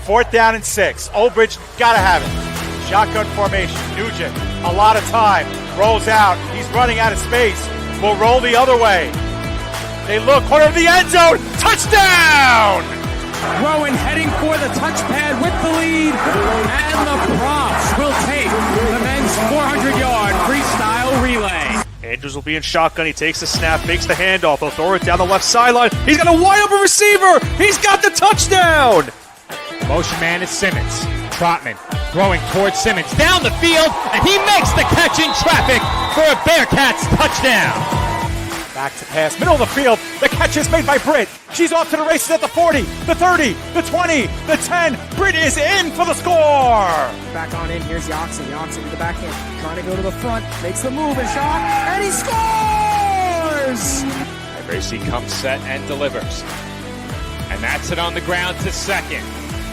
4th down and 6. Old Bridge gotta have it. Shotgun formation. Nugent, a lot of time. Rolls out. He's running out of space. Will roll the other way. They look, corner of the end zone. Touchdown! Rowan heading for the touchpad with the lead. And the Profs will take the men's 400-yard freestyle relay. Andrews will be in shotgun. He takes the snap, makes the handoff. He'll throw it down the left sideline. He's got a wide open receiver. He's got the touchdown. Motion man is Simmons. Trotman throwing towards Simmons down the field, and he makes the catch in traffic for a Bearcats touchdown. Back to pass, middle of the field. The catch is made by Britt. She's off to the races at the 40, the 30, the 20, the 10. Britt is in for the score. Back on in. Here's Yoxon. Yoxon to the backhand. Trying to go to the front. Makes the move and shot. And he scores! Gracie comes set and delivers. And that's it on the ground to second.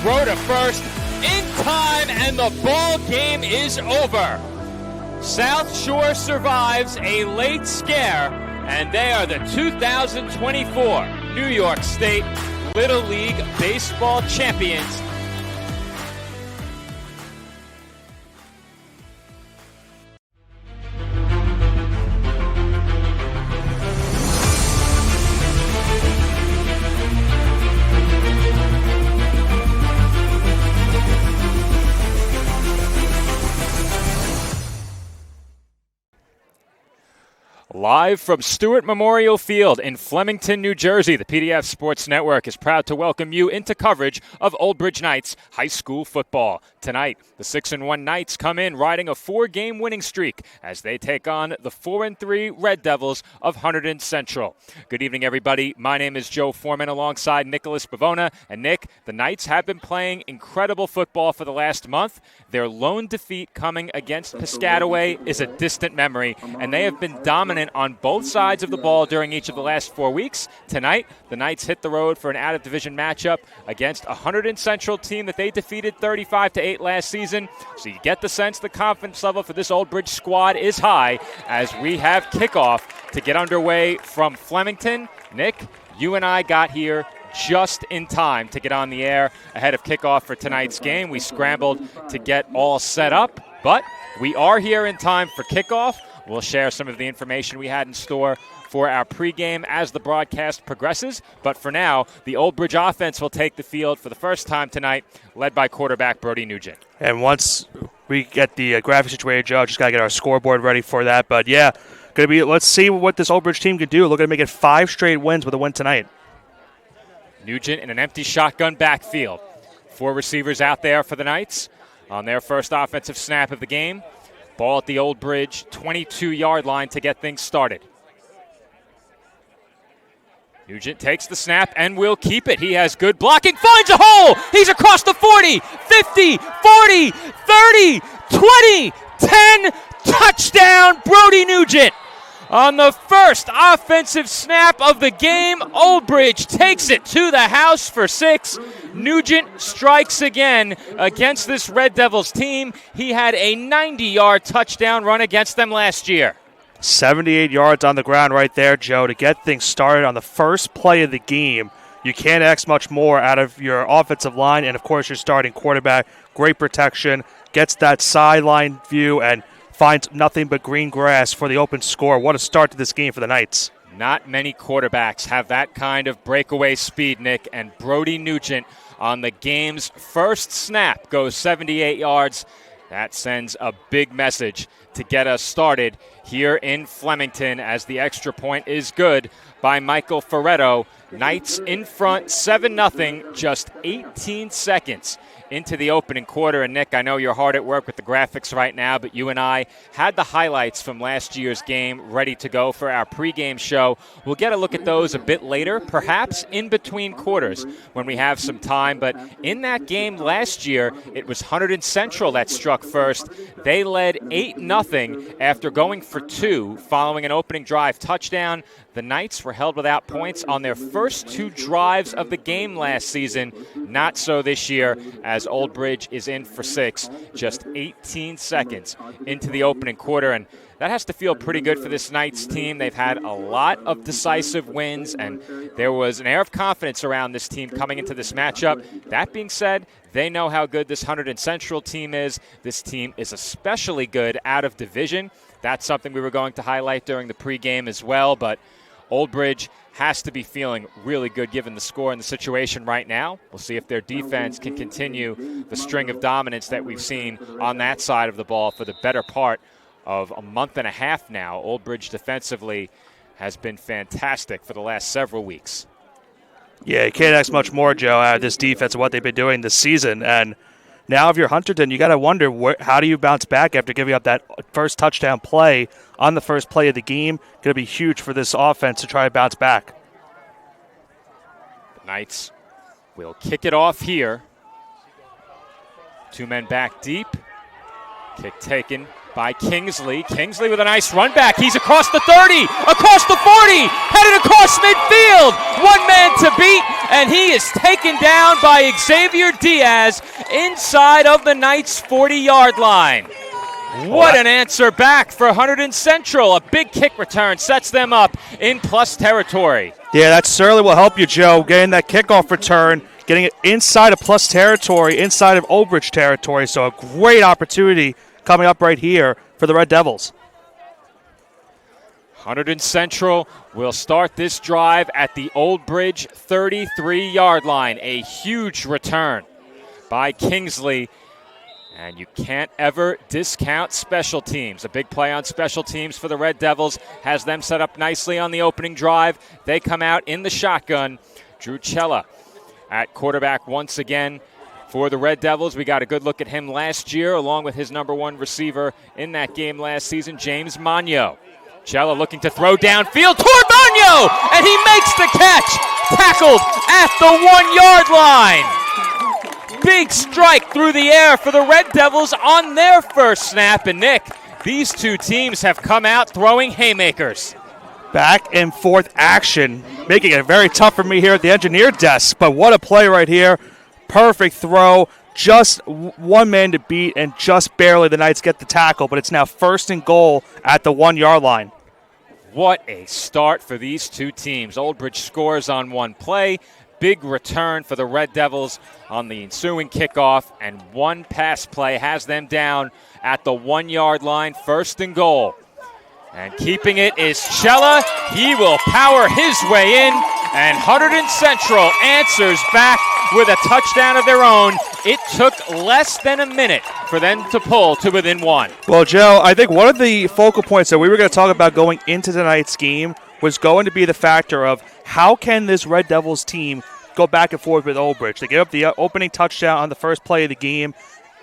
Throw to first in time, and the ball game is over. South Shore survives a late scare, and they are the 2024 New York State Little League Baseball champions. Live from Stewart Memorial Field in Flemington, New Jersey, the PDF Sports Network is proud to welcome you into coverage of Old Bridge Knights high school football. Tonight, the 6-1 Knights come in riding a 4-game winning streak as they take on the 4-3 Red Devils of Hunterdon Central. Good evening, everybody. My name is Joe Foreman alongside Nicholas Bavona. And Nick, the Knights have been playing incredible football for the last month. Their lone defeat coming against Piscataway is a distant memory, and they have been dominant on both sides of the ball during each of the last 4 weeks. Tonight, the Knights hit the road for an out-of-division matchup against a Hunterdon Central team that they defeated 35-8 last season. So you get the sense the confidence level for this Old Bridge squad is high as we have kickoff to get underway from Flemington. Nick, you and I got here just in time to get on the air ahead of kickoff for tonight's game. We scrambled to get all set up, but we are here in time for kickoff. We'll share some of the information we had in store for our pregame as the broadcast progresses. But for now, the Old Bridge offense will take the field for the first time tonight, led by quarterback Brody Nugent. And once we get the graphic situated, Joe, just got to get our scoreboard ready for that. But, yeah, let's see what this Old Bridge team could do. Looking to make it 5 straight wins with a win tonight. Nugent in an empty shotgun backfield. 4 receivers out there for the Knights on their first offensive snap of the game. Ball at the Old Bridge 22-yard line to get things started. Nugent takes the snap and will keep it. He has good blocking, finds a hole. He's across the 40, 50, 40, 30, 20, 10. Touchdown, Brody Nugent. On the first offensive snap of the game, Old Bridge takes it to the house for 6. Nugent strikes again against this Red Devils team. He had a 90-yard touchdown run against them last year. 78 yards on the ground right there, Joe, to get things started on the first play of the game. You can't ask much more out of your offensive line and, of course, your starting quarterback. Great protection, gets that sideline view, and finds nothing but green grass for the open score. What a start to this game for the Knights. Not many quarterbacks have that kind of breakaway speed, Nick, and Brody Nugent on the game's first snap goes 78 yards. That sends a big message to get us started here in Flemington as the extra point is good by Michael Ferretto. Knights in front 7-0, just 18 seconds into the opening quarter. And Nick, I know you're hard at work with the graphics right now, but you and I had the highlights from last year's game ready to go for our pregame show. We'll get a look at those a bit later, perhaps in between quarters when we have some time. But in that game last year, it was Hunterdon Central that struck first. They led 8-0 after going for 2 following an opening drive touchdown. The Knights were held without points on their first 2 drives of the game last season. Not so this year, as as Old Bridge is in for 6, just 18 seconds into the opening quarter. And that has to feel pretty good for this Knights team. They've had a lot of decisive wins, and there was an air of confidence around this team coming into this matchup. That being said, they know how good this Hunterdon Central team is. This team is especially good out of division. That's something we were going to highlight during the pregame as well, but Old Bridge has to be feeling really good given the score and the situation right now. We'll see if their defense can continue the string of dominance that we've seen on that side of the ball for the better part of a month and a half now. Old Bridge defensively has been fantastic for the last several weeks. Yeah, you can't ask much more, Joe, out of this defense and what they've been doing this season. And now if you're Hunterdon, you got to wonder how do you bounce back after giving up that first touchdown play on the first play of the game. Going to be huge for this offense to try to bounce back. The Knights will kick it off here. 2 men back deep. Kick taken by Kingsley. Kingsley with a nice run back. He's across the 30, across the 40, headed across midfield. 1 man to beat, and he is taken down by Xavier Diaz inside of the Knights' 40-yard line. What an answer back for Hunterdon Central. A big kick return sets them up in plus territory. Yeah, that certainly will help you, Joe, getting that kickoff return, getting it inside of plus territory, inside of Old Bridge territory. So a great opportunity coming up right here for the Red Devils. Hunterdon Central will start this drive at the Old Bridge 33-yard line. A huge return by Kingsley. And you can't ever discount special teams. A big play on special teams for the Red Devils has them set up nicely on the opening drive. They come out in the shotgun. Drew Cella at quarterback once again for the Red Devils. We got a good look at him last year, along with his number 1 receiver in that game last season, James Magno. Cella looking to throw downfield toward Magno, and he makes the catch. Tackled at the 1-yard line. Big strike through the air for the Red Devils on their first snap. And Nick, these two teams have come out throwing haymakers. Back and forth action, making it very tough for me here at the engineer desk. But what a play right here. Perfect throw. Just 1 man to beat, and just barely the Knights get the tackle. But it's now 1st and goal at the 1-yard line. What a start for these two teams. Old Bridge scores on 1 play. Big return for the Red Devils on the ensuing kickoff, and 1 pass play has them down at the 1-yard line, 1st and goal. And keeping it is Cella. He will power his way in, and Hunterdon Central answers back with a touchdown of their own. It took less than a minute for them to pull to within 1. Well, Joe, I think one of the focal points that we were going to talk about going into tonight's game was going to be the factor of how can this Red Devils team go back and forth with Old Bridge. They gave up the opening touchdown on the first play of the game.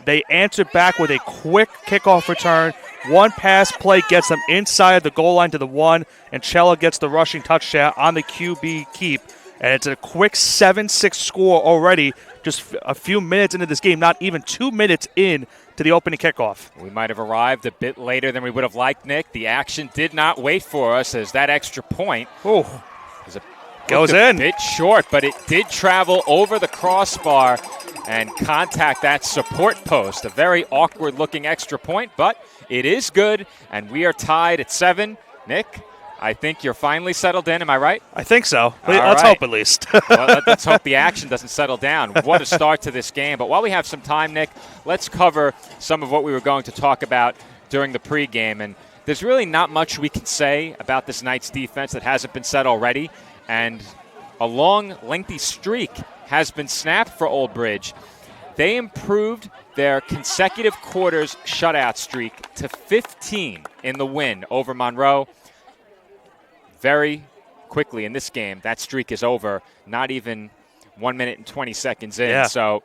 They answered back with a quick kickoff return. 1 pass play gets them inside the goal line to the 1, and Cella gets the rushing touchdown on the QB keep. And it's a quick 7-6 score already, just a few minutes into this game, not even 2 minutes in to the opening kickoff. We might have arrived a bit later than we would have liked, Nick. The action did not wait for us, as that extra point goes in. A bit short, but it did travel over the crossbar and contact that support post. A very awkward-looking extra point, but it is good, and we are tied at 7. Nick, I think you're finally settled in. Am I right? I think so. Let's hope at least. Well, let's hope the action doesn't settle down. What a start to this game. But while we have some time, Nick, let's cover some of what we were going to talk about during the pregame. And there's really not much we can say about this Knights defense that hasn't been said already. And a long, lengthy streak has been snapped for Old Bridge. They improved their consecutive quarters shutout streak to 15 in the win over Monroe. Very quickly in this game, that streak is over, not even 1 minute and 20 seconds in. Yeah. So,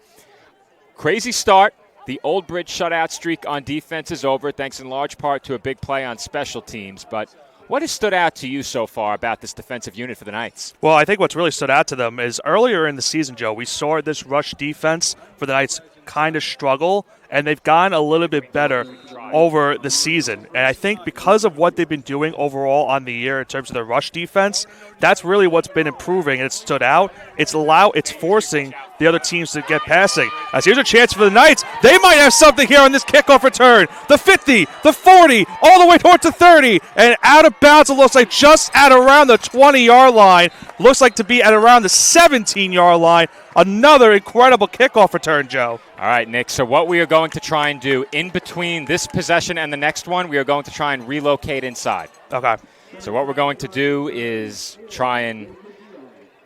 crazy start. The Old Bridge shutout streak on defense is over, thanks in large part to a big play on special teams. But what has stood out to you so far about this defensive unit for the Knights? Well, I think what's really stood out to them is earlier in the season, Joe, we saw this rush defense for the Knights kind of struggle, and they've gotten a little bit better over the season. And I think because of what they've been doing overall on the year in terms of their rush defense, that's really what's been improving, and it stood out. It's forcing the other teams to get passing. As here's a chance for the Knights. They might have something here on this kickoff return. The 50, the 40, all the way towards the 30, and out of bounds. It looks like just at around the 20-yard line. Looks like to be at around the 17-yard line. Another incredible kickoff return, Joe. All right, Nick, so what we are going to try and do in between this possession and the next one, we are going to try and relocate inside. Okay. So what we're going to do is try and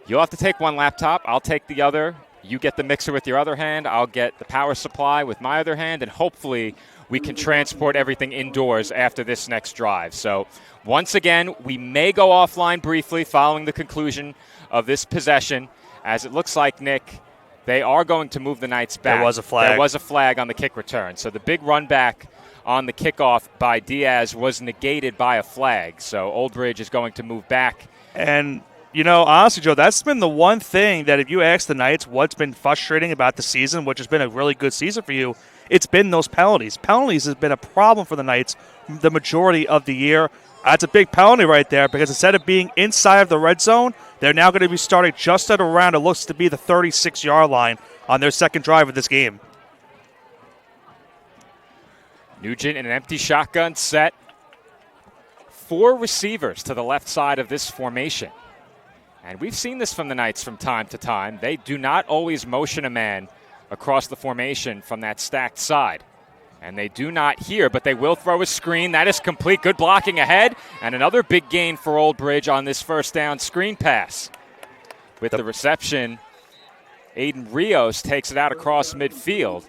you'll have to take one laptop. I'll take the other. You get the mixer with your other hand. I'll get the power supply with my other hand, and hopefully we can transport everything indoors after this next drive. So once again, we may go offline briefly following the conclusion of this possession, as it looks like, Nick, they are going to move the Knights back. There was a flag. There was a flag on the kick return. So the big run back on the kickoff by Diaz was negated by a flag. So Old Bridge is going to move back. And, you know, honestly, Joe, that's been the one thing that if you ask the Knights what's been frustrating about the season, which has been a really good season for you, it's been those penalties. Penalties has been a problem for the Knights the majority of the year. That's a big penalty right there, because instead of being inside of the red zone, they're now going to be starting just at around, it looks to be the 36-yard line on their second drive of this game. Nugent in an empty shotgun set. 4 receivers to the left side of this formation. And we've seen this from the Knights from time to time. They do not always motion a man across the formation from that stacked side. And they do not here, but they will throw a screen. That is complete. Good blocking ahead. And another big gain for Old Bridge on this first down screen pass. With the reception, Aiden Rios takes it out across midfield.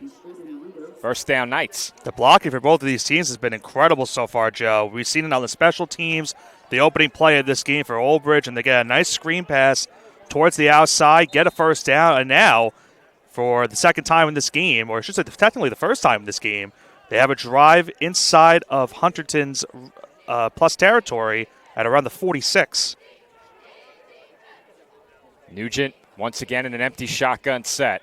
First down, Knights. The blocking for both of these teams has been incredible so far, Joe. We've seen it on the special teams, the opening play of this game for Old Bridge, and they get a nice screen pass towards the outside, get a first down, and now for the second time in this game, or I should say technically the first time in this game, they have a drive inside of Hunterdon's plus territory at around the 46. Nugent once again in an empty shotgun set.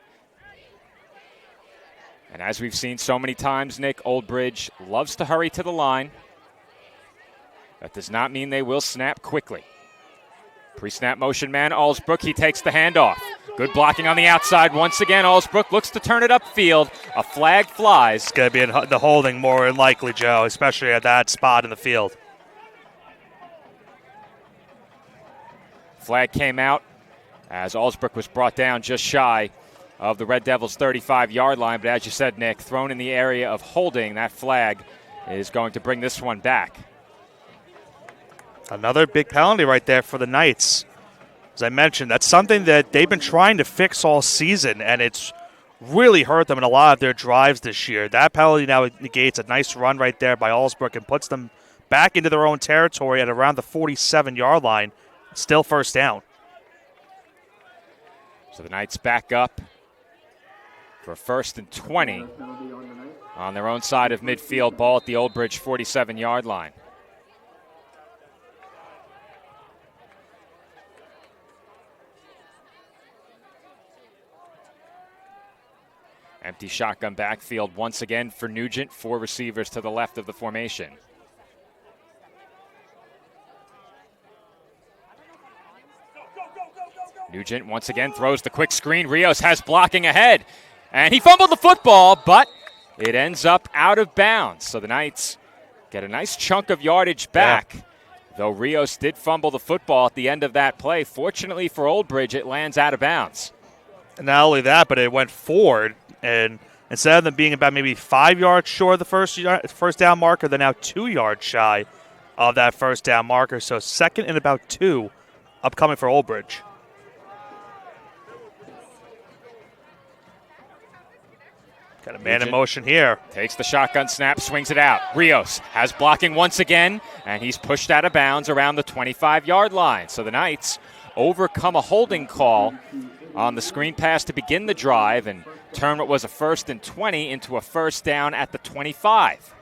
And as we've seen so many times, Nick, Old Bridge loves to hurry to the line. That does not mean they will snap quickly. Pre-snap motion man, Allsbrook, he takes the handoff. Good blocking on the outside. Once again, Allsbrook looks to turn it upfield. A flag flies. It's going to be in the holding more than likely, Joe, especially at that spot in the field. Flag came out as Allsbrook was brought down just shy of the Red Devils' 35-yard line. But as you said, Nick, thrown in the area of holding, that flag is going to bring this one back. Another big penalty right there for the Knights. As I mentioned, that's something that they've been trying to fix all season, and it's really hurt them in a lot of their drives this year. That penalty now negates a nice run right there by Allsbrook and puts them back into their own territory at around the 47-yard line. Still first down. So the Knights back up for a 1st and 20 on their own side of midfield, ball at the Old Bridge 47-yard line. Empty shotgun backfield once again for Nugent. 4 receivers to the left of the formation. Nugent once again throws the quick screen. Rios has blocking ahead. And he fumbled the football, but it ends up out of bounds. So the Knights get a nice chunk of yardage back. Yeah. Though Rios did fumble the football at the end of that play. Fortunately for Old Bridge, it lands out of bounds. And not only that, but it went forward. And instead of them being about maybe 5 yards short of the first down marker, they're now 2 yards shy of that first down marker. So second and about 2 upcoming for Old Bridge. Got a man in motion here. Takes the shotgun snap, swings it out. Rios has blocking once again, and he's pushed out of bounds around the 25-yard line. So the Knights overcome a holding call on the screen pass to begin the drive and turn what was a 1st and 20 into a first down at the 25.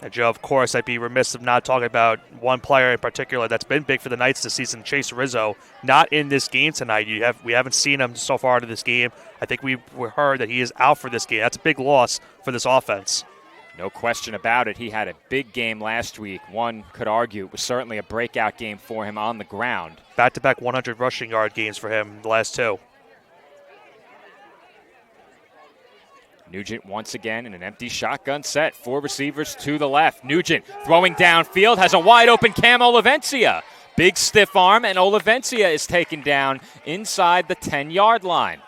And Joe, of course, I'd be remiss of not talking about one player in particular that's been big for the Knights this season, Chase Rizzo. Not in this game tonight. We haven't seen him so far into this game. I think we heard that he is out for this game. That's a big loss for this offense. No question about it. He had a big game last week. One could argue it was certainly a breakout game for him on the ground. Back-to-back 100 rushing yard games for him, the last two. Nugent once again in an empty shotgun set. 4 receivers to the left. Nugent throwing downfield, has a wide open Cam Olivencia. Big stiff arm, and Olivencia is taken down inside the 10-yard line.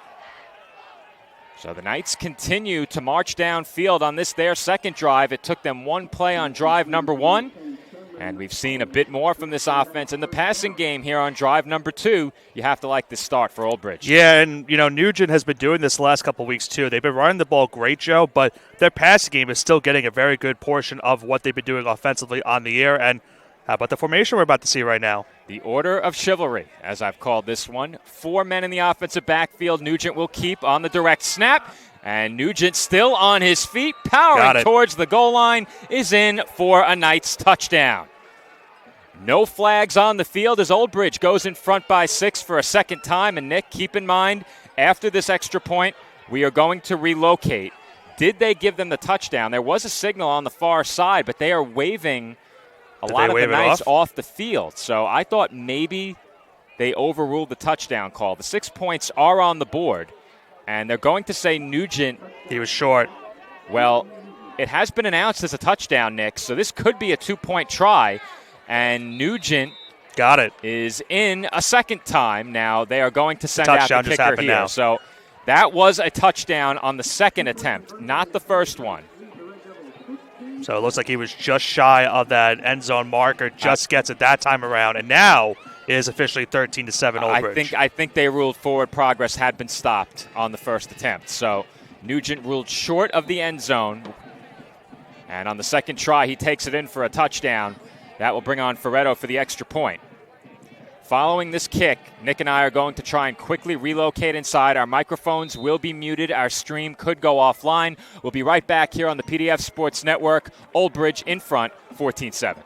So the Knights continue to march downfield on their second drive. It took them one play on drive number 1. And we've seen a bit more from this offense in the passing game here on drive number 2. You have to like this start for Old Bridge. Yeah, and, Nugent has been doing this the last couple of weeks, too. They've been running the ball great, Joe, but their passing game is still getting a very good portion of what they've been doing offensively on the air. And how about the formation we're about to see right now? The order of chivalry, as I've called this one. 4 men in the offensive backfield. Nugent will keep on the direct snap. And Nugent still on his feet, powering towards the goal line, is in for a Knights touchdown. No flags on the field as Old Bridge goes in front by 6 for a second time. And Nick, keep in mind, after this extra point, we are going to relocate. Did they give them the touchdown? There was a signal on the far side, but they are waving a lot of the Knights off the field. So I thought maybe they overruled the touchdown call. The 6 points are on the board. And they're going to say Nugent. He was short. Well, it has been announced as a touchdown, Nick, so this could be a 2-point try. And Nugent is in a second time. Now they are going to send out the kicker here. Now. So that was a touchdown on the second attempt, not the first one. So it looks like he was just shy of that end zone marker, just gets it that time around. And now is officially 13-7 Old Bridge. I think they ruled forward progress had been stopped on the first attempt. So Nugent ruled short of the end zone. And on the second try, he takes it in for a touchdown. That will bring on Ferretto for the extra point. Following this kick, Nick and I are going to try and quickly relocate inside. Our microphones will be muted. Our stream could go offline. We'll be right back here on the PDF Sports Network. Old Bridge in front, 14-7.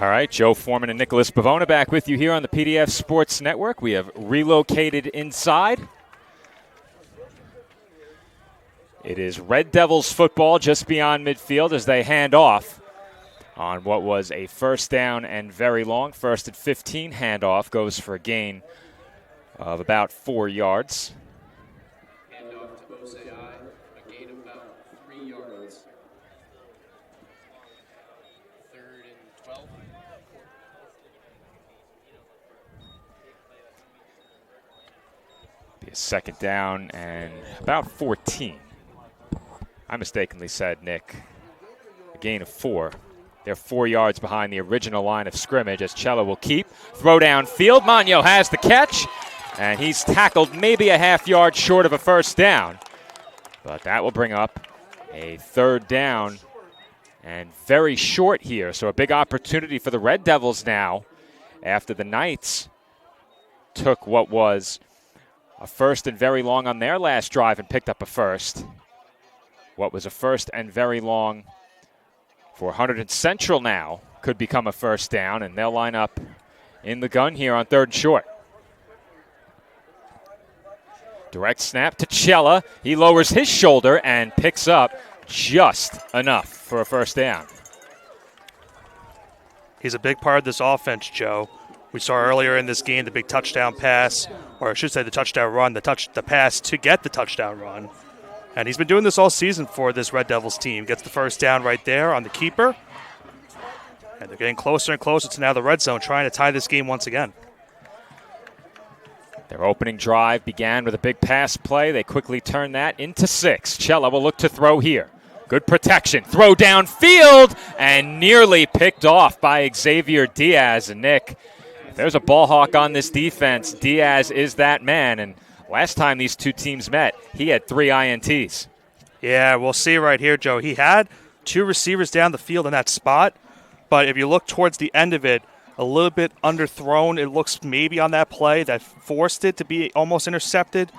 All right, Joe Foreman and Nicholas Pavona back with you here on the PDF Sports Network. We have relocated inside. It is Red Devils football just beyond midfield as they hand off on what was a first down and very long. First and 15 handoff goes for a gain of about 4 yards. Handoff to Osei, a gain of about 3 yards. 3rd and 12. Be a second down and about 14. I mistakenly said, Nick, a gain of 4. They're 4 yards behind the original line of scrimmage as Cello will keep. Throw downfield. Magno has the catch, and he's tackled maybe a half yard short of a first down. But that will bring up a 3rd down and very short here. So a big opportunity for the Red Devils now after the Knights took what was a 1st and very long on their last drive and picked up a first. What was a 1st and very long for Hunterdon Central now could become a first down, and they'll line up in the gun here on 3rd and short. Direct snap to Cella. He lowers his shoulder and picks up just enough for a first down. He's a big part of this offense, Joe. We saw earlier in this game the big touchdown pass, or I should say the touchdown run, the pass to get the touchdown run. And he's been doing this all season for this Red Devils team. Gets the first down right there on the keeper. And they're getting closer and closer to now the red zone, trying to tie this game once again. Their opening drive began with a big pass play. They quickly turned that into 6. Cella will look to throw here. Good protection. Throw downfield and nearly picked off by Xavier Diaz. And Nick, if there's a ball hawk on this defense, Diaz is that man. And last time these two teams met, he had 3 INTs. Yeah, we'll see right here, Joe. He had 2 receivers down the field in that spot, but if you look towards the end of it, a little bit underthrown. It looks maybe on that play that forced it to be almost intercepted,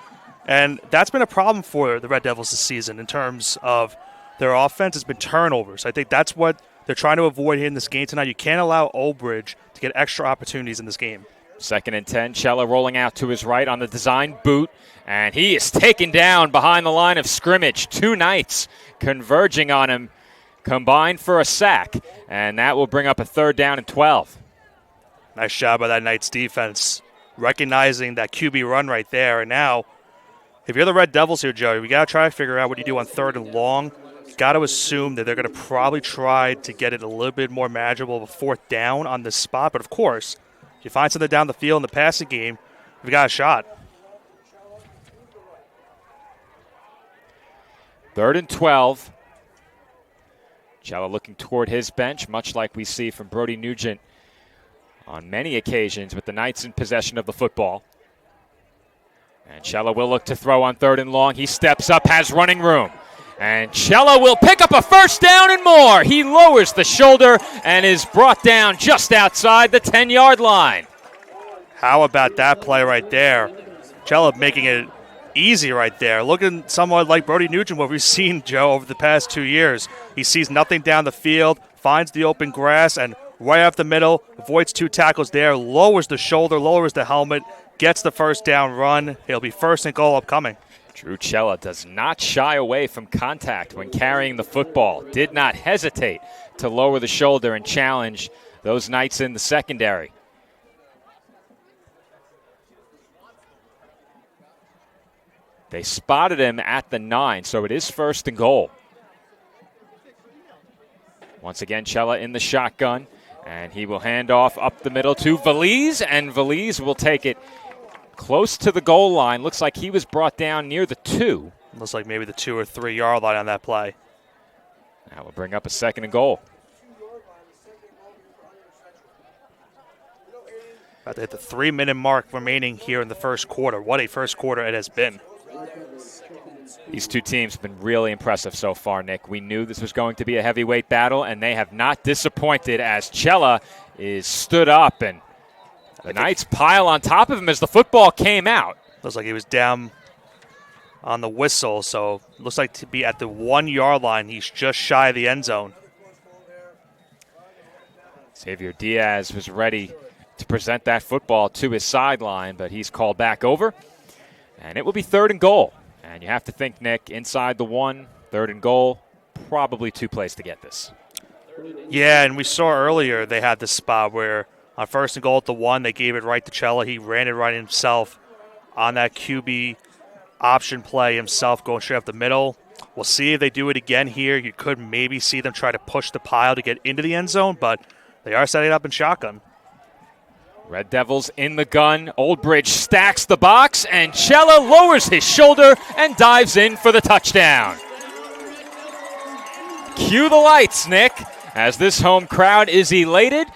and that's been a problem for the Red Devils this season in terms of their offense has been turnovers. I think that's what they're trying to avoid here in this game tonight. You can't allow Old Bridge to get extra opportunities in this game. 2nd and 10, Cella rolling out to his right on the design boot, and he is taken down behind the line of scrimmage. 2 Knights converging on him, combined for a sack, and that will bring up a 3rd down and 12. Nice job by that Knights defense, recognizing that QB run right there. And now, if you're the Red Devils here, Joey, we got to try to figure out what you do on 3rd and long. Got to assume that they're going to probably try to get it a little bit more manageable of a 4th down on this spot. But, of course, if you find something down the field in the passing game, we've got a shot. 3rd and 12. Cella looking toward his bench, much like we see from Brody Nugent on many occasions with the Knights in possession of the football. And Cella will look to throw on 3rd and long. He steps up, has running room. And Cella will pick up a first down and more. He lowers the shoulder and is brought down just outside the 10-yard line. How about that play right there? Cella making it easy right there. Looking somewhat like Brody Nugent, what we've seen, Joe, over the past 2 years. He sees nothing down the field, finds the open grass, and right up the middle, avoids 2 tackles there, lowers the shoulder, lowers the helmet, gets the first down run. He'll be 1st and goal upcoming. Drew Cella does not shy away from contact when carrying the football. Did not hesitate to lower the shoulder and challenge those Knights in the secondary. They spotted him at the 9, so it is 1st and goal. Once again, Cella in the shotgun, and he will hand off up the middle to Valise, and Valise will take it close to the goal line. Looks like he was brought down near the 2. Looks like maybe the 2 or 3 yard line on that play. That will bring up a 2nd and goal. About to hit the 3-minute mark remaining here in the first quarter. What a first quarter it has been. These two teams have been really impressive so far, Nick. We knew this was going to be a heavyweight battle, and they have not disappointed as Cella is stood up, and the Knights pile on top of him as the football came out. Looks like he was down on the whistle, so looks like to be at the 1 yard line. He's just shy of the end zone. Xavier Diaz was ready to present that football to his sideline, but he's called back over. And it will be 3rd and goal. And you have to think, Nick, inside the 1, 3rd and goal, probably 2 plays to get this. Yeah, and we saw earlier they had this spot where on 1st and goal at the 1, they gave it right to Cella. He ran it right himself on that QB option play himself, going straight up the middle. We'll see if they do it again here. You could maybe see them try to push the pile to get into the end zone, but they are setting it up in shotgun. Red Devils in the gun. Oldbridge stacks the box, and Cella lowers his shoulder and dives in for the touchdown. Cue the lights, Nick, as this home crowd is elated.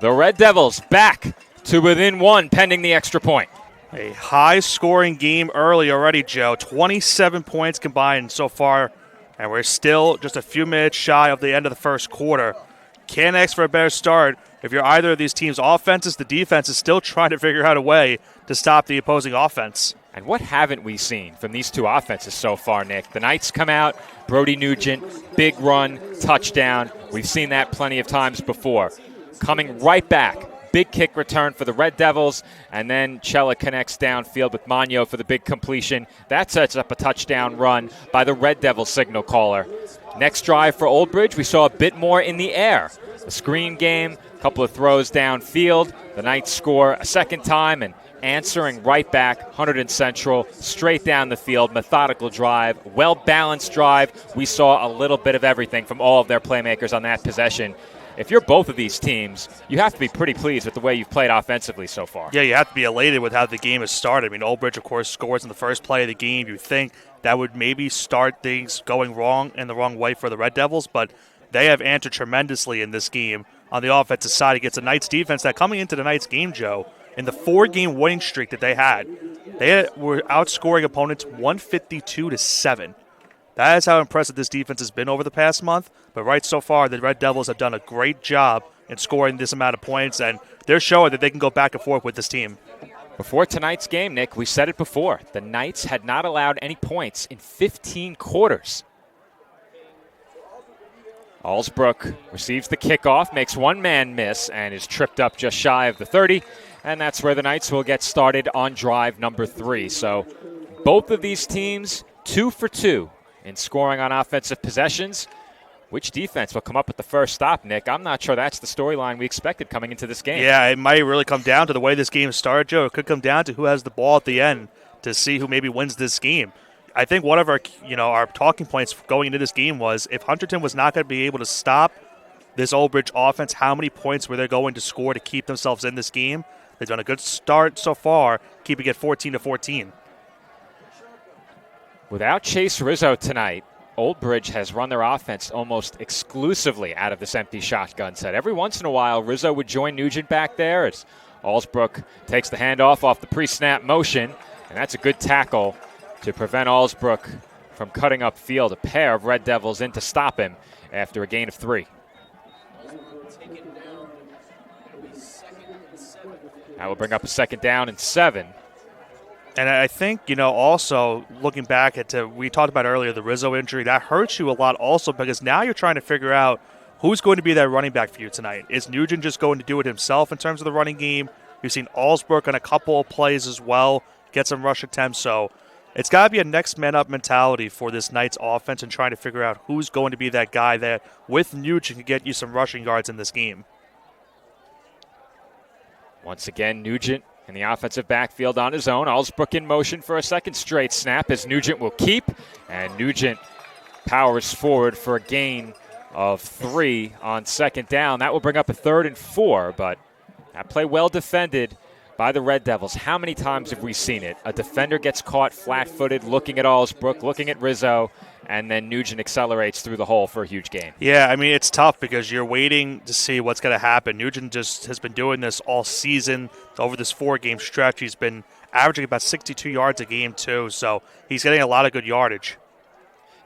The Red Devils back to within 1 pending the extra point. A high-scoring game early already, Joe. 27 points combined so far, and we're still just a few minutes shy of the end of the first quarter. Can't ask for a better start. If you're either of these teams' offenses, the defense is still trying to figure out a way to stop the opposing offense. And what haven't we seen from these two offenses so far, Nick? The Knights come out, Brody Nugent, big run, touchdown. We've seen that plenty of times before. Coming right back. Big kick return for the Red Devils, and then Cella connects downfield with Magno for the big completion. That sets up a touchdown run by the Red Devil signal caller. Next drive for Oldbridge, we saw a bit more in the air. A screen game, a couple of throws downfield. The Knights score a second time, and answering right back, Hunterdon Central, straight down the field, methodical drive, well-balanced drive. We saw a little bit of everything from all of their playmakers on that possession. If you're both of these teams, you have to be pretty pleased with the way you've played offensively so far. Yeah, you have to be elated with how the game has started. I mean, Oldbridge, of course, scores in the first play of the game. You think that would maybe start things going wrong in the wrong way for the Red Devils, but they have answered tremendously in this game on the offensive side against the Knights defense that coming into the Knights game, Joe, in the 4-game winning streak that they were outscoring opponents 152-7. That is how impressive this defense has been over the past month. But right so far, the Red Devils have done a great job in scoring this amount of points, and they're showing that they can go back and forth with this team. Before tonight's game, Nick, we said it before. The Knights had not allowed any points in 15 quarters. Allsbrook receives the kickoff, makes one man miss, and is tripped up just shy of the 30. And that's where the Knights will get started on drive number 3. So both of these teams, 2 for 2 in scoring on offensive possessions. Which defense will come up with the first stop, Nick? I'm not sure that's the storyline we expected coming into this game. Yeah, it might really come down to the way this game started, Joe. It could come down to who has the ball at the end to see who maybe wins this game. I think one of our talking points going into this game was if Hunterdon was not going to be able to stop this Oldbridge offense, how many points were they going to score to keep themselves in this game? They've done a good start so far, keeping it 14-14. Without Chase Rizzo tonight, Oldbridge has run their offense almost exclusively out of this empty shotgun set. Every once in a while, Rizzo would join Nugent back there as Allsbrook takes the handoff off the pre-snap motion, and that's a good tackle to prevent Allsbrook from cutting upfield. A pair of Red Devils in to stop him after a gain of 3. That will bring up a 2nd down and 7. And I think, also looking back we talked about earlier, the Rizzo injury, that hurts you a lot also because now you're trying to figure out who's going to be that running back for you tonight. Is Nugent just going to do it himself in terms of the running game? We've seen Allsbrook on a couple of plays as well, get some rush attempts. So it's got to be a next man up mentality for this Knights offense and trying to figure out who's going to be that guy that with Nugent can get you some rushing yards in this game. Once again, Nugent in the offensive backfield on his own. Allsbrook in motion for a second straight snap as Nugent will keep. And Nugent powers forward for a gain of 3 on 2nd down. That will bring up a 3rd and 4, but that play well defended by the Red Devils. How many times have we seen it? A defender gets caught flat-footed looking at Allsbrook, looking at Rizzo, and then Nugent accelerates through the hole for a huge gain. Yeah, I mean, it's tough because you're waiting to see what's going to happen. Nugent just has been doing this all season. Over this 4-game stretch, he's been averaging about 62 yards a game, too, so he's getting a lot of good yardage.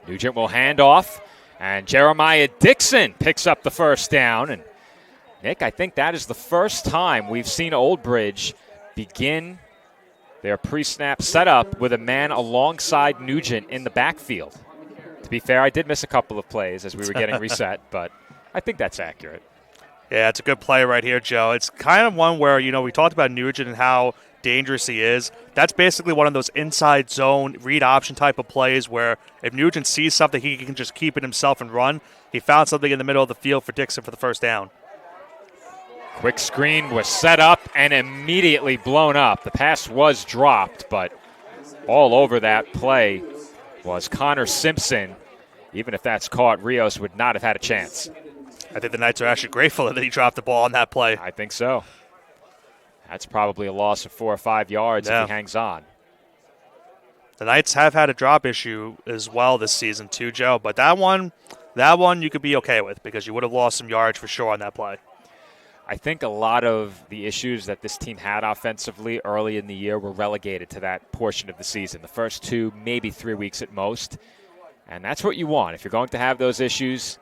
Nugent will hand off, and Jeremiah Dixon picks up the first down. And Nick, I think that is the first time we've seen Oldbridge begin their pre-snap setup with a man alongside Nugent in the backfield. To be fair, I did miss a couple of plays as we were getting reset, but I think that's accurate. Yeah, it's a good play right here, Joe. It's kind of one where, we talked about Nugent and how dangerous he is. That's basically one of those inside zone read option type of plays where if Nugent sees something, he can just keep it himself and run. He found something in the middle of the field for Dixon for the first down. Quick screen was set up and immediately blown up. The pass was dropped, but all over that play was Connor Simpson. Even if that's caught, Rios would not have had a chance. I think the Knights are actually grateful that he dropped the ball on that play. I think so. That's probably a loss of 4 or 5 yards if he hangs on. The Knights have had a drop issue as well this season too, Joe. But that one you could be okay with because you would have lost some yards for sure on that play. I think a lot of the issues that this team had offensively early in the year were relegated to that portion of the season. The first 2, maybe 3 weeks at most. And that's what you want. If you're going to have those issues,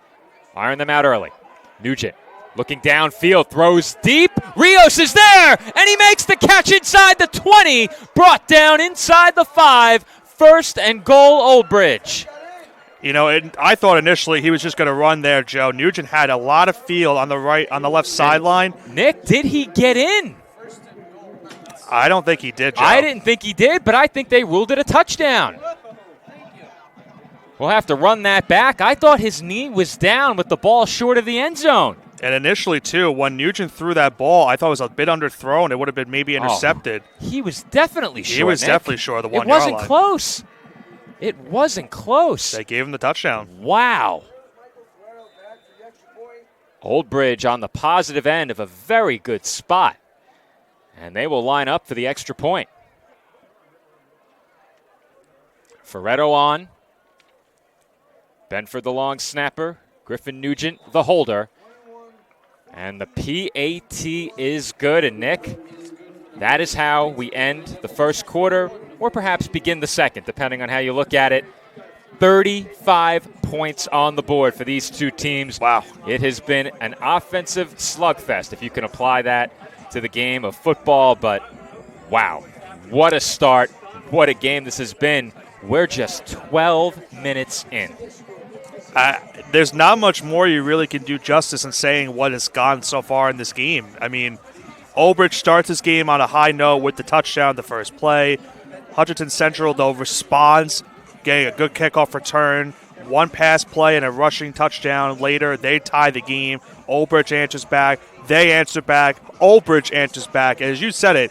iron them out early. Nugent looking downfield, throws deep. Rios is there, and he makes the catch inside the 20, brought down inside the 5. First and goal, Old Bridge. I thought initially he was just going to run there, Joe. Nugent had a lot of field on the left sideline. Nick, did he get in? I don't think he did, Joe. I didn't think he did, but I think they ruled it a touchdown. We'll have to run that back. I thought his knee was down with the ball short of the end zone. And initially, too, when Nugent threw that ball, I thought it was a bit underthrown. It would have been maybe intercepted. He was definitely short, He was Nick. definitely short of the 1 yard line. It wasn't close. It wasn't close. They gave him the touchdown. Wow. Old Bridge on the positive end of a very good spot. And they will line up for the extra point. Ferretto on. Benford the long snapper. Griffin Nugent the holder. And the PAT is good. And Nick, that is how we end the first quarter, or perhaps begin the second, depending on how you look at it. 35 points on the board for these two teams. Wow. It has been an offensive slugfest, if you can apply that to the game of football. But, wow, what a start. What a game this has been. We're just 12 minutes in. There's not much more you really can do justice in saying what has gone so far in this game. I mean, Old Bridge starts this game on a high note with the touchdown, the first play. Hunterdon Central, though, responds, getting a good kickoff return. One pass play and a rushing touchdown later. They tie the game. Old Bridge answers back. They answer back. Old Bridge answers back. As you said it,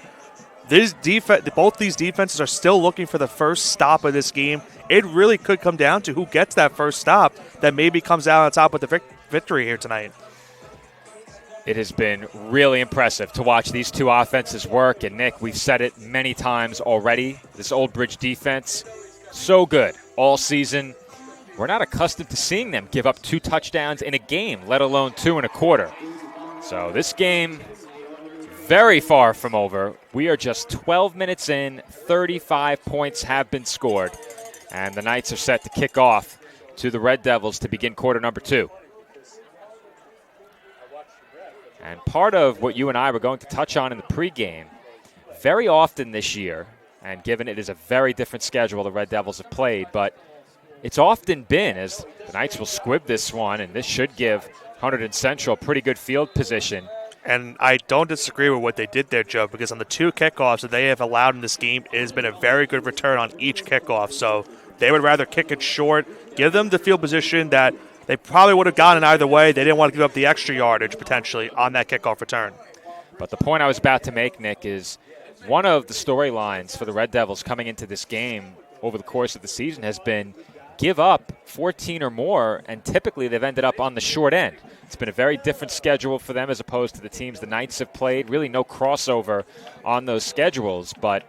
both these defenses are still looking for the first stop of this game. It really could come down to who gets that first stop that maybe comes out on top with the victory here tonight. It has been really impressive to watch these two offenses work. And, Nick, we've said it many times already. This Old Bridge defense, so good all season. We're not accustomed to seeing them give up 2 touchdowns in a game, let alone 2 in a quarter. So this game, very far from over. We are just 12 minutes in. 35 points have been scored. And the Knights are set to kick off to the Red Devils to begin quarter number 2. And part of what you and I were going to touch on in the pregame, very often this year, and given it is a very different schedule the Red Devils have played, but it's often been as the Knights will squib this one, and this should give Hunterdon Central pretty good field position. And I don't disagree with what they did there, Joe, because on the 2 kickoffs that they have allowed in this game, it has been a very good return on each kickoff. So they would rather kick it short, give them the field position that they probably would have gotten either way. They didn't want to give up the extra yardage potentially on that kickoff return. But the point I was about to make, Nick, is one of the storylines for the Red Devils coming into this game over the course of the season has been give up 14 or more, and typically they've ended up on the short end. It's been a very different schedule for them as opposed to the teams the Knights have played. Really no crossover on those schedules, but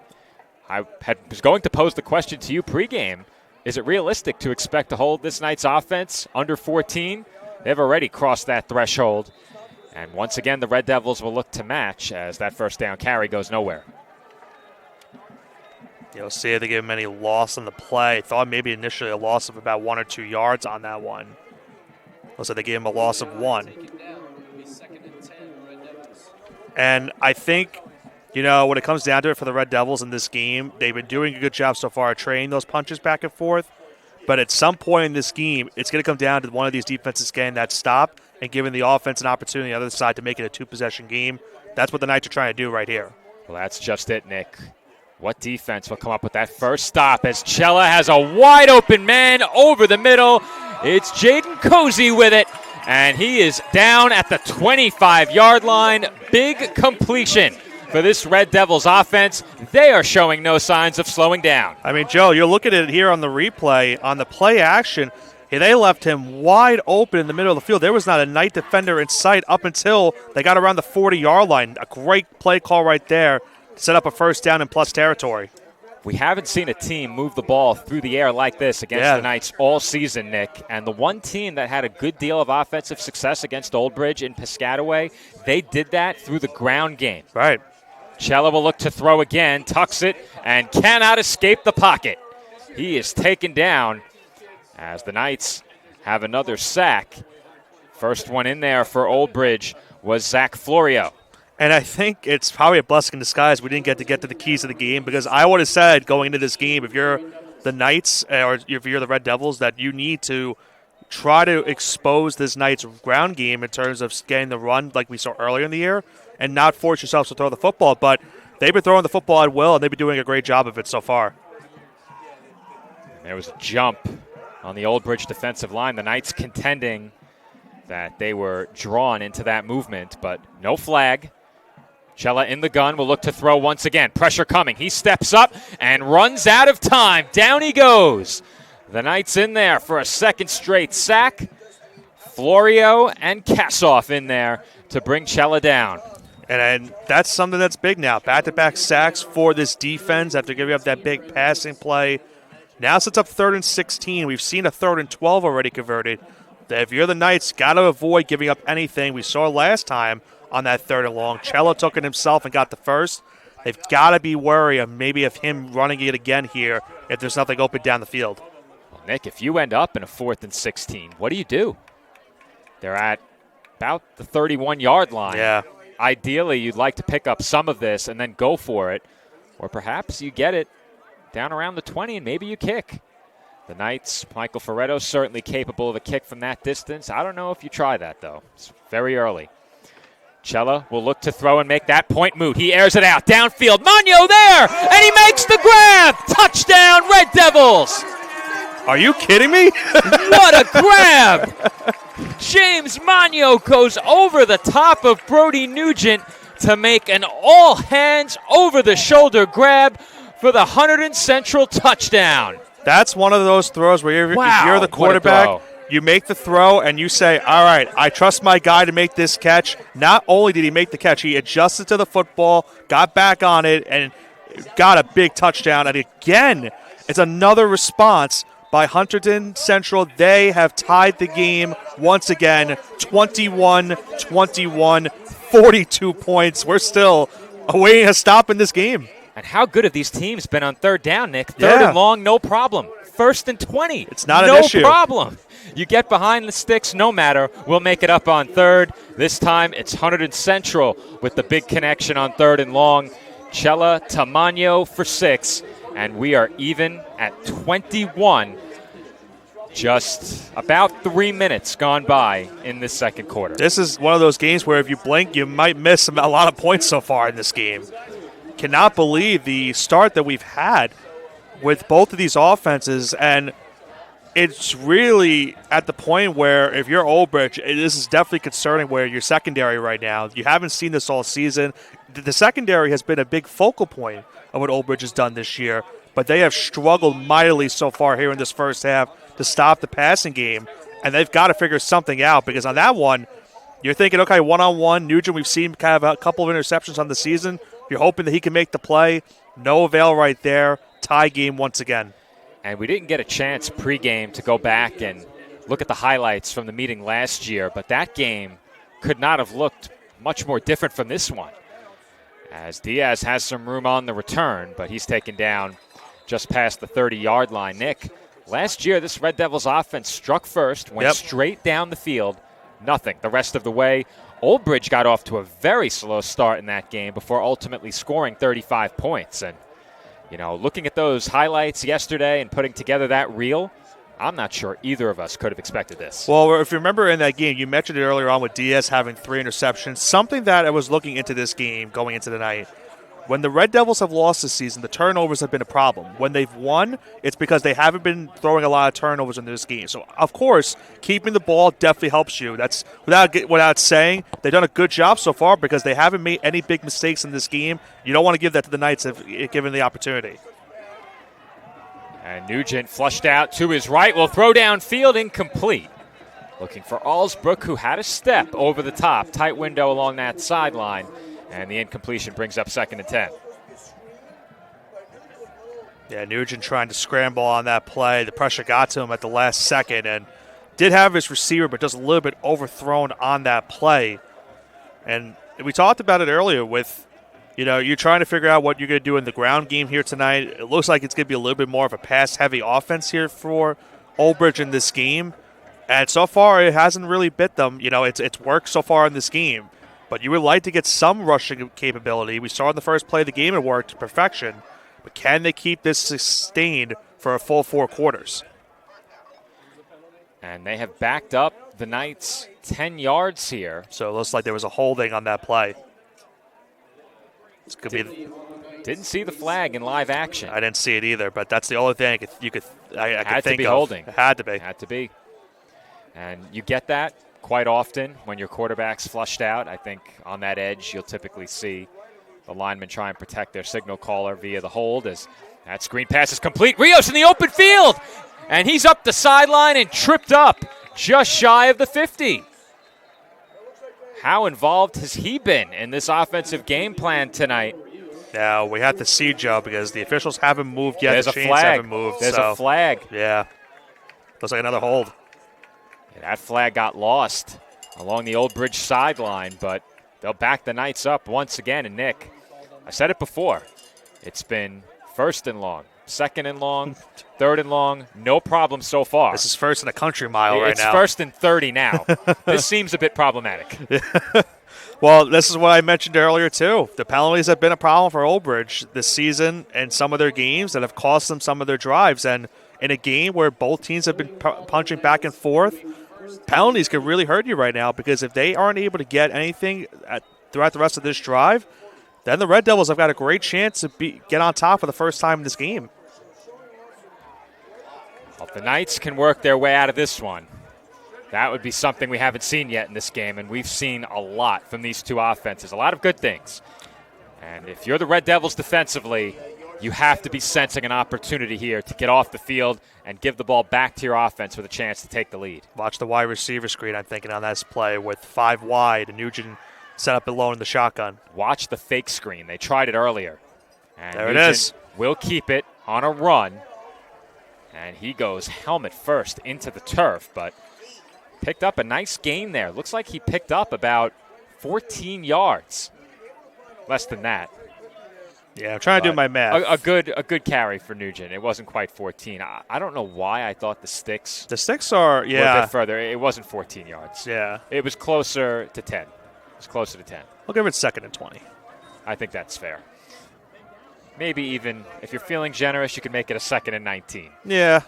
I was going to pose the question to you pregame. Is it realistic to expect to hold this Knights offense under 14? They've already crossed that threshold. And once again, the Red Devils will look to match as that first down carry goes nowhere. You'll see if they give him any loss on the play. Thought maybe initially a loss of about 1 or 2 yards on that one. Looks like they gave him a loss of 1. And I think, when it comes down to it for the Red Devils in this game, they've been doing a good job so far of trading those punches back and forth. But at some point in this game, it's going to come down to one of these defenses getting that stop and giving the offense an opportunity on the other side to make it a two-possession game. That's what the Knights are trying to do right here. Well, that's just it, Nick. What defense will come up with that first stop as Cella has a wide-open man over the middle. It's Jaden Cozy with it, and he is down at the 25-yard line. Big completion for this Red Devils offense. They are showing no signs of slowing down. I mean, Joe, you're looking at it here on the replay. On the play action, they left him wide open in the middle of the field. There was not a Knight defender in sight up until they got around the 40-yard line. A great play call right there to set up a first down in plus territory. We haven't seen a team move the ball through the air like this against the Knights all season, Nick. And the one team that had a good deal of offensive success against Old Bridge in Piscataway, they did that through the ground game. Right. Cella will look to throw again, tucks it, and cannot escape the pocket. He is taken down as the Knights have another sack. First one in there for Old Bridge was Zach Florio. And I think it's probably a blessing in disguise we didn't get to the keys of the game, because I would have said going into this game, if you're the Knights or if you're the Red Devils, that you need to try to expose this Knights ground game in terms of getting the run like we saw earlier in the year and not force yourselves to throw the football. But they've been throwing the football at will, and they've been doing a great job of it so far. There was a jump on the Old Bridge defensive line. The Knights contending that they were drawn into that movement, but no flag. Cella in the gun will look to throw once again. Pressure coming. He steps up and runs out of time. Down he goes. The Knights in there for a second straight sack. Florio and Kassoff in there to bring Cella down. And that's something that's big now. Back-to-back sacks for this defense after giving up that big passing play. Now it's up 3rd and 16. We've seen a 3rd and 12 already converted. If you're the Knights, got to avoid giving up anything. We saw last time on that 3rd and long. Cella took it himself and got the first. They've got to be wary of maybe of him running it again here if there's nothing open down the field. Well, Nick, if you end up in a 4th and 16, what do? They're at about the 31-yard line. Yeah. Ideally, you'd like to pick up some of this and then go for it. Or perhaps you get it down around the 20 and maybe you kick. The Knights, Michael Ferretto, certainly capable of a kick from that distance. I don't know if you try that, though. It's very early. Cella will look to throw and make that point move. He airs it out. Downfield. Magno there! And he makes the grab! Touchdown, Red Devils! Are you kidding me? What a grab! James Magno goes over the top of Brody Nugent to make an all-hands, over-the-shoulder grab for the Hunterdon Central touchdown. That's one of those throws where if you're the quarterback, you make the throw and you say, all right, I trust my guy to make this catch. Not only did he make the catch, he adjusted to the football, got back on it, and got a big touchdown. And again, it's another response by Hunterdon Central. They have tied the game once again, 21-21, 42 points. We're still awaiting a stop in this game. And how good have these teams been on 3rd down, Nick? 3rd and long, no problem. 1st and 20. It's not an issue. No problem. You get behind the sticks, no matter. We'll make it up on 3rd. This time it's Hunterdon Central with the big connection on 3rd and long. Cella Tamagno for 6. And we are even at 21. Just about 3 minutes gone by in this second quarter. This is one of those games where if you blink, you might miss a lot of points so far in this game. Cannot believe the start that we've had with both of these offenses, and it's really at the point where if you're Old Bridge, this is definitely concerning where your secondary right now. You haven't seen this all season. The secondary has been a big focal point of what Old Bridge has done this year, but they have struggled mightily so far here in this first half to stop the passing game, and they've got to figure something out because on that one, you're thinking, okay, one-on-one, Nugent, we've seen kind of a couple of interceptions on the season. You're hoping that he can make the play. No avail right there. Tie game once again. And we didn't get a chance pregame to go back and look at the highlights from the meeting last year, but that game could not have looked much more different from this one. As Diaz has some room on the return, but he's taken down just past the 30-yard line. Nick, last year this Red Devils offense struck first, went straight down the field, nothing the rest of the way. Old Bridge got off to a very slow start in that game before ultimately scoring 35 points. And, you know, looking at those highlights yesterday and putting together that reel, I'm not sure either of us could have expected this. Well, if you remember in that game, you mentioned it earlier on with Diaz having 3 interceptions. Something that I was looking into this game going into the night. When the Red Devils have lost this season, the turnovers have been a problem. When they've won, it's because they haven't been throwing a lot of turnovers in this game. So, of course, keeping the ball definitely helps you. That's without saying. They've done a good job so far because they haven't made any big mistakes in this game. You don't want to give that to the Knights if given the opportunity. And Nugent flushed out to his right, will throw downfield, incomplete. Looking for Allsbrook, who had a step over the top. Tight window along that sideline. And the incompletion brings up 2nd and 10. Yeah, Nugent trying to scramble on that play. The pressure got to him at the last second and did have his receiver, but just a little bit overthrown on that play. And we talked about it earlier with, you're trying to figure out what you're going to do in the ground game here tonight. It looks like it's going to be a little bit more of a pass-heavy offense here for Old Bridge in this game. And so far, it hasn't really bit them. It's worked so far in this game. But you would like to get some rushing capability. We saw in the first play of the game it worked to perfection. But can they keep this sustained for a full 4 quarters? And they have backed up the Knights 10 yards here. So it looks like there was a holding on that play. Didn't see the flag in live action. I didn't see it either, but that's the only thing I could think of. Holding. It had to be. Had to be. And you get that quite often when your quarterback's flushed out. I think on that edge you'll typically see the linemen try and protect their signal caller via the hold as that screen pass is complete. Rios in the open field, and he's up the sideline and tripped up just shy of the 50. How involved has he been in this offensive game plan tonight? Now, we have to see, Joe, because the officials haven't moved yet. There's the a chains flag. haven't moved. There's a flag. Yeah. Looks like another hold. That flag got lost along the Old Bridge sideline, but they'll back the Knights up once again. And, Nick, I said it before. It's been 1st and long, 2nd and long, 3rd and long. No problem so far. This is 1st in a country mile right now. It's 1st and 30 now. This seems a bit problematic. Well, this is what I mentioned earlier, too. The penalties have been a problem for Old Bridge this season and some of their games that have cost them some of their drives. And in a game where both teams have been punching back and forth, penalties could really hurt you right now because if they aren't able to get anything throughout the rest of this drive, then the Red Devils have got a great chance to get on top for the first time in this game. Well, if the Knights can work their way out of this one, that would be something we haven't seen yet in this game, and we've seen a lot from these two offenses, a lot of good things. And if you're the Red Devils defensively, you have to be sensing an opportunity here to get off the field and give the ball back to your offense with a chance to take the lead. Watch the wide receiver screen, I'm thinking, on this play with 5 wide and Nugent set up alone in the shotgun. Watch the fake screen. They tried it earlier. And there Nugent it is. Will keep it on a run. And he goes helmet first into the turf, but picked up a nice gain there. Looks like he picked up about 14 yards. Less than that. Yeah, I'm trying to do my math. A good carry for Nugent. It wasn't quite 14. I don't know why I thought the sticks. The sticks are, were a yeah. bit further. It wasn't 14 yards. Yeah. It was closer to 10. It was closer to 10. We'll give it 2nd and 20. I think that's fair. Maybe even if you're feeling generous, you can make it a 2nd and 19. Yeah.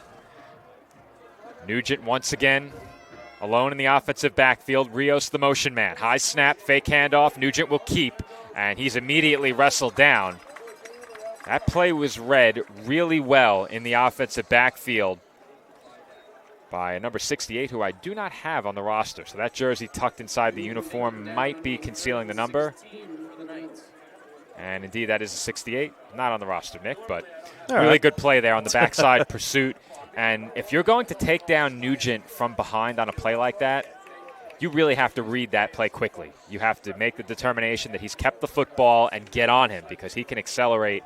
Nugent once again alone in the offensive backfield. Rios the motion man. High snap, fake handoff. Nugent will keep, and he's immediately wrestled down. That play was read really well in the offensive backfield by number 68, who I do not have on the roster. So that jersey tucked inside the uniform might be concealing the number. And indeed, that is a 68. Not on the roster, Nick, but really good play there on the backside pursuit. And if you're going to take down Nugent from behind on a play like that, you really have to read that play quickly. You have to make the determination that he's kept the football and get on him because he can accelerate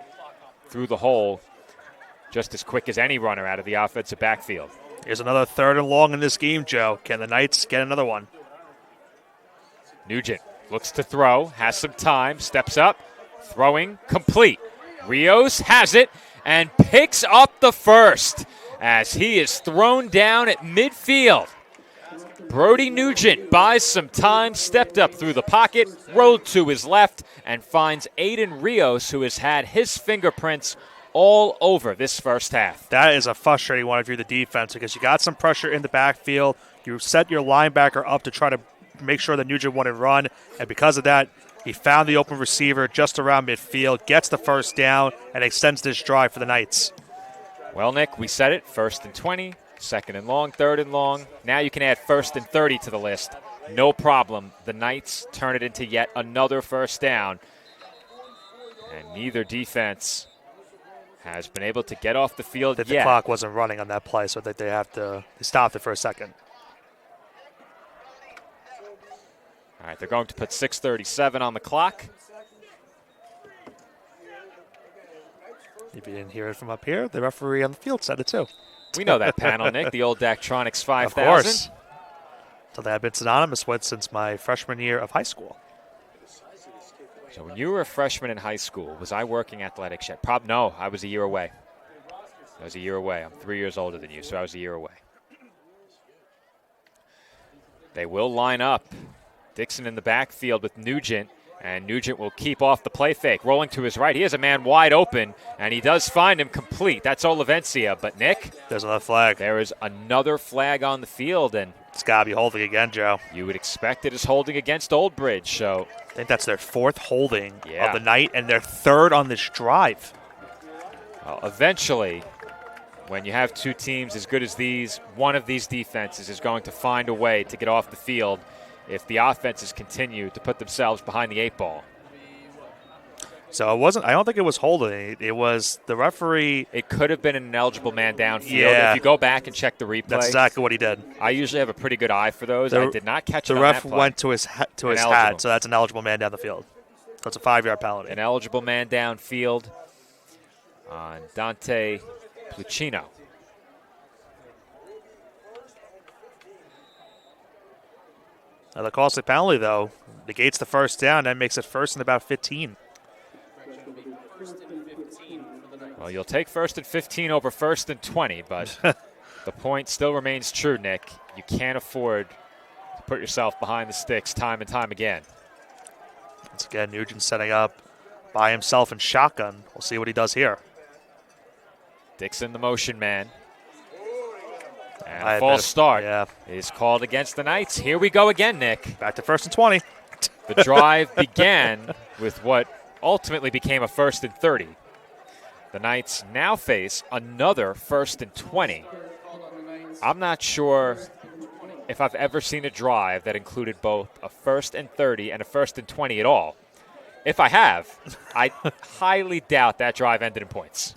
through the hole just as quick as any runner out of the offensive backfield. Here's another 3rd and long in this game, Joe. Can the Knights get another one? Nugent looks to throw, has some time, steps up, throwing complete. Rios has it and picks up the first as he is thrown down at midfield. Brody Nugent buys some time, stepped up through the pocket, rolled to his left, and finds Aiden Rios, who has had his fingerprints all over this first half. That is a frustrating one if you're the defense because you got some pressure in the backfield. You set your linebacker up to try to make sure that Nugent wouldn't run, and because of that, he found the open receiver just around midfield, gets the first down, and extends this drive for the Knights. Well, Nick, we said it, 1st and 20, 2nd and long, 3rd and long. Now you can add 1st and 30 to the list. No problem. The Knights turn it into yet another first down, and neither defense has been able to get off the field yet. The clock wasn't running on that play, so that they stopped it for a second. All right, they're going to put 6:37 on the clock. If you didn't hear it from up here, the referee on the field said it too. We know that panel, Nick, the old Daktronics 5000. Of course. So that I've been synonymous with since my freshman year of high school. So when you were a freshman in high school, was I working athletics yet? No, I was a year away. I'm 3 years older than you, so I was a year away. They will line up. Dixon in the backfield with Nugent, and Nugent will keep off the play fake. Rolling to his right, he has a man wide open, and he does find him complete. That's Olivencia, but Nick? There's another flag. There is another flag on the field, and it's got to be holding again, Joe. You would expect it is holding against Old Bridge, so I think that's their 4th holding of the night and their 3rd on this drive. Well, eventually, when you have two teams as good as these, one of these defenses is going to find a way to get off the field if the offenses continue to put themselves behind the 8 ball. So I don't think it was holding. It was the referee. It could have been an ineligible man downfield. Yeah. If you go back and check the replay. That's exactly what he did. I usually have a pretty good eye for those. I did not catch it on that ref play. went to his hat, so that's an eligible man down the field. So it's a 5-yard penalty. An eligible man downfield on Dante Plucino. Now the costly penalty, though, negates the first down and makes it 1st and about 15. Well, you'll take 1st and 15 over 1st and 20, but the point still remains true, Nick. You can't afford to put yourself behind the sticks time and time again. Once again, Nugent setting up by himself in shotgun. We'll see what he does here. Dixon, the motion man. And a false start is called against the Knights. Here we go again, Nick. Back to 1st and 20. The drive began with what ultimately became a 1st and 30. The Knights now face another 1st and 20. I'm not sure if I've ever seen a drive that included both a 1st and 30 and a 1st and 20 at all. If I have, I highly doubt that drive ended in points.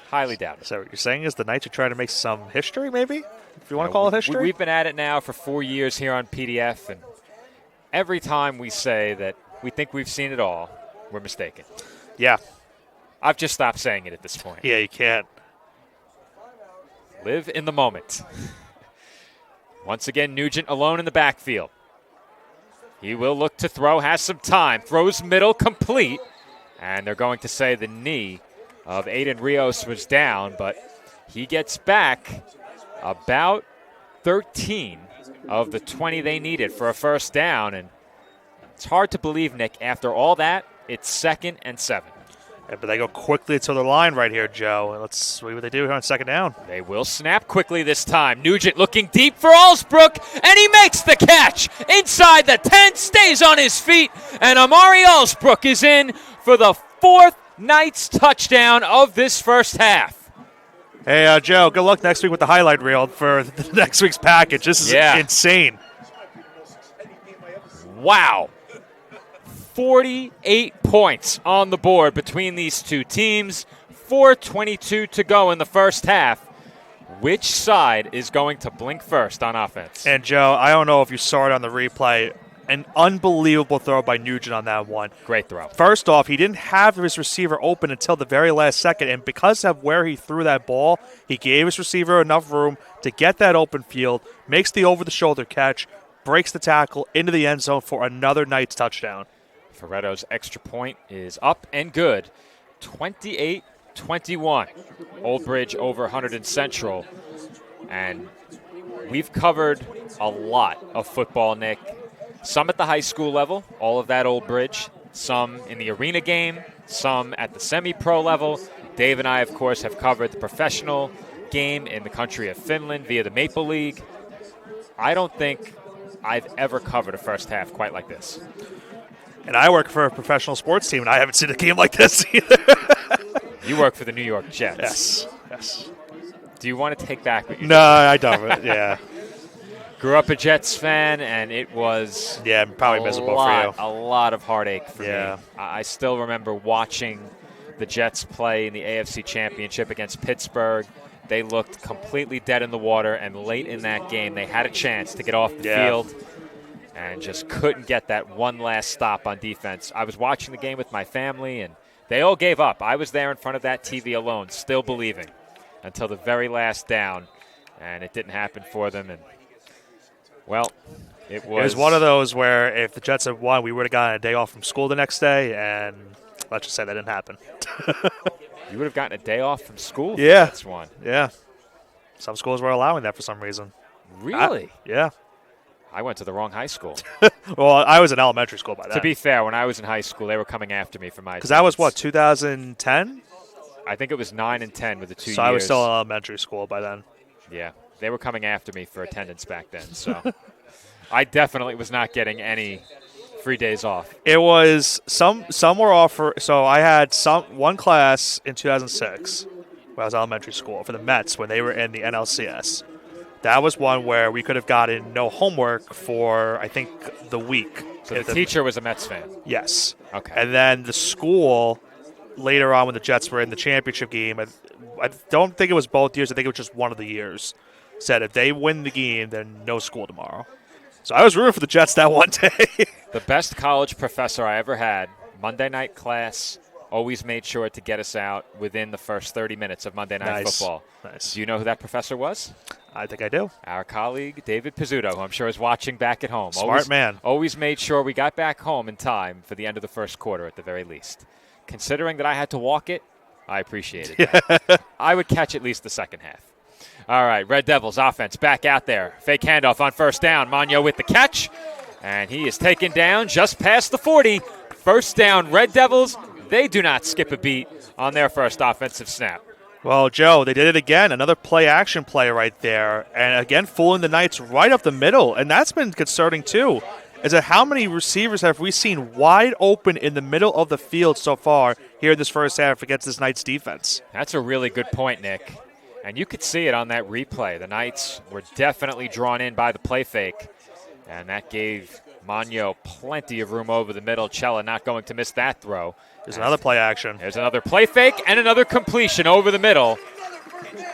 Highly doubt it. So what you're saying is the Knights are trying to make some history, maybe? If you want to call it history? We've been at it now for 4 years here on PDF, and every time we say that we think we've seen it all, we're mistaken. Yeah. I've just stopped saying it at this point. Yeah, you can't. Live in the moment. Once again, Nugent alone in the backfield. He will look to throw, has some time, throws middle, complete, and they're going to say the knee of Aiden Rios was down, but he gets back about 13 of the 20 they needed for a first down, and it's hard to believe, Nick, after all that, it's 2nd and 7. Yeah, but they go quickly to the line right here, Joe. Let's see what they do here on 2nd down. They will snap quickly this time. Nugent looking deep for Allsbrook, and he makes the catch inside the 10, stays on his feet, and Amari Allsbrook is in for the 4th Knights touchdown of this first half. Hey, Joe, good luck next week with the highlight reel for next week's package. This is insane. Wow. 48 points on the board between these two teams. 4:22 to go in the first half. Which side is going to blink first on offense? And, Joe, I don't know if you saw it on the replay. An unbelievable throw by Nugent on that one. Great throw. First off, he didn't have his receiver open until the very last second, and because of where he threw that ball, he gave his receiver enough room to get that open field, makes the over-the-shoulder catch, breaks the tackle into the end zone for another Knights touchdown. Ferretto's extra point is up and good. 28-21. Old Bridge over Hunterdon Central. And we've covered a lot of football, Nick. Some at the high school level, all of that Old Bridge. Some in the arena game, some at the semi-pro level, Dave and I, of course, have covered the professional game in the country of Finland via the Maple League. I don't think I've ever covered a first half quite like this. And I work for a professional sports team, and I haven't seen a game like this either. You work for the New York Jets. Yes. Do you want to take back what you No, I don't. Yeah. Grew up a Jets fan, and it was probably miserable for you. A lot of heartache for Yeah. me. I still remember watching the Jets play in the AFC Championship against Pittsburgh. They looked completely dead in the water, and late in that game, they had a chance to get off the field and just couldn't get that one last stop on defense. I was watching the game with my family, and they all gave up. I was there in front of that TV alone, still believing, until the very last down, and it didn't happen for them. And well, it was one of those where if the Jets had won, we would have gotten a day off from school the next day, and let's just say that didn't happen. You would have gotten a day off from school if the Yeah. Jets won. Yeah. Some schools were allowing that for some reason. Really? Yeah. I went to the wrong high school. Well, I was in elementary school by then. To be fair, when I was in high school, they were coming after me for my Because that was, attendance. 2010? I think it was 9 and 10 with the 2 years. So I was still in elementary school by then. Yeah, they were coming after me for attendance back then. So I definitely was not getting any free days off. It was some were offered. So I had one class in 2006 when I was in elementary school for the Mets when they were in the NLCS. That was one where we could have gotten no homework for, I think, the week. So the teacher was a Mets fan? Yes. Okay. And then the school, later on when the Jets were in the championship game, I don't think it was both years, I think it was just one of the years, said if they win the game, then no school tomorrow. So I was rooting for the Jets that one day. The best college professor I ever had, Monday night class, always made sure to get us out within the first 30 minutes of Monday Night Football. Nice. Do you know who that professor was? I think I do. Our colleague, David Pizzuto, who I'm sure is watching back at home. Smart man. Always made sure we got back home in time for the end of the first quarter at the very least. Considering that I had to walk it, I appreciated it. I would catch at least the second half. All right, Red Devils offense back out there. Fake handoff on first down. Magno with the catch. And he is taken down just past the 40. First down, Red Devils. They do not skip a beat on their first offensive snap. Well, Joe, they did it again. Another play-action play right there. And again, fooling the Knights right up the middle. And that's been concerning, too. Is that how many receivers have we seen wide open in the middle of the field so far here in this first half against this Knights defense? That's a really good point, Nick. And you could see it on that replay. The Knights were definitely drawn in by the play fake. And that gave Magno plenty of room over the middle. Cella not going to miss that throw. There's another play action. There's another play fake and another completion over the middle.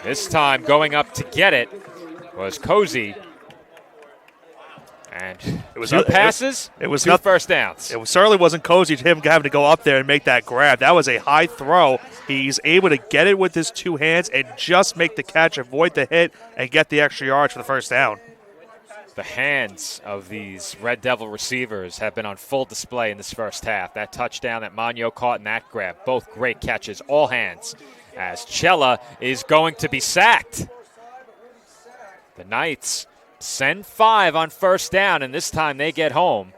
This time going up to get it was Cozy. And It was two not- passes, it was two not- first downs. It certainly wasn't cozy to him having to go up there and make that grab. That was a high throw. He's able to get it with his two hands and just make the catch, avoid the hit, and get the extra yards for the first down. The hands of these Red Devil receivers have been on full display in this first half. That touchdown that Magno caught and that grab, both great catches, all hands, as Cella is going to be sacked. The Knights send 5 on first down, and this time they get home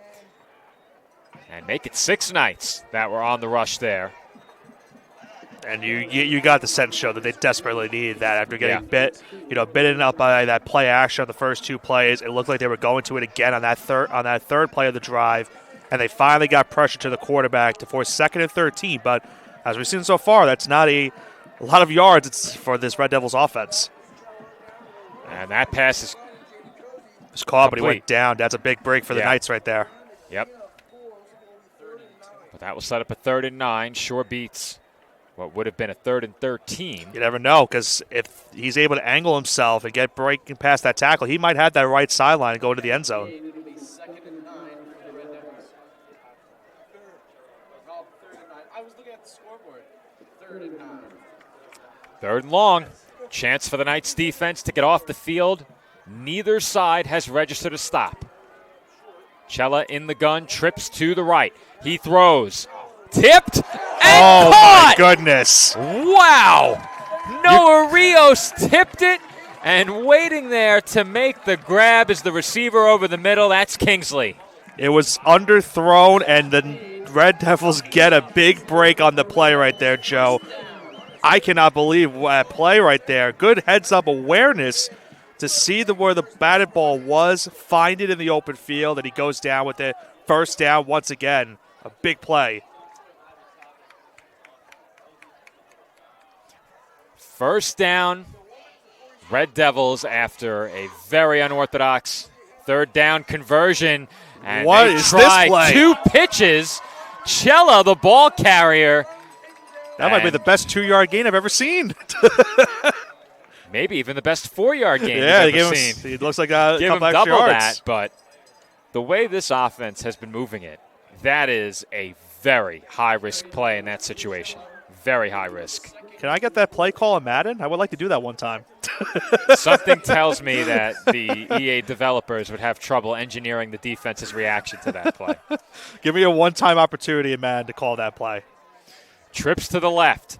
and make it 6 Knights that were on the rush there. And you got the sense, show that they desperately needed that after getting bitten up by that play action on the first 2 plays. It looked like they were going to it again on that third play of the drive, and they finally got pressure to the quarterback to force 2nd and 13. But as we've seen so far, that's not a lot of yards for this Red Devils offense. And that pass is It's caught, but he complete. went down. That's a big break for the Knights right there. Yep. But that will set up a 3rd and 9. Sure beats what would have been a 3rd and 13. You never know, because if he's able to angle himself and get breaking past that tackle, he might have that right sideline and go into the end zone. It'll be 2nd and 9 for the Red Devils. Oh, 3rd and 9. I was looking at the scoreboard. 3rd and 9. 3rd and long. Chance for the Knights defense to get off the field. Neither side has registered a stop. Cella in the gun, trips to the right. He throws. Tipped and caught! My goodness. Wow! Noah Rios tipped it and waiting there to make the grab is the receiver over the middle. That's Kingsley. It was underthrown, and the Red Devils get a big break on the play right there, Joe. I cannot believe that play right there. Good heads-up awareness to see where the batted ball was, find it in the open field, and he goes down with it. First down once again. A big play. First down, Red Devils after a very unorthodox third down conversion. And What they is try this play? 2 pitches. Cella, the ball carrier. That might be the best 2-yard gain I've ever seen. Maybe even the best 4-yard gain Yeah, you've ever seen. He looks like a Give him couple extra double yards. that, but the way this offense has been moving it, that is a very high-risk play in that situation. Very high risk. Can I get that play call in Madden? I would like to do that one time. Something tells me that the EA developers would have trouble engineering the defense's reaction to that play. Give me a one-time opportunity in Madden to call that play. Trips to the left.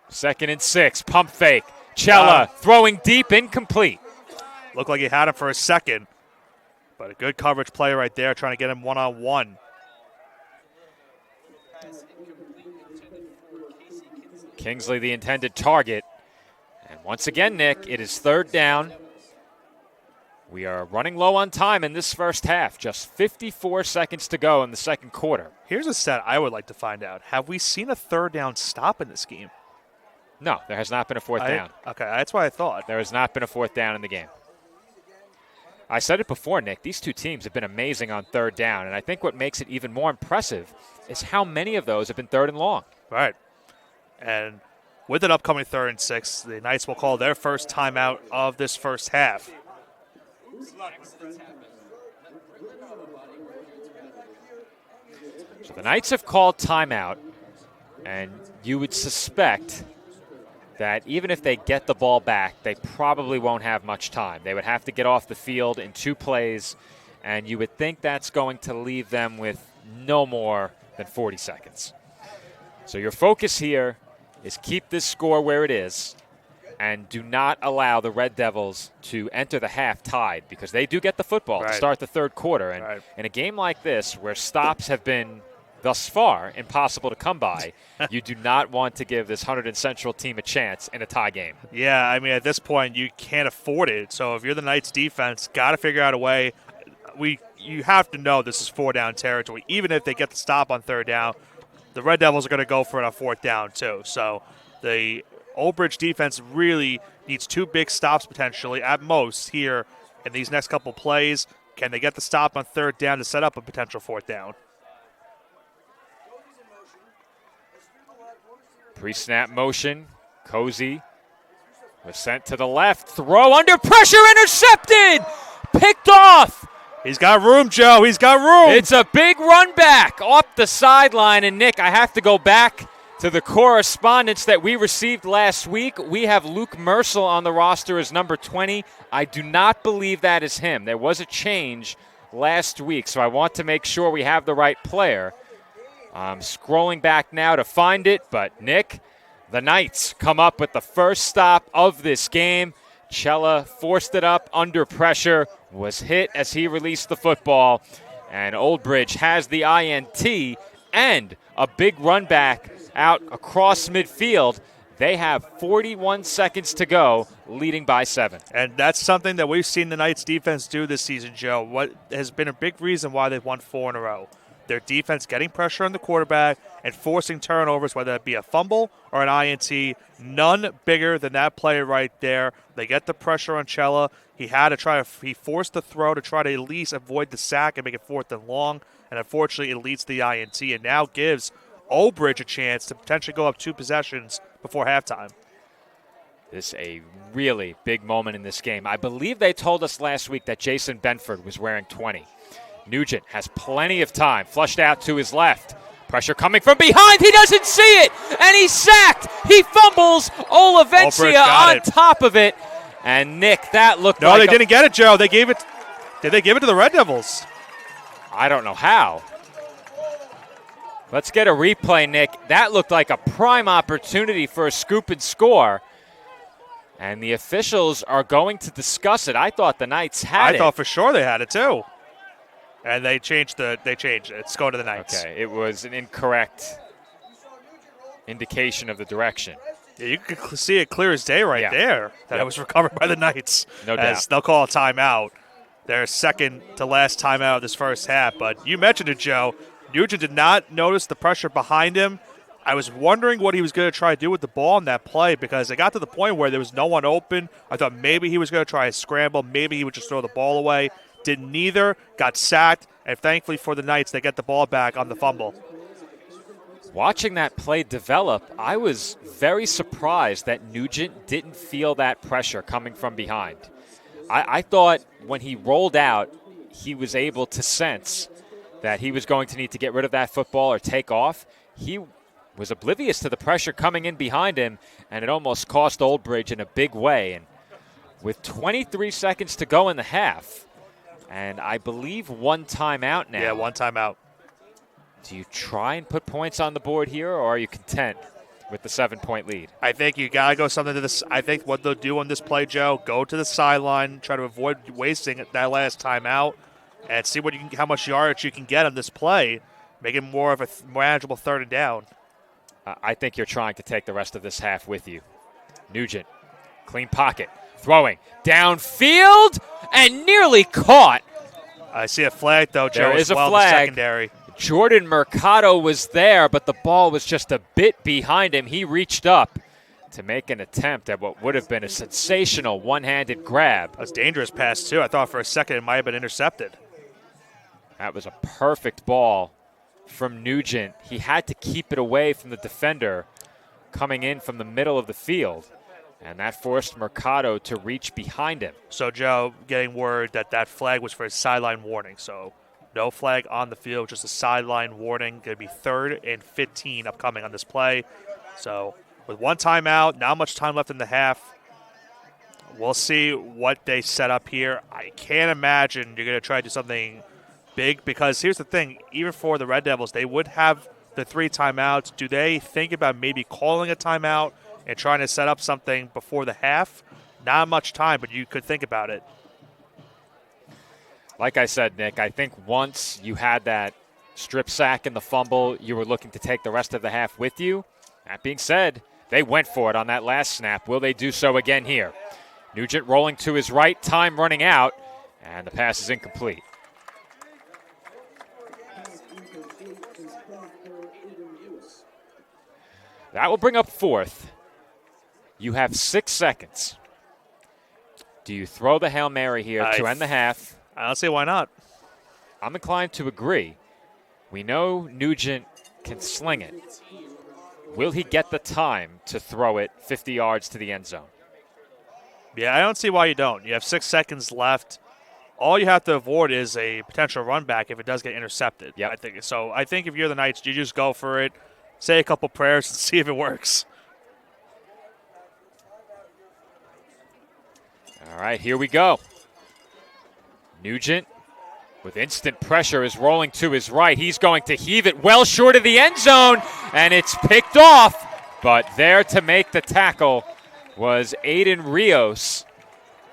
2nd and 6. Pump fake. Cella throwing deep, incomplete. Looked like he had him for a second. But a good coverage play right there, trying to get him one-on-one. Kingsley, the intended target. And once again, Nick, it is 3rd down. We are running low on time in this first half. Just 54 seconds to go in the second quarter. Here's a stat I would like to find out. Have we seen a 3rd down stop in this game? No, there has not been a 4th down. Okay, that's what I thought. There has not been a 4th down in the game. I said it before, Nick. These two teams have been amazing on 3rd down, and I think what makes it even more impressive is how many of those have been 3rd and long. Right. And with an upcoming 3rd and 6, the Knights will call their first timeout of this first half. So the Knights have called timeout, and you would suspect that even if they get the ball back, they probably won't have much time. They would have to get off the field in 2 plays, and you would think that's going to leave them with no more than 40 seconds. So your focus here is keep this score where it is and do not allow the Red Devils to enter the half tied, because they do get the football to start the third quarter. And in a game like this where stops have been thus far impossible to come by, you do not want to give this Hunterdon Central team a chance in a tie game. Yeah, I mean, at this point, you can't afford it. So if you're the Knights defense, got to figure out a way. You have to know this is 4-down territory. Even if they get the stop on 3rd down, the Red Devils are going to go for it on 4th down too. So the Old Bridge defense really needs 2 big stops potentially at most here in these next couple plays. Can they get the stop on 3rd down to set up a potential 4th down? Pre-snap motion. Cozy was sent to the left. Throw under pressure. Intercepted. Picked off. He's got room, Joe. He's got room. It's a big run back off the sideline. And, Nick, I have to go back to the correspondence that we received last week. We have Luke Mercel on the roster as number 20. I do not believe that is him. There was a change last week, so I want to make sure we have the right player. I'm scrolling back now to find it, but, Nick, the Knights come up with the first stop of this game. Cella forced it up under pressure, was hit as he released the football, and Old Bridge has the INT and a big run back out across midfield. They have 41 seconds to go, leading by 7. And that's something that we've seen the Knights defense do this season, Joe. What has been a big reason why they've won 4 in a row. Their defense getting pressure on the quarterback and forcing turnovers, whether it be a fumble or an INT. None bigger than that play right there. They get the pressure on Cella. He forced the throw to try to at least avoid the sack and make it 4th and long. And unfortunately, it leads to the INT and now gives Old Bridge a chance to potentially go up 2 possessions before halftime. This is a really big moment in this game. I believe they told us last week that Jason Benford was wearing 20. Nugent has plenty of time, flushed out to his left. Pressure coming from behind. He doesn't see it, and he's sacked. He fumbles. Olivencia on top of it. And, Nick, that looked like... No, they didn't get it, Joe. They gave it... Did they give it to the Red Devils? I don't know how. Let's get a replay, Nick. That looked like a prime opportunity for a scoop and score. And the officials are going to discuss it. I thought the Knights had it. I thought for sure they had it, too. And they changed it. It's going to the Knights. Okay, it was an incorrect indication of the direction. Yeah, you can see it clear as day right there that it was recovered by the Knights. No as doubt. They'll call a timeout. Their second to last timeout of this first half. But you mentioned it, Joe. Nugent did not notice the pressure behind him. I was wondering what he was going to try to do with the ball in that play because it got to the point where there was no one open. I thought maybe he was going to try a scramble. Maybe he would just throw the ball away. Did neither. Got sacked. And thankfully for the Knights, they get the ball back on the fumble. Watching that play develop, I was very surprised that Nugent didn't feel that pressure coming from behind. I thought when he rolled out, he was able to sense that he was going to need to get rid of that football or take off. He was oblivious to the pressure coming in behind him, and it almost cost Old Bridge in a big way. And with 23 seconds to go in the half, and I believe one timeout now. Yeah, one timeout. Do you try and put points on the board here, or are you content with the 7-point lead? I think you got to go something to this. I think what they'll do on this play, Joe, go to the sideline, try to avoid wasting that last timeout, and see what how much yardage you can get on this play, make it more of a manageable third and down. I think you're trying to take the rest of this half with you. Nugent, clean pocket, throwing downfield, and nearly caught. I see a flag, though, Joe, There as is a well in the flag. secondary. Jordan Mercado was there, but the ball was just a bit behind him. He reached up to make an attempt at what would have been a sensational one-handed grab. That was a dangerous pass, too. I thought for a second it might have been intercepted. That was a perfect ball from Nugent. He had to keep it away from the defender coming in from the middle of the field, and that forced Mercado to reach behind him. So, Joe, getting word that flag was for a sideline warning, so no flag on the field, just a sideline warning. Going to be 3rd and 15 upcoming on this play. So with one timeout, not much time left in the half. We'll see what they set up here. I can't imagine you're going to try to do something big because here's the thing. Even for the Red Devils, they would have the 3 timeouts. Do they think about maybe calling a timeout and trying to set up something before the half? Not much time, but you could think about it. Like I said, Nick, I think once you had that strip sack and the fumble, you were looking to take the rest of the half with you. That being said, they went for it on that last snap. Will they do so again here? Nugent rolling to his right, time running out, and the pass is incomplete. That will bring up 4th. You have 6 seconds. Do you throw the Hail Mary here to end the half? I don't see why not. I'm inclined to agree. We know Nugent can sling it. Will he get the time to throw it 50 yards to the end zone? Yeah, I don't see why you don't. You have 6 seconds left. All you have to avoid is a potential run back if it does get intercepted. Yep. I think if you're the Knights, you just go for it, say a couple prayers, and see if it works. All right, here we go. Nugent, with instant pressure, is rolling to his right. He's going to heave it well short of the end zone, and it's picked off. But there to make the tackle was Aiden Rios.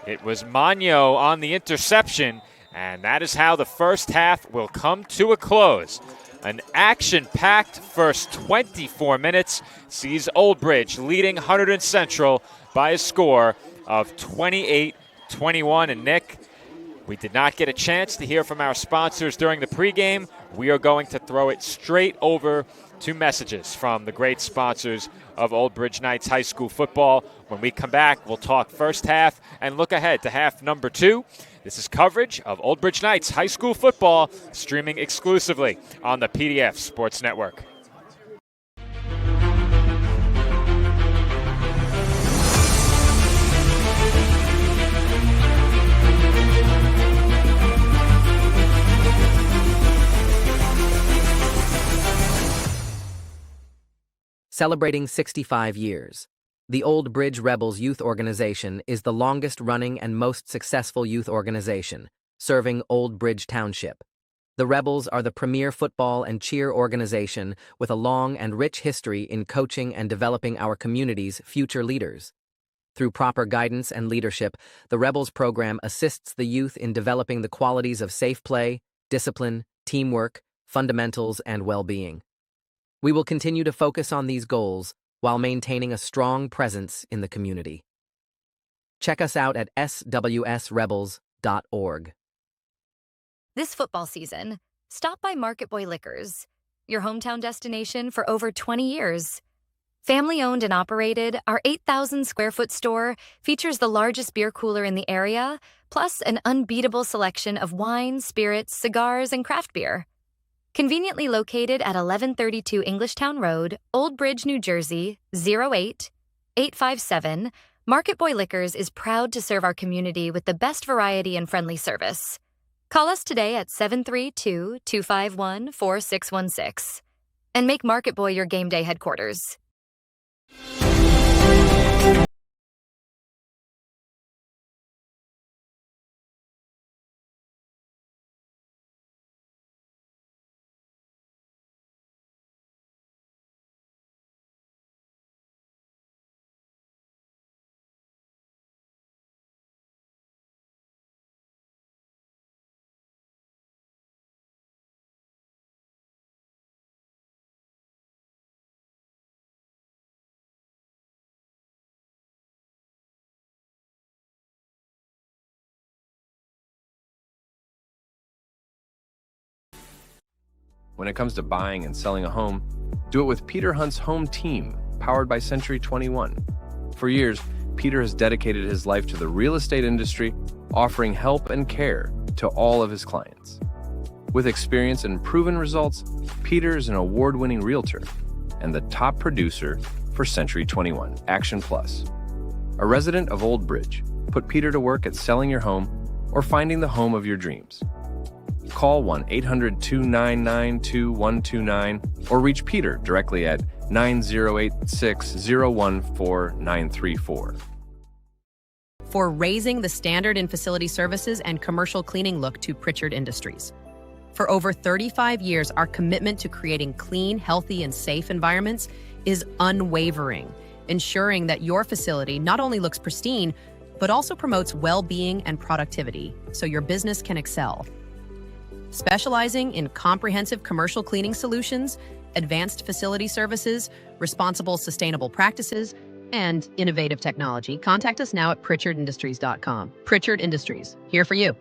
It was Magno on the interception, and that is how the first half will come to a close. An action-packed first 24 minutes sees Old Bridge leading Hunterdon Central by a score of 28-21. And Nick, we did not get a chance to hear from our sponsors during the pregame. We are going to throw it straight over to messages from the great sponsors of Old Bridge Knights High School football. When we come back, we'll talk first half and look ahead to half number 2. This is coverage of Old Bridge Knights High School football, streaming exclusively on the PDF Sports Network. Celebrating 65 years, the Old Bridge Rebels Youth Organization is the longest-running and most successful youth organization, serving Old Bridge Township. The Rebels are the premier football and cheer organization with a long and rich history in coaching and developing our community's future leaders. Through proper guidance and leadership, the Rebels program assists the youth in developing the qualities of safe play, discipline, teamwork, fundamentals, and well-being. We will continue to focus on these goals while maintaining a strong presence in the community. Check us out at swsrebels.org. This football season, stop by Market Boy Liquors, your hometown destination for over 20 years. Family-owned and operated, our 8,000-square-foot store features the largest beer cooler in the area, plus an unbeatable selection of wine, spirits, cigars, and craft beer. Conveniently located at 1132 Englishtown Road, Old Bridge, New Jersey, 08857, Market Boy Liquors is proud to serve our community with the best variety and friendly service. Call us today at 732-251-4616 and make Market Boy your game day headquarters. When it comes to buying and selling a home, do it with Peter Hunt's Home Team, powered by Century 21. For years, Peter has dedicated his life to the real estate industry, offering help and care to all of his clients. With experience and proven results, Peter is an award-winning realtor and the top producer for Century 21 Action Plus. A resident of Old Bridge, put Peter to work at selling your home or finding the home of your dreams. Call 1-800-299-2129 or reach Peter directly at 9086-014-934. For raising the standard in facility services and commercial cleaning look to Pritchard Industries. For over 35 years, our commitment to creating clean, healthy, and safe environments is unwavering, ensuring that your facility not only looks pristine, but also promotes well-being and productivity so your business can excel. Specializing in comprehensive commercial cleaning solutions, advanced facility services, responsible sustainable practices, and innovative technology, contact us now at pritchardindustries.com. Pritchard Industries, here for you.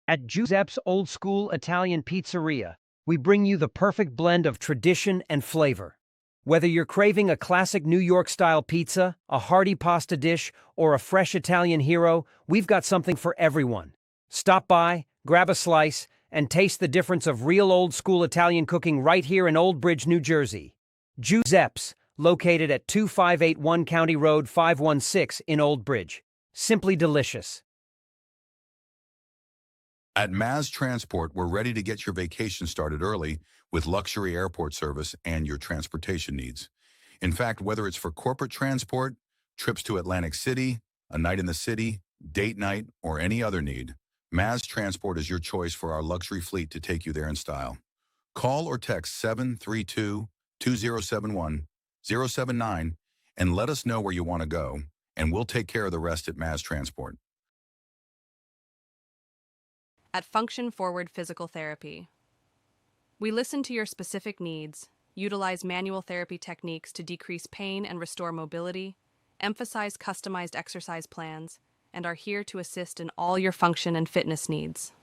At Giuseppe's Old School Italian Pizzeria, we bring you the perfect blend of tradition and flavor. Whether you're craving a classic New York-style pizza, a hearty pasta dish, or a fresh Italian hero, we've got something for everyone. Stop by, grab a slice, and taste the difference of real old-school Italian cooking right here in Old Bridge, New Jersey. Giuseppe's, located at 2581 County Road 516 in Old Bridge. Simply delicious. At Maz Transport, we're ready to get your vacation started early with luxury airport service and your transportation needs. In fact, whether it's for corporate transport, trips to Atlantic City, a night in the city, date night, or any other need, Maz Transport is your choice for our luxury fleet to take you there in style. Call or text 732-2071-079 and let us know where you want to go, and we'll take care of the rest at Maz Transport. At Function Forward Physical Therapy, we listen to your specific needs, utilize manual therapy techniques to decrease pain and restore mobility, emphasize customized exercise plans, and are here to assist in all your function and fitness needs.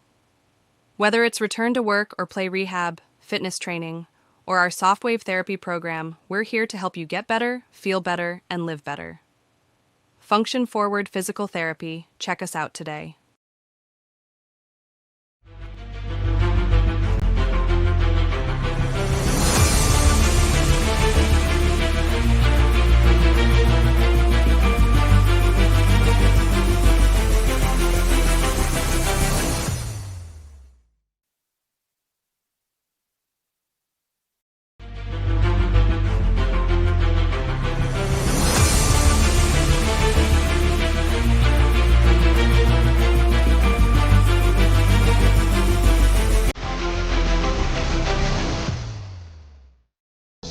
Whether it's return to work or play rehab, fitness training, or our softwave therapy program, we're here to help you get better, feel better, and live better. Function Forward Physical Therapy. Check us out today.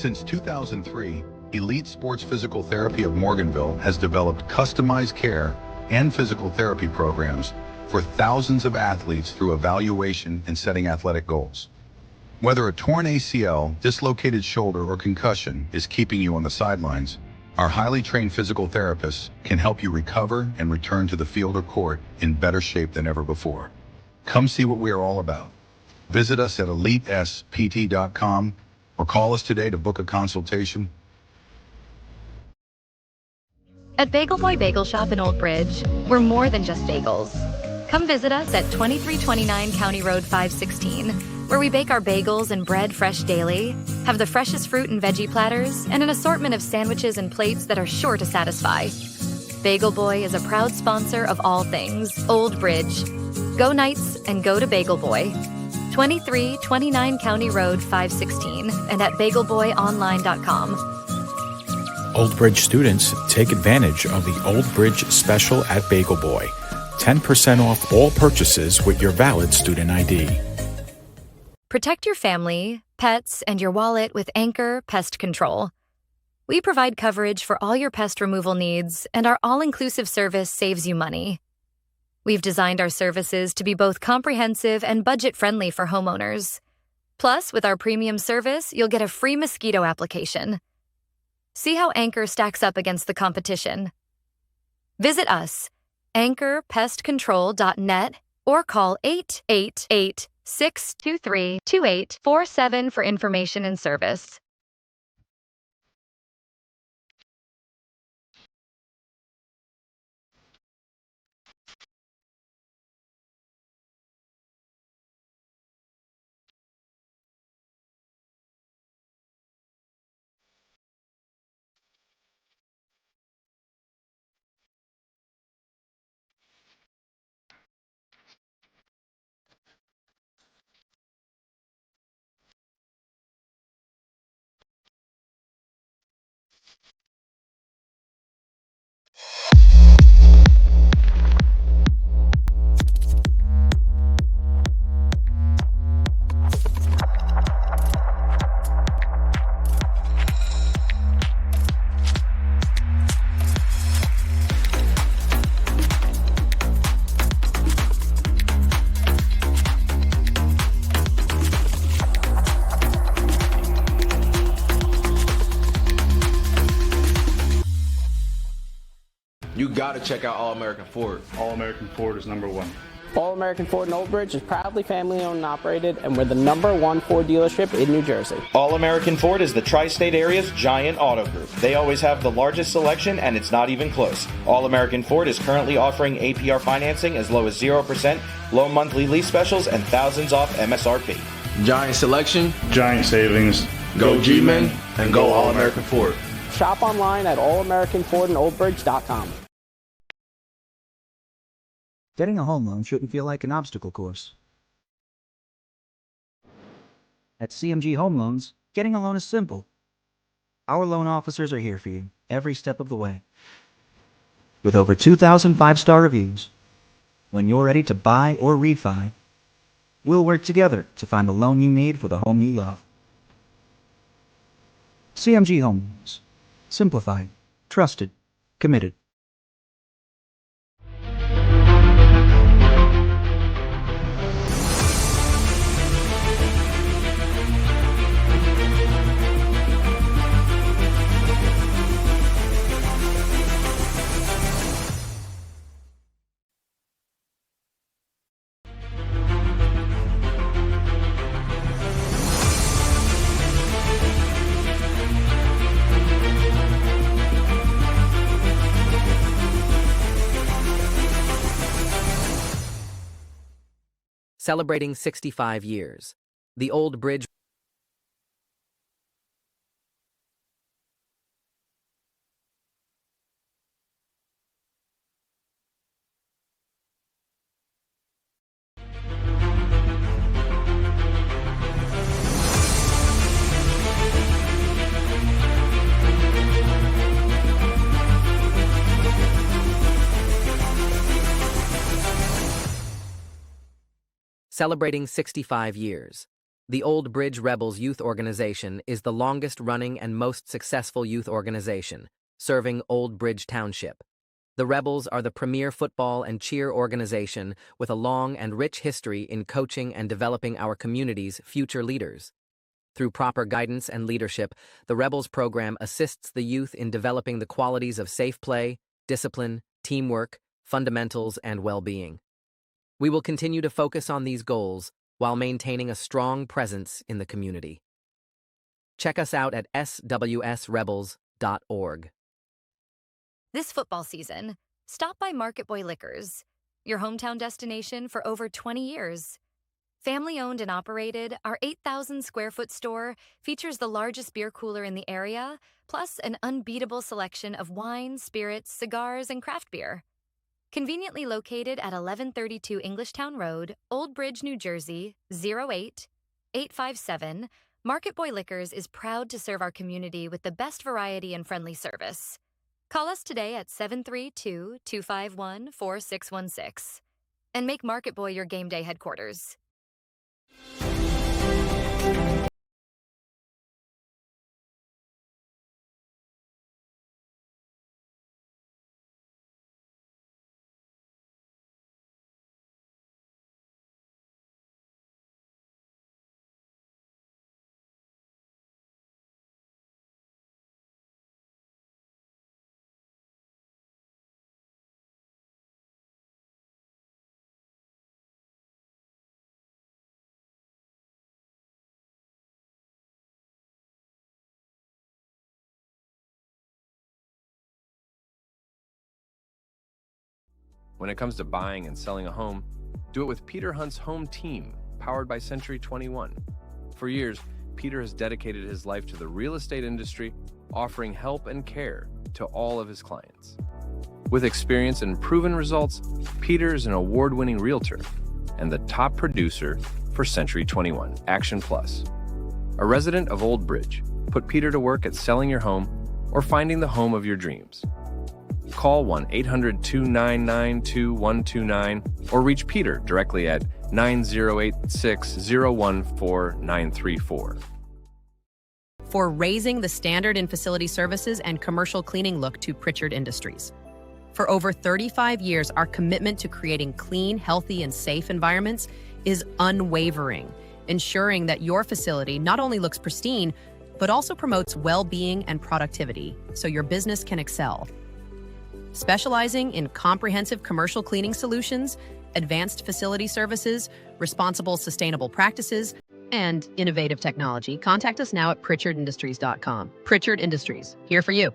Since 2003, Elite Sports Physical Therapy of Morganville has developed customized care and physical therapy programs for thousands of athletes through evaluation and setting athletic goals. Whether a torn ACL, dislocated shoulder, or concussion is keeping you on the sidelines, our highly trained physical therapists can help you recover and return to the field or court in better shape than ever before. Come see what we are all about. Visit us at elitespt.com or call us today to book a consultation. At Bagel Boy Bagel Shop in Old Bridge, we're more than just bagels. Come visit us at 2329 County Road 516, where we bake our bagels and bread fresh daily, have the freshest fruit and veggie platters, and an assortment of sandwiches and plates that are sure to satisfy. Bagel Boy is a proud sponsor of all things Old Bridge. Go Knights and go to Bagel Boy. 2329 County Road 516 and at bagelboyonline.com. Old Bridge students take advantage of the Old Bridge special at Bagel Boy. 10% off all purchases with your valid student ID. Protect your family, pets, and your wallet with Anchor Pest Control. We provide coverage for all your pest removal needs, and our all-inclusive service saves you money. We've designed our services to be both comprehensive and budget-friendly for homeowners. Plus, with our premium service, you'll get a free mosquito application. See how Anchor stacks up against the competition. Visit us, anchorpestcontrol.net, or call 888-623-2847 for information and service. You gotta check out All American Ford. All American Ford is number one. All American Ford in Old Bridge is proudly family owned and operated, and we're the #1 Ford dealership in New Jersey. All American Ford is the tri-state area's giant auto group. They always have the largest selection, and it's not even close. All American Ford is currently offering APR financing as low as 0%, low monthly lease specials, and thousands off MSRP. Giant selection, giant savings. Go G-Men, and go All American Ford. Shop online at allamericanfordandoldbridge.com. Getting a home loan shouldn't feel like an obstacle course. At CMG Home Loans, getting a loan is simple. Our loan officers are here for you every step of the way. With over 2,000 five-star reviews, when you're ready to buy or refi, we'll work together to find the loan you need for the home you love. CMG Home Loans. Simplified, trusted, committed. Celebrating 65 years. The Old Bridge. Celebrating 65 years. The Old Bridge Rebels Youth Organization is the longest-running and most successful youth organization, serving Old Bridge Township. The Rebels are the premier football and cheer organization with a long and rich history in coaching and developing our community's future leaders. Through proper guidance and leadership, the Rebels program assists the youth in developing the qualities of safe play, discipline, teamwork, fundamentals, and well-being. We will continue to focus on these goals while maintaining a strong presence in the community. Check us out at swsrebels.org. This football season, stop by Market Boy Liquors, your hometown destination for over 20 years. Family-owned and operated, our 8,000-square-foot store features the largest beer cooler in the area, plus an unbeatable selection of wine, spirits, cigars, and craft beer. Conveniently located at 1132 Englishtown Road, Old Bridge, New Jersey, 08857, Market Boy Liquors is proud to serve our community with the best variety and friendly service. Call us today at 732-251-4616 and make Market Boy your game day headquarters. When it comes to buying and selling a home, do it with Peter Hunt's home team, powered by Century 21. For years, Peter has dedicated his life to the real estate industry, offering help and care to all of his clients. With experience and proven results, Peter is an award-winning realtor and the top producer for Century 21 Action Plus. A resident of Old Bridge, put Peter to work at selling your home or finding the home of your dreams. Call 1-800-299-2129 or reach Peter directly at 9086-014-934. For raising the standard in facility services and commercial cleaning look to Pritchard Industries. For over 35 years, our commitment to creating clean, healthy, and safe environments is unwavering, ensuring that your facility not only looks pristine, but also promotes well-being and productivity so your business can excel. Specializing in comprehensive commercial cleaning solutions, advanced facility services, responsible sustainable practices, and innovative technology, contact us now at pritchardindustries.com. Pritchard Industries, here for you.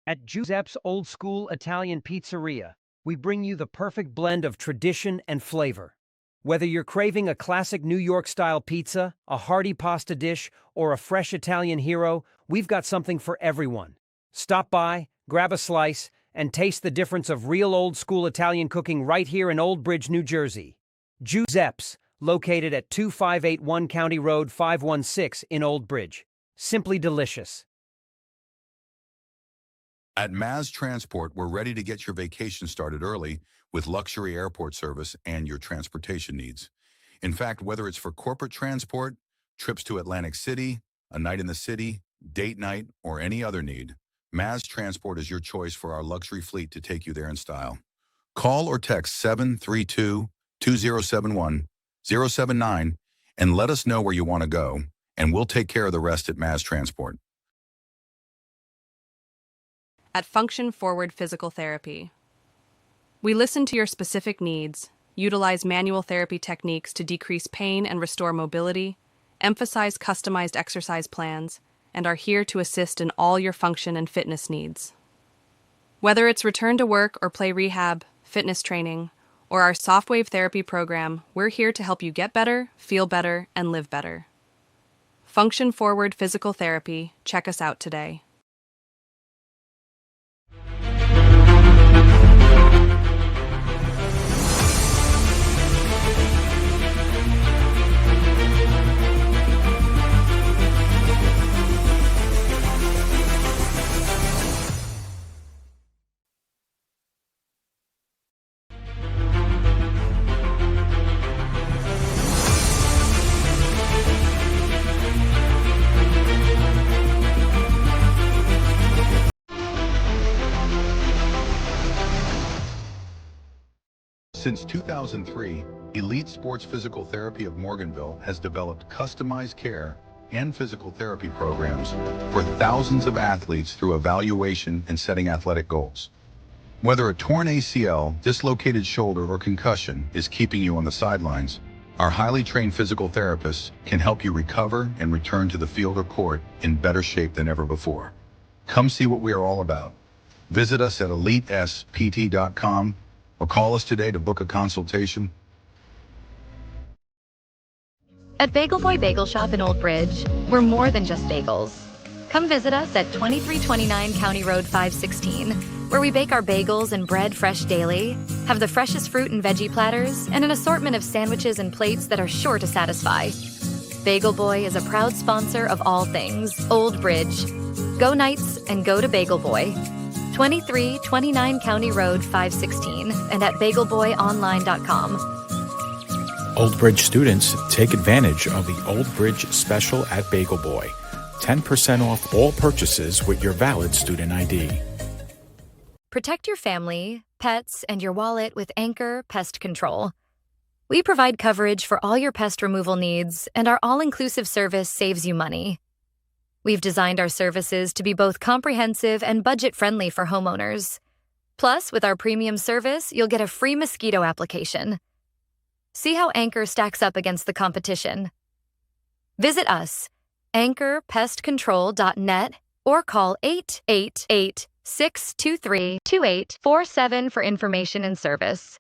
At Giuseppe's Old School Italian Pizzeria, we bring you the perfect blend of tradition and flavor. Whether you're craving a classic New York-style pizza, a hearty pasta dish, or a fresh Italian hero, we've got something for everyone. Stop by, grab a slice, and taste the difference of real old-school Italian cooking right here in Old Bridge, New Jersey. Giuseppe's, located at 2581 County Road 516 in Old Bridge. Simply delicious. At Maz Transport, we're ready to get your vacation started early with luxury airport service and your transportation needs. In fact, whether it's for corporate transport, trips to Atlantic City, a night in the city, date night, or any other need, Maz Transport is your choice for our luxury fleet to take you there in style. Call or text 732-2071-079 and let us know where you want to go, and we'll take care of the rest at Maz Transport. At Function Forward Physical Therapy, we listen to your specific needs, utilize manual therapy techniques to decrease pain and restore mobility, emphasize customized exercise plans, and are here to assist in all your function and fitness needs. Whether it's return to work or play rehab, fitness training, or our soft wave therapy program, we're here to help you get better, feel better, and live better. Function Forward Physical Therapy. Check us out today. Since 2003, Elite Sports Physical Therapy of Morganville has developed customized care and physical therapy programs for thousands of athletes through evaluation and setting athletic goals. Whether a torn ACL, dislocated shoulder, or concussion is keeping you on the sidelines, our highly trained physical therapists can help you recover and return to the field or court in better shape than ever before. Come see what we are all about. Visit us at elitespt.com or call us today to book a consultation. At Bagel Boy Bagel Shop in Old Bridge, we're more than just bagels. Come visit us at 2329 County Road 516, where we bake our bagels and bread fresh daily, have the freshest fruit and veggie platters, and an assortment of sandwiches and plates that are sure to satisfy. Bagel Boy is a proud sponsor of all things Old Bridge. Go Knights and go to Bagel Boy. 2329 County Road 516 and at bagelboyonline.com. Old Bridge students, take advantage of the Old Bridge special at Bagel Boy. 10% off all purchases with your valid student ID. Protect your family, pets, and your wallet with Anchor Pest Control. We provide coverage for all your pest removal needs, and our all-inclusive service saves you money. We've designed our services to be both comprehensive and budget-friendly for homeowners. Plus, with our premium service, you'll get a free mosquito application. See how Anchor stacks up against the competition. Visit us, anchorpestcontrol.net, or call 888-623-2847 for information and service.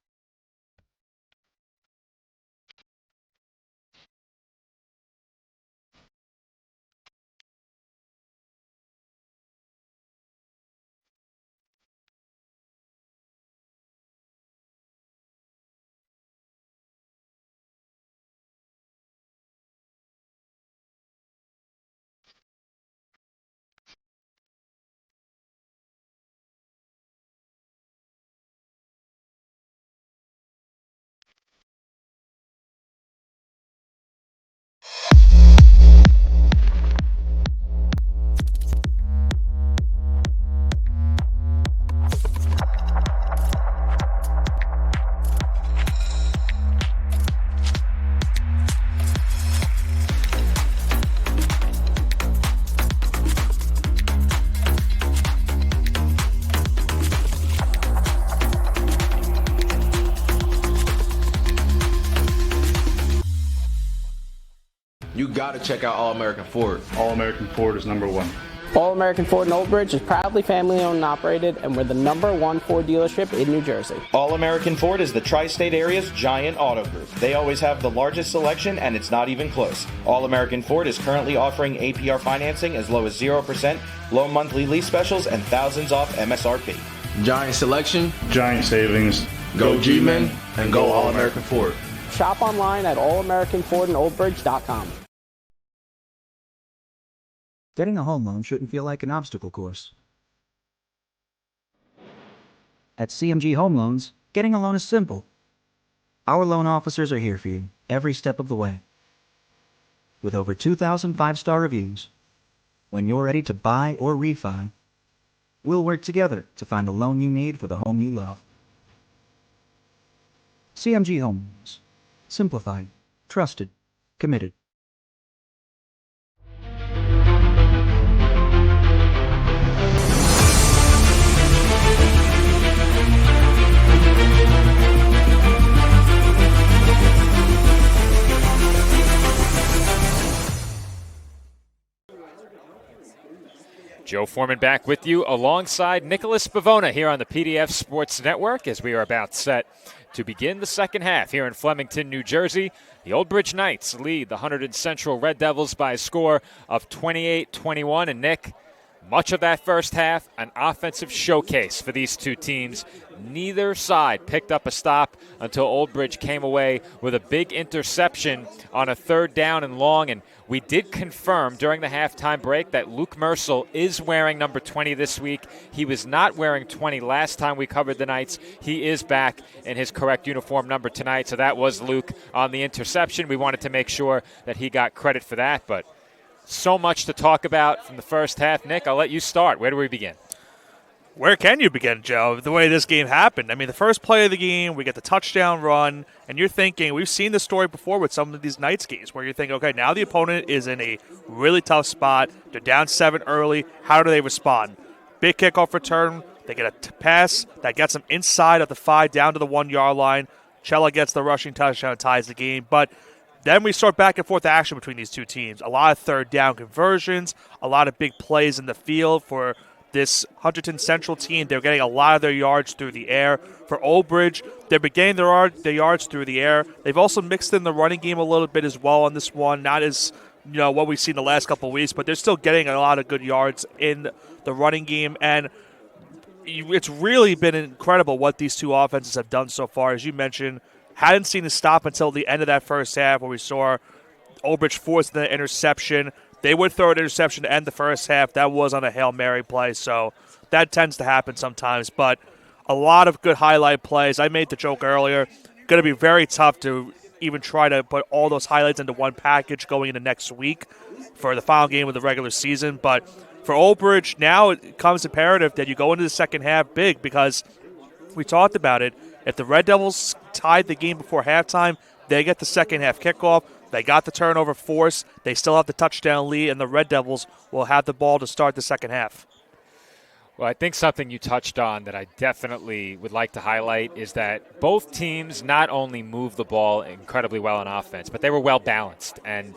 You gotta check out All American Ford. All American Ford is number one. All American Ford in Old Bridge is proudly family owned and operated, and we're the #1 Ford dealership in New Jersey. All American Ford is the tri-state area's giant auto group. They always have the largest selection, and it's not even close. All American Ford is currently offering APR financing as low as 0%, low monthly lease specials, and thousands off MSRP. Giant selection, giant savings. Go G-Men and go All American Ford. Shop online at allamericanfordandoldbridge.com. Getting a home loan shouldn't feel like an obstacle course. At CMG Home Loans, getting a loan is simple. Our loan officers are here for you every step of the way. With over 2,000 five-star reviews, when you're ready to buy or refi, we'll work together to find the loan you need for the home you love. CMG Home Loans. Simplified, trusted, committed. Joe Foreman back with you alongside Nicholas Bavona here on the PDF Sports Network as we are about set to begin the second half here in Flemington, New Jersey. The Old Bridge Knights lead the Hunterdon Central Red Devils by a score of 28-21. And Nick, much of that first half, an offensive showcase for these two teams. Neither side picked up a stop until Old Bridge came away with a big interception on a 3rd down and long. And we did confirm during the halftime break that Luke Mercel is wearing number 20 this week. He was not wearing 20 last time we covered the Knights. He is back in his correct uniform number tonight. So that was Luke on the interception. We wanted to make sure that he got credit for that. But so much to talk about from the first half. Nick, I'll let you start. Where do we begin? Where can you begin, Joe? The way this game happened. I mean, the first play of the game, we get the touchdown run, and you're thinking, we've seen this story before with some of these Knights games, where you're thinking, okay, now the opponent is in a really tough spot. They're down 7 early. How do they respond? Big kickoff return. They get a pass that gets them inside of the 5 down to the 1-yard line. Cella gets the rushing touchdown and ties the game. But then we start back and forth action between these two teams. A lot of 3rd down conversions, a lot of big plays in the field for this Hunterdon Central team. They're getting a lot of their yards through the air. For Old Bridge, they're getting their yards through the air. They've also mixed in the running game a little bit as well on this one. Not as what we've seen the last couple of weeks, but they're still getting a lot of good yards in the running game. And it's really been incredible what these two offenses have done so far. As you mentioned, hadn't seen a stop until the end of that first half where we saw Old Bridge force the interception. They would throw an interception to end the first half. That was on a Hail Mary play, so that tends to happen sometimes. But a lot of good highlight plays. I made the joke earlier. Going to be very tough to even try to put all those highlights into one package going into next week for the final game of the regular season. But for Old Bridge, now it comes imperative that you go into the second half big because we talked about it. If the Red Devils tied the game before halftime, they get the second half kickoff. They got the turnover force. They still have the touchdown lead, and the Red Devils will have the ball to start the second half. Well, I think something you touched on that I definitely would like to highlight is that both teams not only moved the ball incredibly well on offense, but they were well balanced. And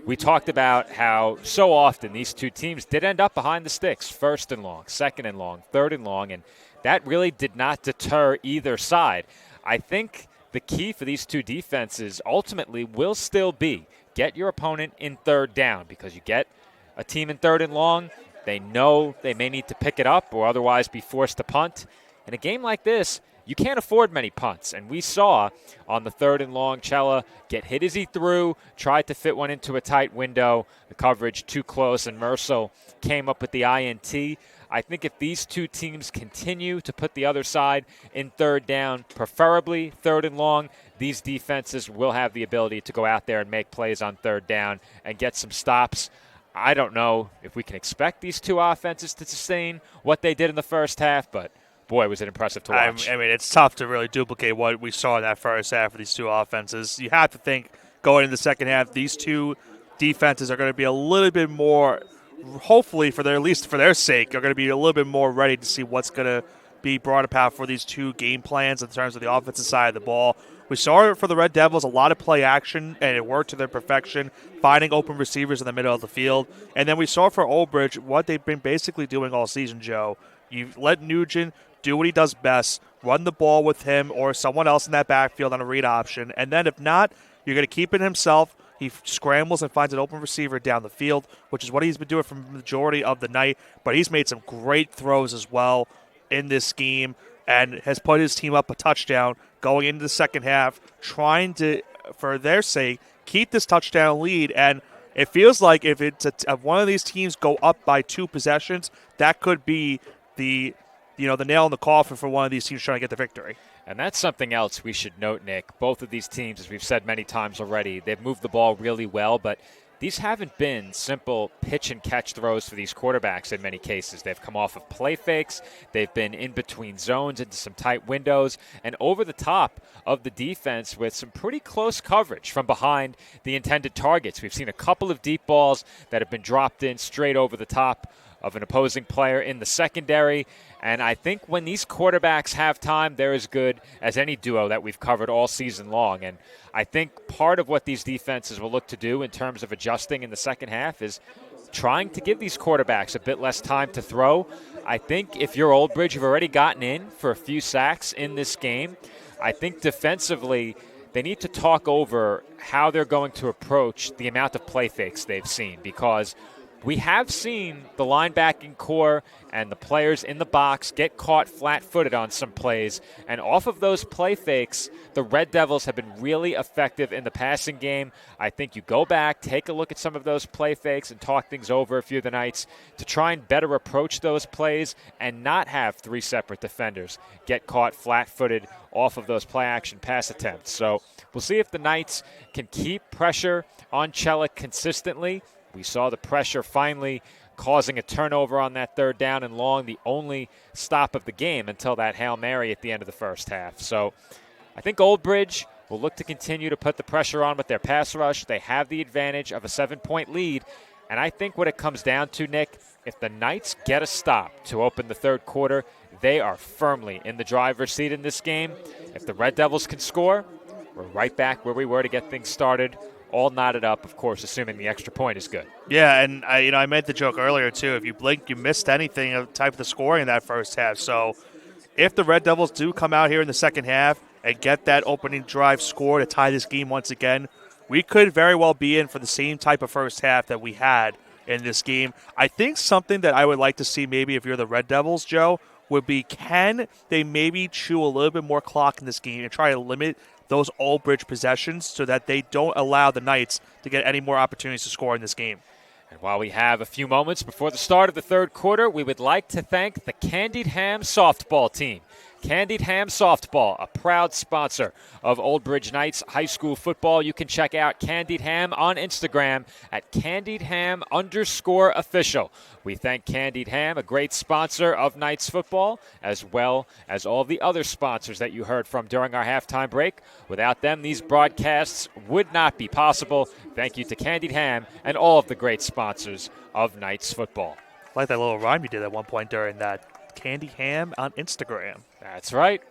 we talked about how so often these two teams did end up behind the sticks, 1st and long, 2nd and long, 3rd and long, and that really did not deter either side. I think the key for these two defenses ultimately will still be get your opponent in 3rd down because you get a team in 3rd and long, they know they may need to pick it up or otherwise be forced to punt. In a game like this, you can't afford many punts. And we saw on the 3rd and long, Cella get hit as he threw, tried to fit one into a tight window, the coverage too close, and Mercel came up with the INT. I think if these two teams continue to put the other side in 3rd down, preferably 3rd and long, these defenses will have the ability to go out there and make plays on 3rd down and get some stops. I don't know if we can expect these two offenses to sustain what they did in the first half, but boy, was it impressive to watch. I mean, it's tough to really duplicate what we saw in that first half of these two offenses. You have to think going into the second half, these two defenses are going to be a little bit more, hopefully at least for their sake, are going to be a little bit more ready to see what's going to be brought about for these two game plans in terms of the offensive side of the ball. We saw it for the Red Devils, a lot of play action, and it worked to their perfection, finding open receivers in the middle of the field. And then we saw for Old Bridge what they've been basically doing all season, Joe. You let Nugent do what he does best, run the ball with him or someone else in that backfield on a read option. And then if not, you're going to keep it himself. He scrambles and finds an open receiver down the field, which is what he's been doing for the majority of the night. But he's made some great throws as well in this scheme and has put his team up a touchdown going into the second half, trying to, for their sake, keep this touchdown lead. And it feels like if if one of these teams go up by 2 possessions, that could be the nail in the coffin for one of these teams trying to get the victory. And that's something else we should note, Nick. Both of these teams, as we've said many times already, they've moved the ball really well, but these haven't been simple pitch-and-catch throws for these quarterbacks in many cases. They've come off of play fakes. They've been in between zones into some tight windows and over the top of the defense with some pretty close coverage from behind the intended targets. We've seen a couple of deep balls that have been dropped in straight over the top of an opposing player in the secondary. And I think when these quarterbacks have time, they're as good as any duo that we've covered all season long. And I think part of what these defenses will look to do in terms of adjusting in the second half is trying to give these quarterbacks a bit less time to throw. I think if you're Old Bridge, you've already gotten in for a few sacks in this game. I think defensively, they need to talk over how they're going to approach the amount of play fakes they've seen, because we have seen the linebacking core and the players in the box get caught flat-footed on some plays, and off of those play fakes, the Red Devils have been really effective in the passing game. I think you go back, take a look at some of those play fakes and talk things over a few of the nights to try and better approach those plays and not have three separate defenders get caught flat-footed off of those play-action pass attempts. So we'll see if the Knights can keep pressure on Chellick consistently. We saw the pressure finally causing a turnover on that third down and long, the only stop of the game until that Hail Mary at the end of the first half. So I think Old Bridge will look to continue to put the pressure on with their pass rush. They have the advantage of a 7-point lead. And I think what it comes down to, Nick, if the Knights get a stop to open the third quarter, they are firmly in the driver's seat in this game. If the Red Devils can score, we're right back where we were to get things started. All knotted up, of course, assuming the extra point is good. Yeah, and I made the joke earlier, too. If you blink, you missed anything of type of the scoring in that first half. So if the Red Devils do come out here in the second half and get that opening drive score to tie this game once again, we could very well be in for the same type of first half that we had in this game. I think something that I would like to see maybe if you're the Red Devils, Joe, would be can they maybe chew a little bit more clock in this game and try to limit those Old Bridge possessions so that they don't allow the Knights to get any more opportunities to score in this game. And while we have a few moments before the start of the third quarter, we would like to thank the Candied Ham softball team. Candied Ham Softball, a proud sponsor of Old Bridge Knights High School football. You can check out Candied Ham on Instagram at CandiedHam_official. We thank Candied Ham, a great sponsor of Knights football, as well as all the other sponsors that you heard from during our halftime break. Without them, these broadcasts would not be possible. Thank you to Candied Ham and all of the great sponsors of Knights football. I like that little rhyme you did at one point during that. Candy Ham on Instagram. That's right.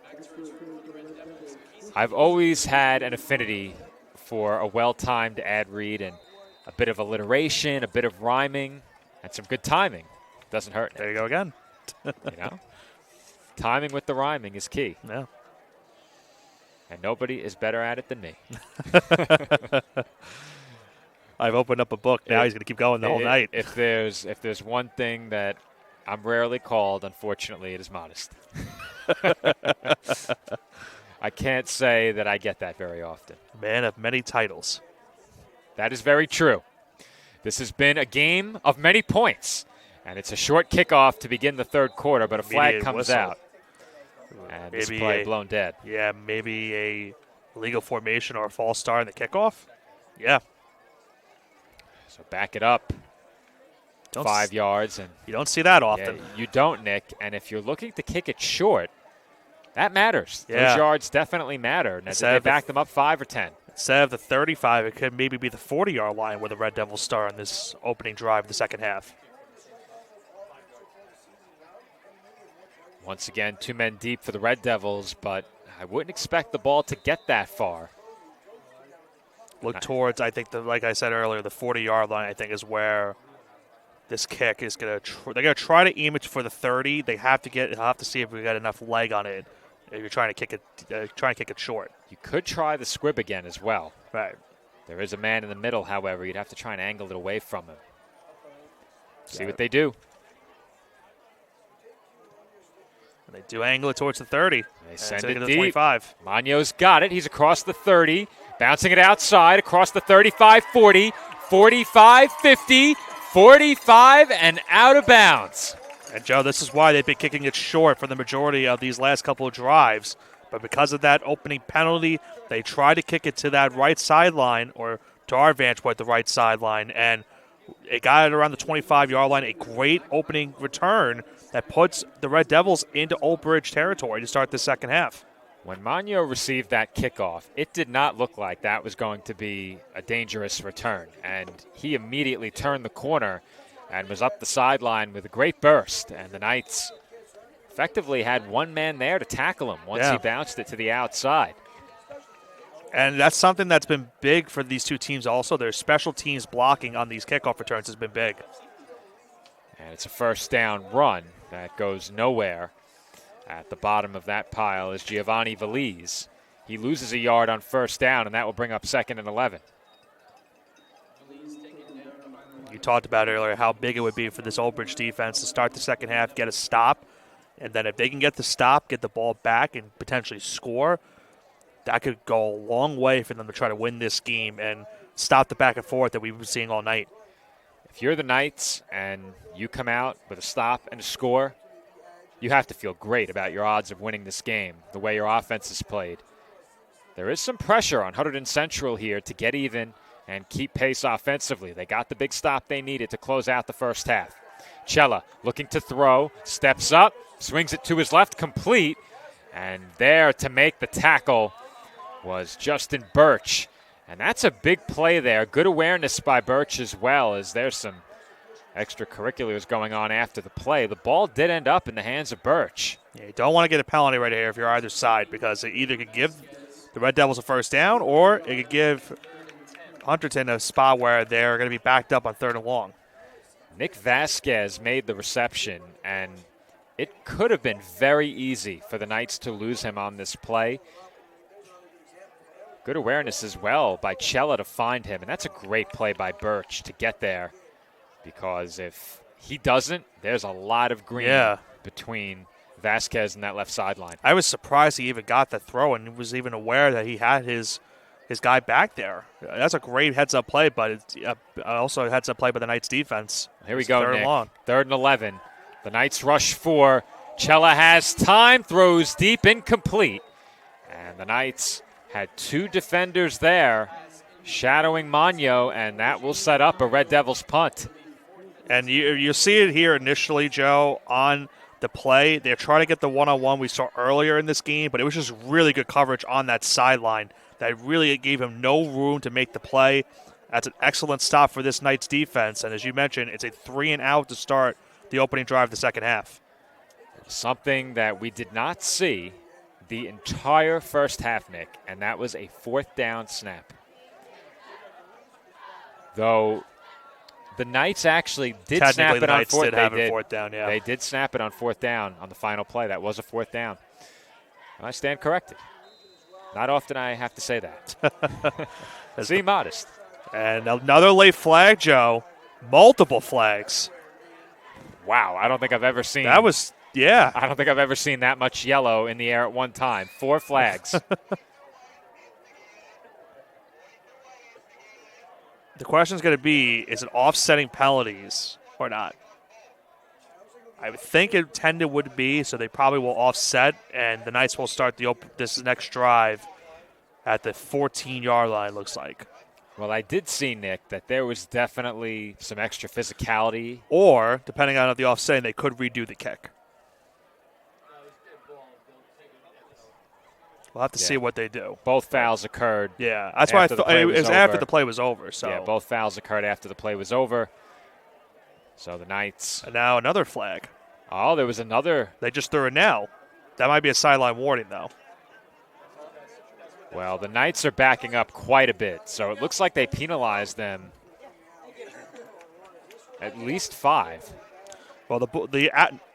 I've always had an affinity for a well-timed ad read and a bit of alliteration, a bit of rhyming, and some good timing. Doesn't hurt. There you go again. Timing with the rhyming is key. Yeah. And nobody is better at it than me. I've opened up a book. Now he's going to keep going the whole night. If there's one thing that I'm rarely called, unfortunately, it is modest. I can't say that I get that very often. Man of many titles. That is very true. This has been a game of many points, and it's a short kickoff to begin the third quarter, but a flag comes out. And this play blown dead. Yeah, maybe a illegal formation or a false start in the kickoff. Yeah. So back it up. 5 yards. And you don't see that often. Yeah, you don't, Nick. And if you're looking to kick it short, that matters. Yeah. Those yards definitely matter. Now, did they back them up 5 or 10? Instead of the 35, it could maybe be the 40-yard line where the Red Devils start on this opening drive of the second half. Once again, 2 men deep for the Red Devils, but I wouldn't expect the ball to get that far. Look towards, I think, like I said earlier, the 40-yard line, I think, is where this kick is going to they're going to try to aim it for the 30. They have to see if we got enough leg on it if you're trying to kick it short. You could try the squib again as well. Right. There is a man in the middle, however. You'd have to try and angle it away from him. See what they do. And they do angle it towards the 30. They send it to the deep. 25. Magno's got it. He's across the 30, bouncing it outside across the 35, 40, 45, 50, 45, and out of bounds. And, Joe, this is why they've been kicking it short for the majority of these last couple of drives. But because of that opening penalty, they try to kick it to that right sideline, or to our vantage point, the right sideline. And it got it around the 25-yard line. A great opening return that puts the Red Devils into Old Bridge territory to start the second half. When Magno received that kickoff, it did not look like that was going to be a dangerous return. And he immediately turned the corner and was up the sideline with a great burst. And the Knights effectively had one man there to tackle him once he bounced it to the outside. And that's something that's been big for these two teams also. Their special teams blocking on these kickoff returns has been big. And it's a first down run that goes nowhere. At the bottom of that pile is Giovanni Valise. He loses a yard on first down, and that will bring up 2nd and 11. You talked about earlier how big it would be for this Old Bridge defense to start the second half, get a stop, and then if they can get the stop, get the ball back, and potentially score, that could go a long way for them to try to win this game and stop the back and forth that we've been seeing all night. If you're the Knights and you come out with a stop and a score, you have to feel great about your odds of winning this game, the way your offense is played. There is some pressure on Hunterdon Central here to get even and keep pace offensively. They got the big stop they needed to close out the first half. Cella looking to throw, steps up, swings it to his left, complete, and there to make the tackle was Justin Birch. And that's a big play there. Good awareness by Birch as well, as there's some extracurriculars going on after the play. The ball did end up in the hands of Birch. Yeah, you don't want to get a penalty right here if you're either side, because it either could give the Red Devils a first down or it could give Hunterdon a spot where they're going to be backed up on 3rd and long. Nick Vasquez made the reception, and it could have been very easy for the Knights to lose him on this play. Good awareness as well by Cella to find him, and that's a great play by Birch to get there, because if he doesn't, there's a lot of green between Vasquez and that left sideline. I was surprised he even got the throw and was even aware that he had his guy back there. That's a great heads-up play, but it's also a heads-up play by the Knights defense. Here we go, 3rd Nick. and long. 3rd and 11. The Knights rush 4. Cella has time, throws deep, incomplete. And the Knights had 2 defenders there shadowing Magno, and that will set up a Red Devils punt. And you see it here initially, Joe, on the play. They're trying to get the one-on-one we saw earlier in this game, but it was just really good coverage on that sideline that really gave him no room to make the play. That's an excellent stop for this Knights defense, and as you mentioned, it's a 3-and-out to start the opening drive of the second half. Something that we did not see the entire first half, Nick, and that was a 4th down snap. Though the Knights actually did snap it on 4th down. Yeah, they did snap it on 4th down on the final play. That was a 4th down. I stand corrected. Not often I have to say that. Be modest. And another late flag, Joe. Multiple flags. Wow, I don't think I've ever seen. That was, yeah. I don't think I've ever seen that much yellow in the air at one time. 4 flags. The question is going to be, is it offsetting penalties or not? I would think it intended would be, so they probably will offset, and the Knights will start this next drive at the 14-yard line, looks like. Well, I did see, Nick, that there was definitely some extra physicality. Or, depending on the offsetting, they could redo the kick. We'll have to see what they do. Both fouls occurred. Yeah, that's why I thought it was after the play was over. So yeah, both fouls occurred after the play was over. So the Knights. And now another flag. Oh, there was another. They just threw it now. That might be a sideline warning, though. Well, the Knights are backing up quite a bit, so it looks like they penalized them at least 5. Well,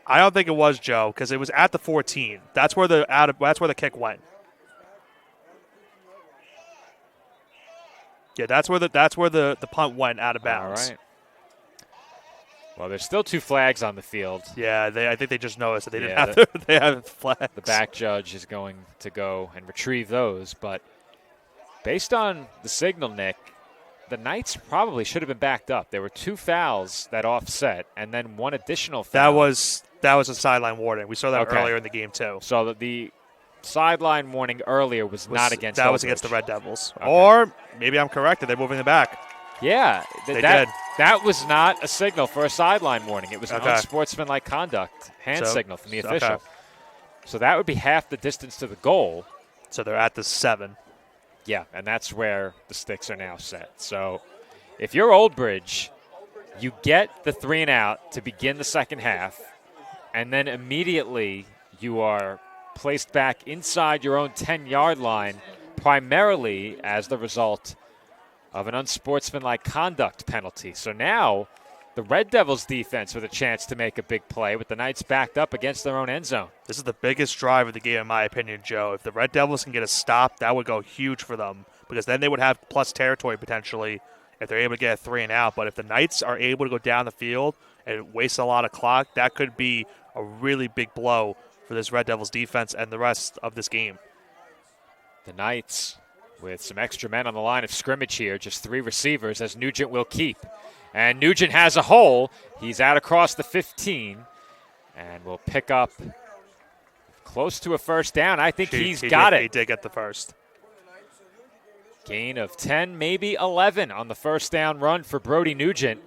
I don't think it was, Joe, because it was at the 14. That's where the kick went. Yeah, that's where the punt went out of bounds. All right. Well, there's still 2 flags on the field. Yeah, I think they just noticed that they didn't have they have flags. The back judge is going to go and retrieve those, but based on the signal, Nick, the Knights probably should have been backed up. There were 2 fouls that offset, and then 1 additional foul. That was a sideline warning. We saw that earlier in the game too. So the sideline warning earlier was not against. That was against the Red Devils. Okay. Or maybe I'm corrected. They're moving it back. Yeah, they did. That was not a signal for a sideline warning. It was an unsportsmanlike conduct hand signal from the official. Okay. So that would be half the distance to the goal. So they're at the 7. Yeah, and that's where the sticks are now set. So if you're Old Bridge, you get the 3-and-out to begin the second half, and then immediately you are placed back inside your own 10-yard line, primarily as the result of an unsportsmanlike conduct penalty. So now the Red Devils defense with a chance to make a big play with the Knights backed up against their own end zone. This is the biggest drive of the game, in my opinion, Joe. If the Red Devils can get a stop, that would go huge for them because then they would have plus territory potentially if they're able to get a 3 and out. But if the Knights are able to go down the field and waste a lot of clock, that could be a really big blow for this Red Devils defense and the rest of this game. The Knights with some extra men on the line of scrimmage here, just 3 receivers as Nugent will keep. And Nugent has a hole. He's out across the 15 and will pick up close to a first down. I think he's got it. He did get the first. Gain of 10, maybe 11 on the first down run for Brody Nugent.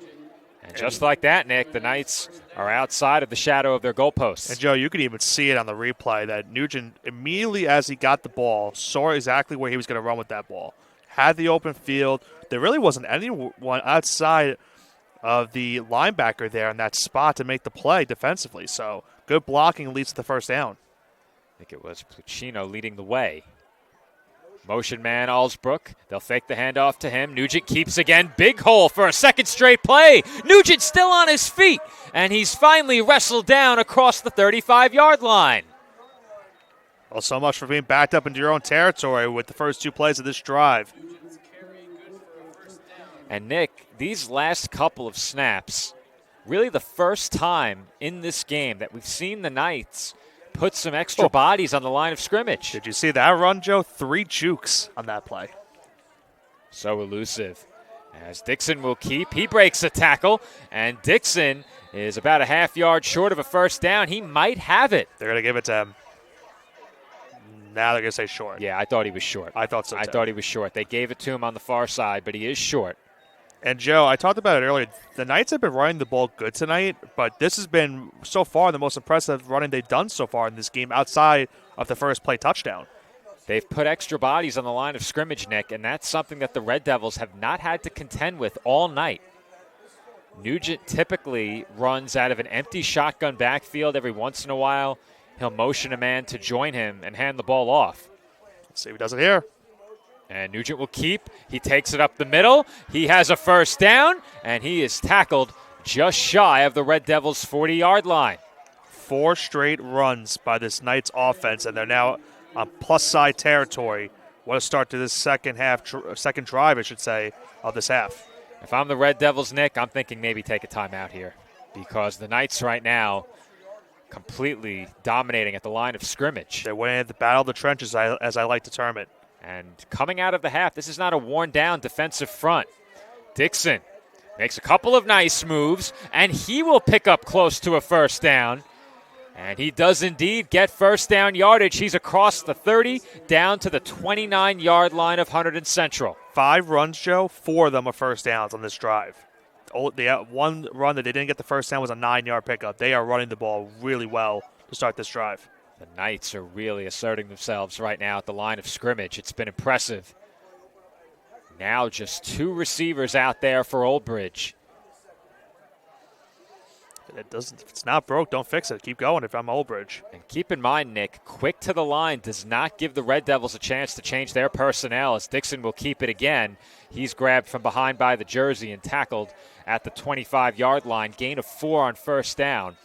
And just like that, Nick, the Knights are outside of the shadow of their goalposts. And, Joe, you could even see it on the replay that Nugent, immediately as he got the ball, saw exactly where he was going to run with that ball. Had the open field. There really wasn't anyone outside of the linebacker there in that spot to make the play defensively. So good blocking leads to the first down. I think it was Pluchino leading the way. Motion man Allsbrook. They'll fake the handoff to him. Nugent keeps again. Big hole for a second straight play. Nugent still on his feet. And he's finally wrestled down across the 35-yard line. Well, so much for being backed up into your own territory with the first 2 plays of this drive. And, Nick, these last couple of snaps, really the first time in this game that we've seen the Knights put some extra bodies on the line of scrimmage. Did you see that run, Joe? 3 jukes on that play. So elusive. As Dixon will keep, he breaks a tackle, and Dixon is about a half-yard short of a first down. He might have it. They're going to give it to him. Now they're going to say short. Yeah, I thought he was short. I thought so, too. I thought he was short. They gave it to him on the far side, but he is short. And, Joe, I talked about it earlier. The Knights have been running the ball good tonight, but this has been, so far, the most impressive running they've done so far in this game outside of the first play touchdown. They've put extra bodies on the line of scrimmage, Nick, and that's something that the Red Devils have not had to contend with all night. Nugent typically runs out of an empty shotgun backfield every once in a while. He'll motion a man to join him and hand the ball off. Let's see if he does it here. And Nugent will keep. He takes it up the middle. He has a first down, and he is tackled just shy of the Red Devils' 40-yard line. 4 straight runs by this Knights offense, and they're now on plus-side territory. What a start to this second drive, I should say, of this half. If I'm the Red Devils, Nick, I'm thinking maybe take a timeout here because the Knights right now completely dominating at the line of scrimmage. They're winning the battle of the trenches, as I like to term it. And coming out of the half, this is not a worn-down defensive front. Dixon makes a couple of nice moves, and he will pick up close to a first down. And he does indeed get first down yardage. He's across the 30 down to the 29-yard line of Hunterdon Central. 5 runs, Joe. 4 of them are first downs on this drive. The one run that they didn't get the first down was a 9-yard pickup. They are running the ball really well to start this drive. The Knights are really asserting themselves right now at the line of scrimmage. It's been impressive. Now just 2 receivers out there for Old Bridge. If it's not broke, don't fix it. Keep going if I'm Old Bridge. And keep in mind, Nick, quick to the line does not give the Red Devils a chance to change their personnel as Dixon will keep it again. He's grabbed from behind by the jersey and tackled at the 25-yard line. Gain of 4 on first down,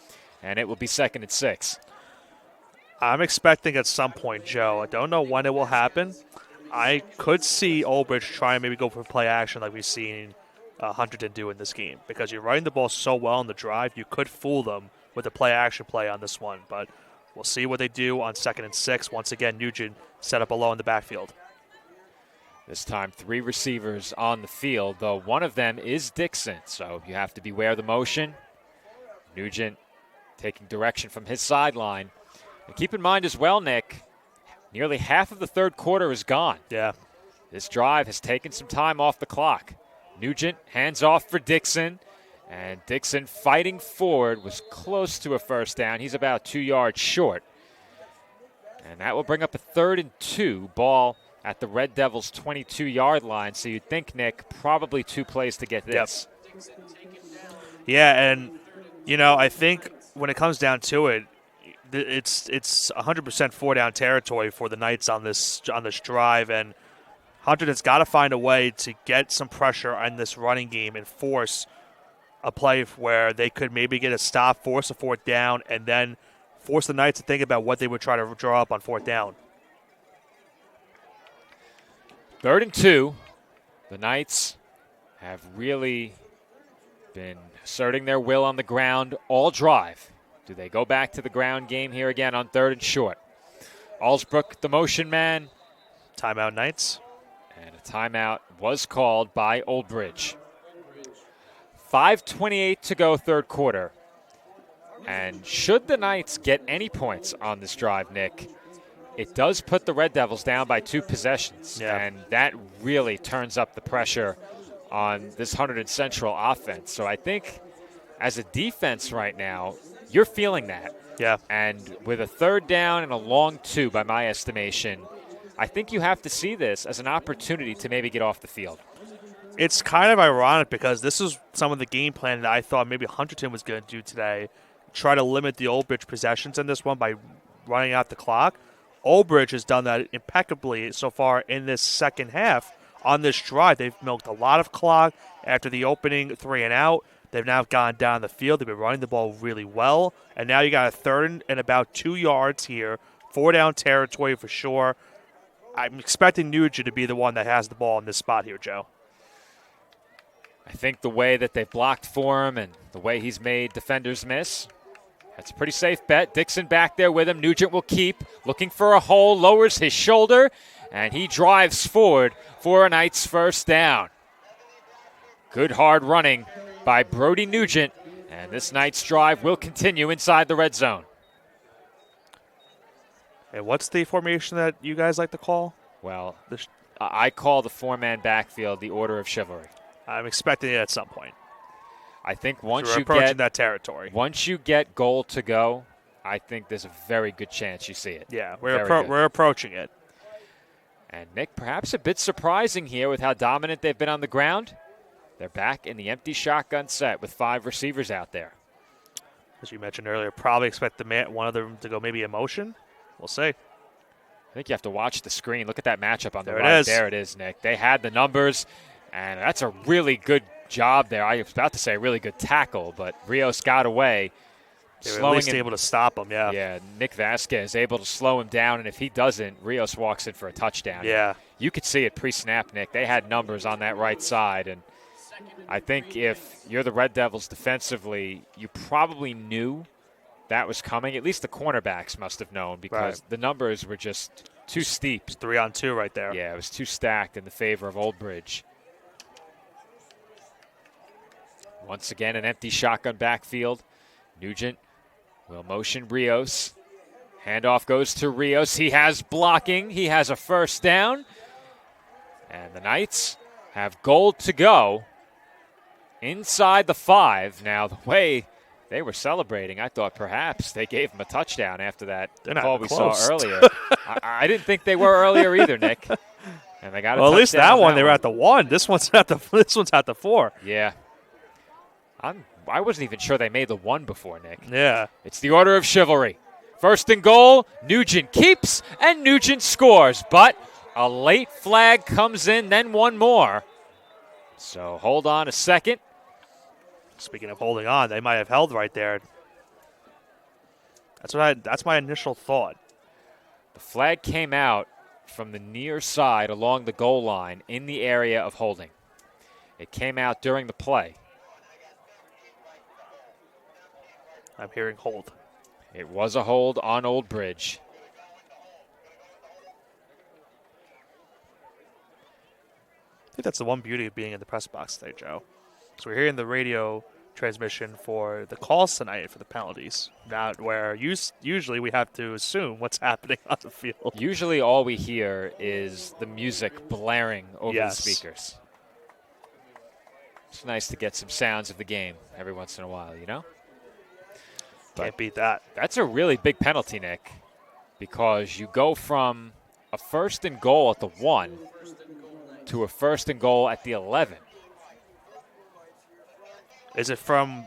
and it will be 2nd and 6. I'm expecting at some point, Joe. I don't know when it will happen. I could see Old Bridge try and maybe go for play action like we've seen Hunterdon do in this game. Because you're running the ball so well on the drive, you could fool them with a play action play on this one. But we'll see what they do on 2nd and 6. Once again, Nugent set up alone in the backfield. This time 3 receivers on the field, though one of them is Dixon. So you have to beware the motion. Nugent taking direction from his sideline. And keep in mind as well, Nick, nearly half of the third quarter is gone. Yeah. This drive has taken some time off the clock. Nugent hands off for Dixon, and Dixon fighting forward was close to a first down. He's about 2 yards short. And that will bring up a 3rd and 2 ball at the Red Devils' 22-yard line. So you'd think, Nick, probably 2 plays to get this. Yep. Yeah, and, I think when it comes down to it, it's 100% 4-down territory for the Knights on this drive, and Hunterdon's got to find a way to get some pressure on this running game and force a play where they could maybe get a stop, force a fourth down, and then force the Knights to think about what they would try to draw up on fourth down. 3rd and 2. The Knights have really been asserting their will on the ground all drive. Do they go back to the ground game here again on 3rd and short? Allsbrook, the motion man. Timeout Knights. And a timeout was called by Old Bridge. 5:28 to go, 3rd quarter. And should the Knights get any points on this drive, Nick, it does put the Red Devils down by 2 possessions. Yeah. And that really turns up the pressure on this Hunterdon Central offense. So I think as a defense right now, you're feeling that. Yeah. And with a 3rd down and a long 2 by my estimation, I think you have to see this as an opportunity to maybe get off the field. It's kind of ironic because this is some of the game plan that I thought maybe Hunterdon was going to do today. Try to limit the Old Bridge possessions in this one by running out the clock. Old Bridge has done that impeccably so far in this second half. On this drive, they've milked a lot of clock after the opening 3 and out. They've now gone down the field. They've been running the ball really well. And now you got a 3rd and about 2 yards here. 4 down territory for sure. I'm expecting Nugent to be the one that has the ball in this spot here, Joe. I think the way that they've blocked for him and the way he's made defenders miss, that's a pretty safe bet. Dixon back there with him. Nugent will keep looking for a hole, lowers his shoulder, and he drives forward for a Knights first down. Good hard running by Brody Nugent, and this Knights drive will continue inside the red zone. And what's the formation that you guys like to call? Well, I call the 4-man backfield the order of chivalry. I'm expecting it at some point. I think once we're you approaching get that territory. Once you get goal to go, I think there's a very good chance you see it. Yeah, we're approaching it. And Nick, perhaps a bit surprising here with how dominant they've been on the ground. They're back in the empty shotgun set with 5 receivers out there. As you mentioned earlier, probably expect one of them to go maybe in motion. We'll see. I think you have to watch the screen. Look at that matchup on the There it right. is. There it is, Nick. They had the numbers, and that's a really good job there. I was about to say a really good tackle, but Rios got away. They were at least able to stop him, yeah. Yeah, Nick Vasquez able to slow him down, and if he doesn't, Rios walks in for a touchdown. Yeah. You could see it pre-snap, Nick. They had numbers on that right side, and I think if you're the Red Devils defensively, you probably knew that was coming. At least the cornerbacks must have known because the numbers were just too steep. 3-on-2 right there. Yeah, it was too stacked in the favor of Old Bridge. Once again, an empty shotgun backfield. Nugent will motion Rios. Handoff goes to Rios. He has blocking. He has a first down. And the Knights have goal to go inside the 5. Now, the way they were celebrating, I thought perhaps they gave him a touchdown after that call we saw earlier. I didn't think they were earlier either, Nick. And they got a well, at least that one, they were one. at the 1. This one's at the 4. Yeah. I wasn't even sure they made the 1 before, Nick. Yeah. It's the order of chivalry. 1st and goal, Nugent keeps, and Nugent scores. But a late flag comes in, then one more. So hold on a second. Speaking of holding on, they might have held right there. That's my initial thought. The flag came out from the near side along the goal line in the area of holding. It came out during the play. I'm hearing hold. It was a hold on Old Bridge. I think that's the one beauty of being in the press box today, Joe. So we're hearing the radio transmission for the calls tonight for the penalties, not where usually we have to assume what's happening on the field. Usually all we hear is the music blaring over the speakers. It's nice to get some sounds of the game every once in a while, you know? Can't beat that. That's a really big penalty, Nick, because you go from a 1st and goal at the 1 to a 1st and goal at the 11. Is it from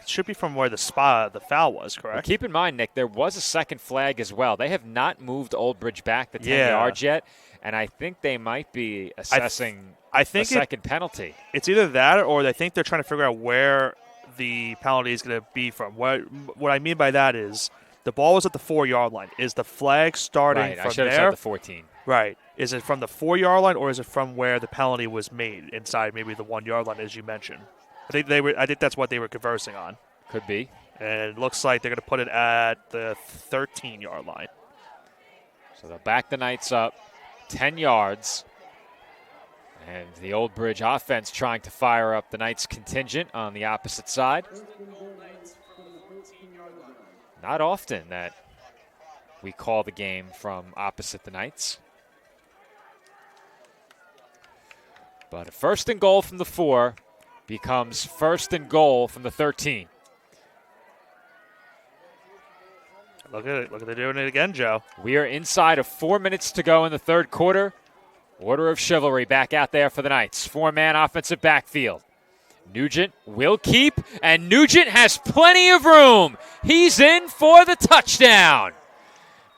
should be from where the foul was, correct? Well, keep in mind, Nick, there was a second flag as well. They have not moved Old Bridge back the 10 yards yet, and I think they might be assessing a second penalty. It's either that or I think they're trying to figure out where the penalty is going to be from. What I mean by that is the ball was at the 4-yard line. Is the flag starting right, from I should have there? said the 14. Right. Is it from the 4-yard line or is it from where the penalty was made inside maybe the 1-yard line, as you mentioned? I think that's what they were conversing on. Could be. And it looks like they're going to put it at the 13-yard line. So they'll back the Knights up 10 yards. And the Old Bridge offense trying to fire up the Knights contingent on the opposite side. Not often that we call the game from opposite the Knights. But a 1st and goal from the 4 becomes 1st and goal from the 13. Look at it. Look at they're doing it again, Joe. We are inside of 4 minutes to go in the 3rd quarter. Order of chivalry back out there for the Knights. 4-man offensive backfield. Nugent will keep, and Nugent has plenty of room. He's in for the touchdown.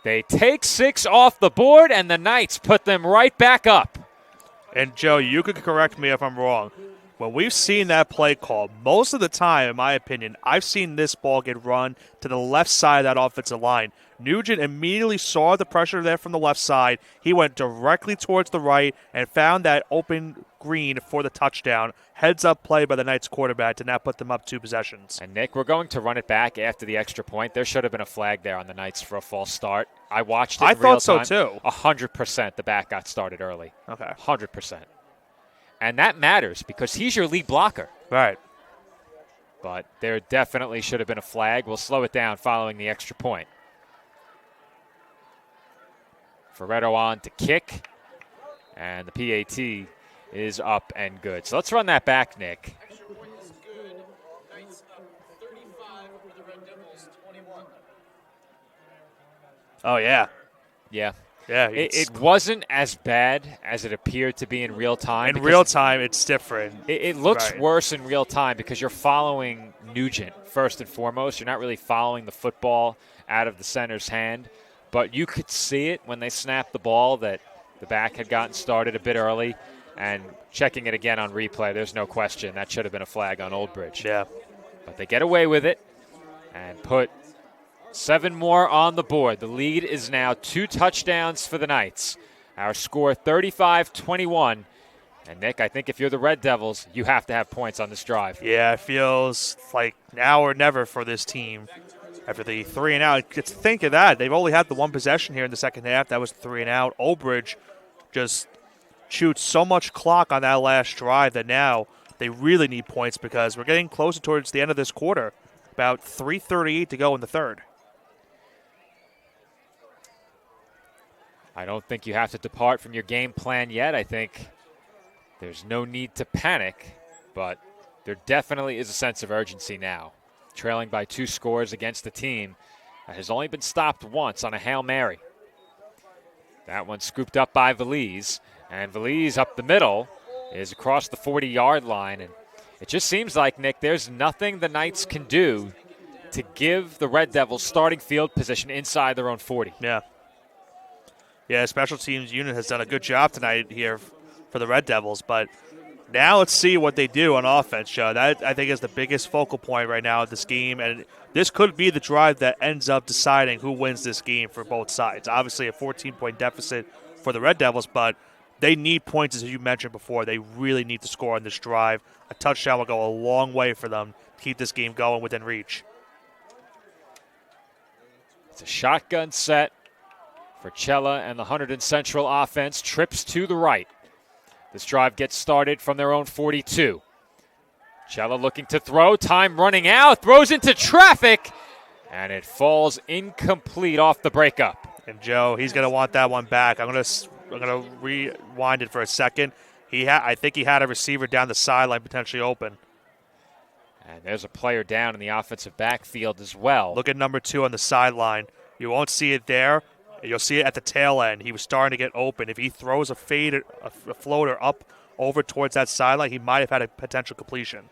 They take 6 off the board, and the Knights put them right back up. And, Joe, you could correct me if I'm wrong. When we've seen that play call, most of the time, in my opinion, I've seen this ball get run to the left side of that offensive line. Nugent immediately saw the pressure there from the left side. He went directly towards the right and found that open green for the touchdown. Heads-up play by the Knights quarterback to now put them up 2 possessions. And, Nick, we're going to run it back after the extra point. There should have been a flag there on the Knights for a false start. I watched it in real time. I thought so, too. 100% the back got started early. Okay. 100%. And that matters because he's your lead blocker. Right. But there definitely should have been a flag. We'll slow it down following the extra point. Ferretto on to kick. And the PAT is up and good. So let's run that back, Nick. Oh, yeah. Yeah. Yeah. It wasn't as bad as it appeared to be in real time. In real time, it's different. It looks worse in real time because you're following Nugent first and foremost. You're not really following the football out of the center's hand. But you could see it when they snapped the ball that the back had gotten started a bit early. And checking it again on replay, there's no question that should have been a flag on Old Bridge. Yeah. But they get away with it and put 7 more on the board. The lead is now 2 touchdowns for the Knights. Our score 35-21. And, Nick, I think if you're the Red Devils, you have to have points on this drive. Yeah, it feels like now or never for this team. After the 3 and out, just think of that. They've only had the 1 possession here in the second half. That was 3 and out. Old Bridge just chewed so much clock on that last drive that now they really need points because we're getting closer towards the end of this quarter. About 3:38 to go in the 3rd. I don't think you have to depart from your game plan yet. I think there's no need to panic, but there definitely is a sense of urgency now. Trailing by 2 scores against a team that has only been stopped once on a Hail Mary. That one scooped up by Valise, and Valise up the middle is across the 40-yard line. And it just seems like, Nick, there's nothing the Knights can do to give the Red Devils starting field position inside their own 40. Yeah. Yeah, special teams unit has done a good job tonight here for the Red Devils, but now let's see what they do on offense, Joe. That, I think, is the biggest focal point right now of this game, and this could be the drive that ends up deciding who wins this game for both sides. Obviously, a 14-point deficit for the Red Devils, but they need points, as you mentioned before. They really need to score on this drive. A touchdown will go a long way for them to keep this game going within reach. It's a shotgun set for Cella and the Hunterdon Central offense. Trips to the right. This drive gets started from their own 42. Cella looking to throw. Time running out. Throws into traffic. And it falls incomplete off the breakup. And Joe, he's going to want that one back. I'm going to rewind it for a second. I think he had a receiver down the sideline potentially open. And there's a player down in the offensive backfield as well. Look at number 2 on the sideline. You won't see it there. You'll see it at the tail end. He was starting to get open. If he throws a floater up over towards that sideline, he might have had a potential completion.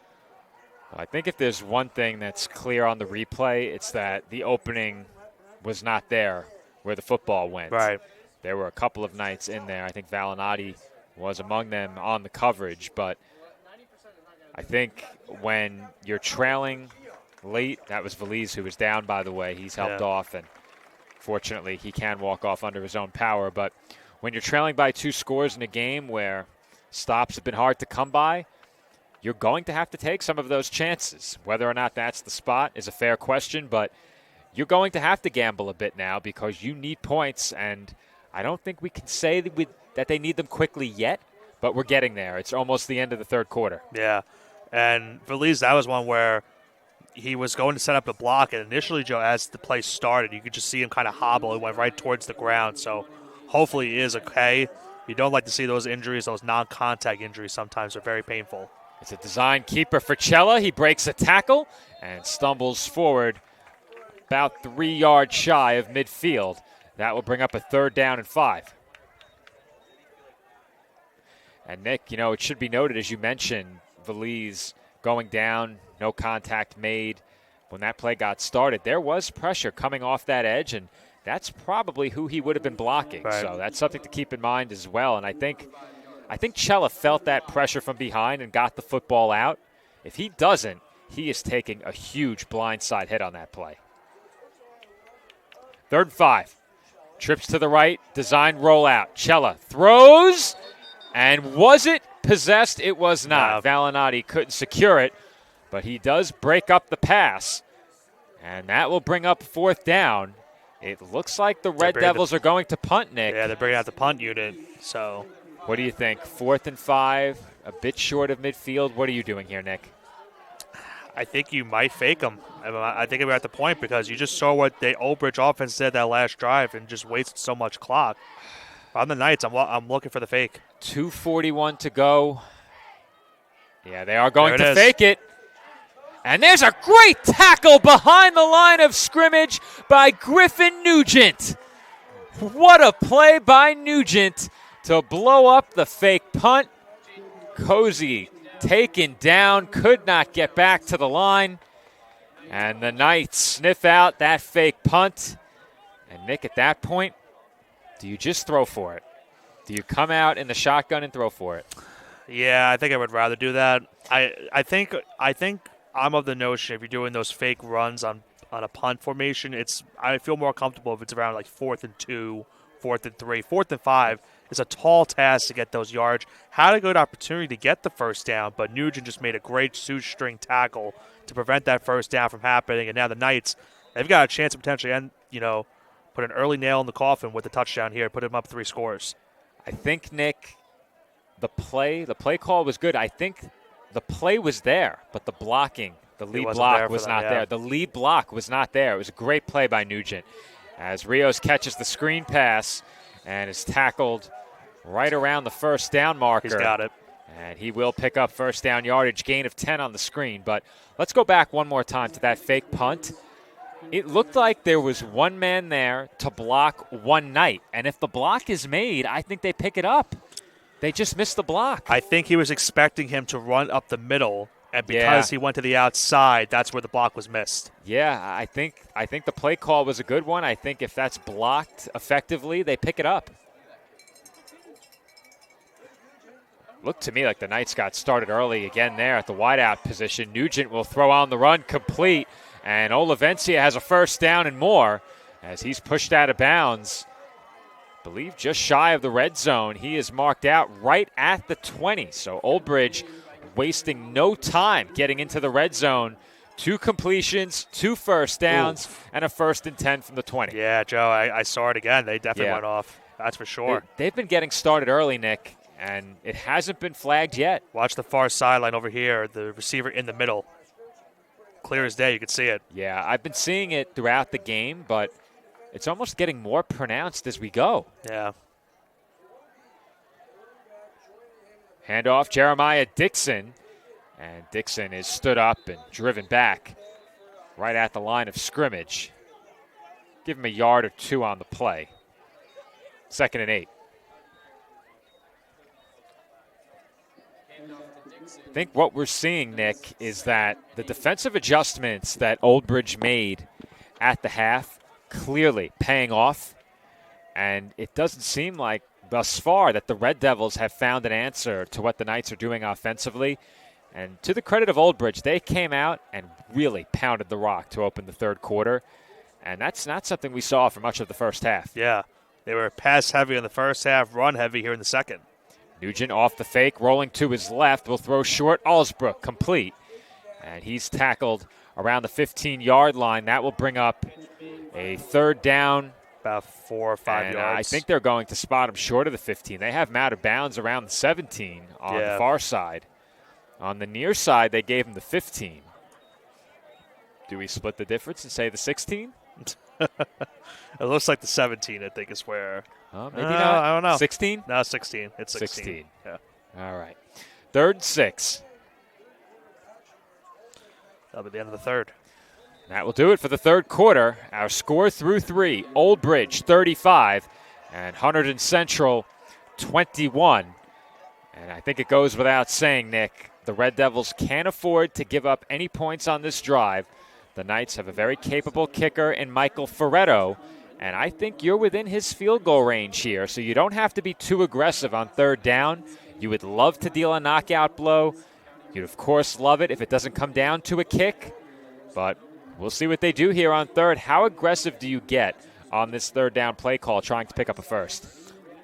I think if there's one thing that's clear on the replay, it's that the opening was not there where the football went. Right. There were a couple of nights in there. I think Valinati was among them on the coverage, but I think when you're trailing late, that was Valise who was down, by the way. He's helped off, and fortunately he can walk off under his own power. But when you're trailing by 2 scores in a game where stops have been hard to come by, you're going to have to take some of those chances. Whether or not that's the spot is a fair question, but you're going to have to gamble a bit now because you need points, and I don't think we can say that they need them quickly yet, but we're getting there. It's almost the end of the third quarter. Yeah, and Valise, that was one where he was going to set up a block, and initially, Joe, as the play started, you could just see him kind of hobble. He went right towards the ground, so hopefully he is okay. You don't like to see those injuries, those non-contact injuries sometimes are very painful. It's a design keeper for Cella. He breaks a tackle and stumbles forward about 3 yards shy of midfield. That will bring up a 3rd down and 5. And Nick, you know, it should be noted, as you mentioned, Valise going down, no contact made. When that play got started, there was pressure coming off that edge, and that's probably who he would have been blocking. Right. So that's something to keep in mind as well. And I think Cella felt that pressure from behind and got the football out. If he doesn't, he is taking a huge blindside hit on that play. 3rd and 5. Trips to the right, design rollout. Cella throws, and was it possessed? It was not. Valinati couldn't secure it, but he does break up the pass, and that will bring up 4th down. It looks like the Red Devils are going to punt, Nick. Yeah, they're bringing out the punt unit, so. What do you think? 4th and 5, a bit short of midfield. What are you doing here, Nick? I think you might fake them. I think we're at the point because you just saw what the Old Bridge offense did that last drive and just wasted so much clock. On the Knights, I'm looking for the fake. 2:41 to go. Yeah, they are going to fake it. And there's a great tackle behind the line of scrimmage by Griffin Nugent. What a play by Nugent to blow up the fake punt. Cozy taken down, could not get back to the line. And the Knights sniff out that fake punt. And Nick, at that point, do you just throw for it? Do you come out in the shotgun and throw for it? Yeah, I think I would rather do that. I think I'm of the notion if you're doing those fake runs on a punt formation, I feel more comfortable if it's around like 4th and 2, 4th and 3, 4th and 5. It's a tall task to get those yards. Had a good opportunity to get the first down, but Nugent just made a great shoestring tackle to prevent that first down from happening. And now the Knights, they've got a chance to potentially put an early nail in the coffin with the touchdown here, put them up 3 scores. I think, Nick, the play call was good. I think the play was there, but the blocking, the lead block was not there. The lead block was not there. It was a great play by Nugent as Rios catches the screen pass and is tackled right around the first down marker. He's got it. And he will pick up first down yardage, gain of 10 on the screen. But let's go back one more time to that fake punt. It looked like there was one man there to block one Knight. And if the block is made, I think they pick it up. They just missed the block. I think he was expecting him to run up the middle, and because he went to the outside, that's where the block was missed. Yeah, I think the play call was a good one. I think if that's blocked effectively, they pick it up. Looked to me like the Knights got started early again there at the wideout position. Nugent will throw on the run complete, and Olivencia has a first down and more as he's pushed out of bounds. I believe just shy of the red zone. He is marked out right at the 20. So Old Bridge wasting no time getting into the red zone. 2 completions, 2 first downs, and a 1st and 10 from the 20. Yeah, Joe, I saw it again. They definitely went off. That's for sure. They've been getting started early, Nick, and it hasn't been flagged yet. Watch the far sideline over here, the receiver in the middle. Clear as day, you can see it. Yeah, I've been seeing it throughout the game, but it's almost getting more pronounced as we go. Yeah. Handoff, Jeremiah Dixon. And Dixon is stood up and driven back right at the line of scrimmage. Give him a yard or 2 on the play. 2nd and 8. I think what we're seeing, Nick, is that the defensive adjustments that Old Bridge made at the half clearly paying off, and it doesn't seem like thus far that the Red Devils have found an answer to what the Knights are doing offensively. And to the credit of Old Bridge, they came out and really pounded the rock to open the third quarter, and that's not something we saw for much of the first half. Yeah, they were pass heavy in the first half, run heavy here in the second. Nugent off the fake, rolling to his left, will throw short. Allsbrook complete. And he's tackled around the 15-yard line. That will bring up a third down. About 4 or 5 yards. I think they're going to spot him short of the 15. They have him out of bounds around the 17 on the far side. On the near side, they gave him the 15. Do we split the difference and say the 16? It looks like the 17, I think, is where. Maybe not. I don't know. 16? No, 16. It's 16. Yeah. All right. 3rd and 6. That'll be the end of the third. That will do it for the third quarter. Our score through 3, Old Bridge 35 and Hunterdon Central 21. And I think it goes without saying, Nick, the Red Devils can't afford to give up any points on this drive. The Knights have a very capable kicker in Michael Ferretto, and I think you're within his field goal range here, so you don't have to be too aggressive on third down. You would love to deal a knockout blow. You'd, of course, love it if it doesn't come down to a kick, but we'll see what they do here on third. How aggressive do you get on this third down play call trying to pick up a first?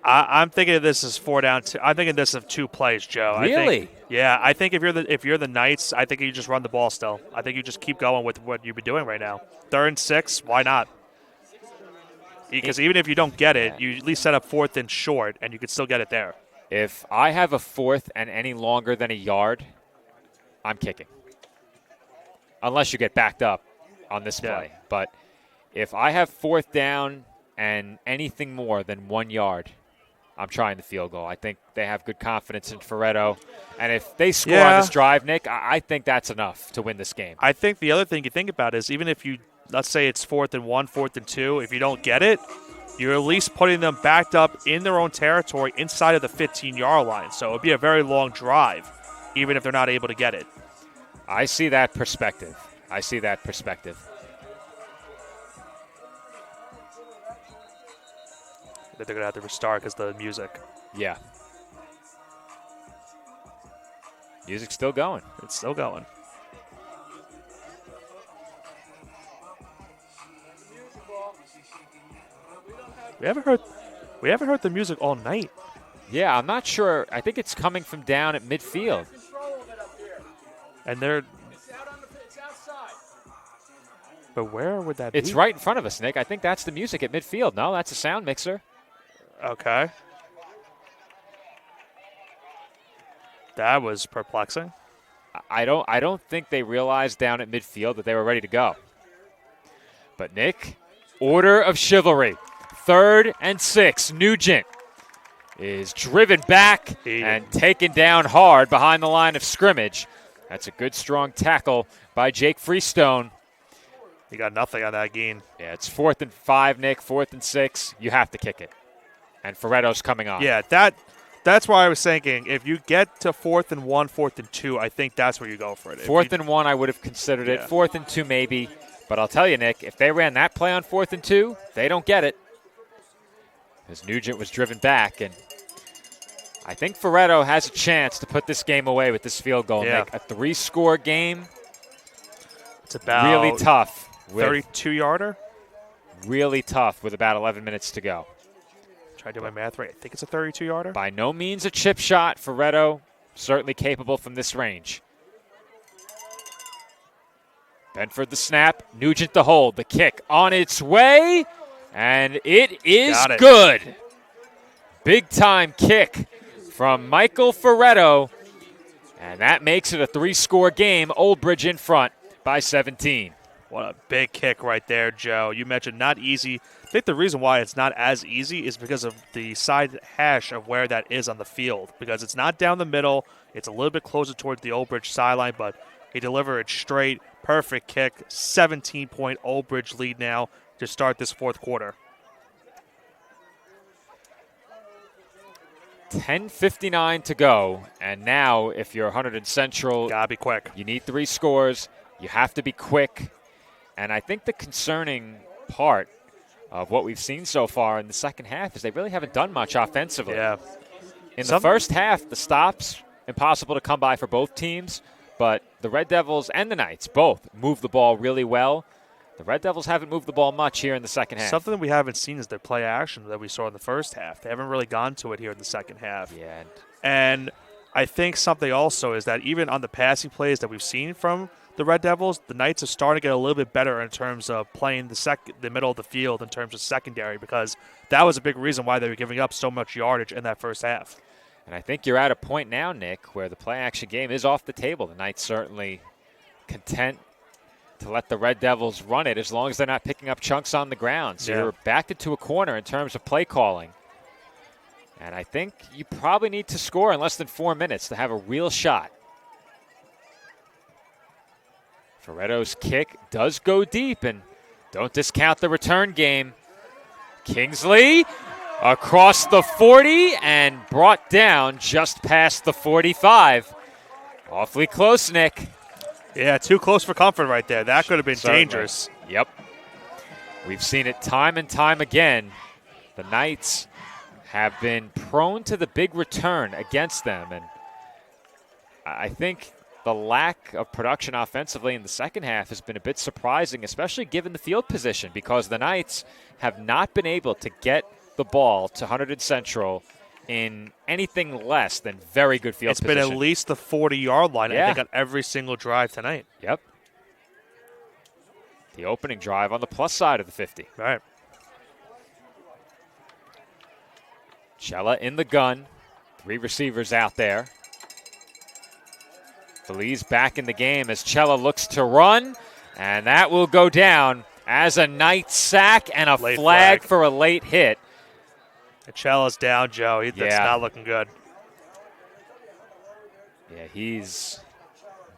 I'm thinking of this as 4 down. I'm thinking this of 2 plays, Joe. Really? I think if you're the Knights, I think you just run the ball still. I think you just keep going with what you've been doing right now. 3rd and 6, why not? Because even if you don't get it, you at least set up 4th and short, and you could still get it there. If I have a 4th and any longer than a yard, I'm kicking. Unless you get backed up on this play. But if I have 4th down and anything more than 1 yard, I'm trying the field goal. I think they have good confidence in Ferretto. And if they score on this drive, Nick, I think that's enough to win this game. I think the other thing you think about is even if you, let's say it's 4th and 1, 4th and 2, if you don't get it, you're at least putting them backed up in their own territory inside of the 15-yard line. So it would be a very long drive, even if they're not able to get it. I see that perspective. They're going to have to restart because of the music. Yeah. Music's still going. It's still going. We haven't heard the music all night. Yeah, I'm not sure. I think it's coming from down at midfield. And they're. But where would that be? It's right in front of us, Nick. I think that's the music at midfield. No, that's a sound mixer. Okay. That was perplexing. I don't think they realized down at midfield that they were ready to go. But Nick, order of chivalry. 3rd and 6. Nugent is driven back and taken down hard behind the line of scrimmage. That's a good, strong tackle by Jake Freestone. He got nothing on that gain. Yeah, it's 4th and 5, Nick. 4th and 6. You have to kick it. And Ferretto's coming on. Yeah, that's why I was thinking if you get to 4th and 1, 4th and 2, I think that's where you go for it. 4th and 1, I would have considered it. 4th and 2, maybe. But I'll tell you, Nick, if they ran that play on 4th and 2, they don't get it. Because Nugent was driven back, and I think Ferretto has a chance to put this game away with this field goal, Nick. A 3-score game. It's about really tough. 32-yarder? Really tough with about 11 minutes to go. Try to do my math right. I think it's a 32-yarder. By no means a chip shot. Ferretto certainly capable from this range. Benford the snap. Nugent the hold. The kick on its way. And it is good. Big-time kick from Michael Ferretto. And that makes it a 3-score game. Old Bridge in front by 17. What a big kick right there, Joe. You mentioned not easy. I think the reason why it's not as easy is because of the side hash of where that is on the field. Because it's not down the middle. It's a little bit closer towards the Old Bridge sideline, but he delivered it straight. Perfect kick. 17-point Old Bridge lead now to start this 4th quarter. 10:59 to go, and now if you're Hunterdon Central, gotta be quick. You need 3 scores. You have to be quick. And I think the concerning part of what we've seen so far in the second half is they really haven't done much offensively. Yeah. In the first half, the stops, impossible to come by for both teams, but the Red Devils and the Knights both moved the ball really well. The Red Devils haven't moved the ball much here in the second half. Something that we haven't seen is their play action that we saw in the first half. They haven't really gone to it here in the second half. Yeah. And I think something also is that even on the passing plays that we've seen from the Red Devils, the Knights are starting to get a little bit better in terms of playing the middle of the field in terms of secondary, because that was a big reason why they were giving up so much yardage in that first half. And I think you're at a point now, Nick, where the play-action game is off the table. The Knights certainly content to let the Red Devils run it as long as they're not picking up chunks on the ground. So you're backed into a corner in terms of play calling. And I think you probably need to score in less than 4 minutes to have a real shot. Ferretto's kick does go deep, and don't discount the return game. Kingsley across the 40 and brought down just past the 45. Awfully close, Nick. Yeah, too close for comfort right there. That could have been dangerous. Yep. We've seen it time and time again. The Knights have been prone to the big return against them, and I think the lack of production offensively in the second half has been a bit surprising, especially given the field position, because the Knights have not been able to get the ball to Hunterdon Central in anything less than very good field position. It's been at least the 40-yard line, I think, on every single drive tonight. Yep. The opening drive on the plus side of the 50. Right. Cella in the gun. 3 receivers out there. Feliz back in the game as Cella looks to run, and that will go down as a Knight sack and a flag for a late hit. Cella's down, Joe. That's not looking good. Yeah, he's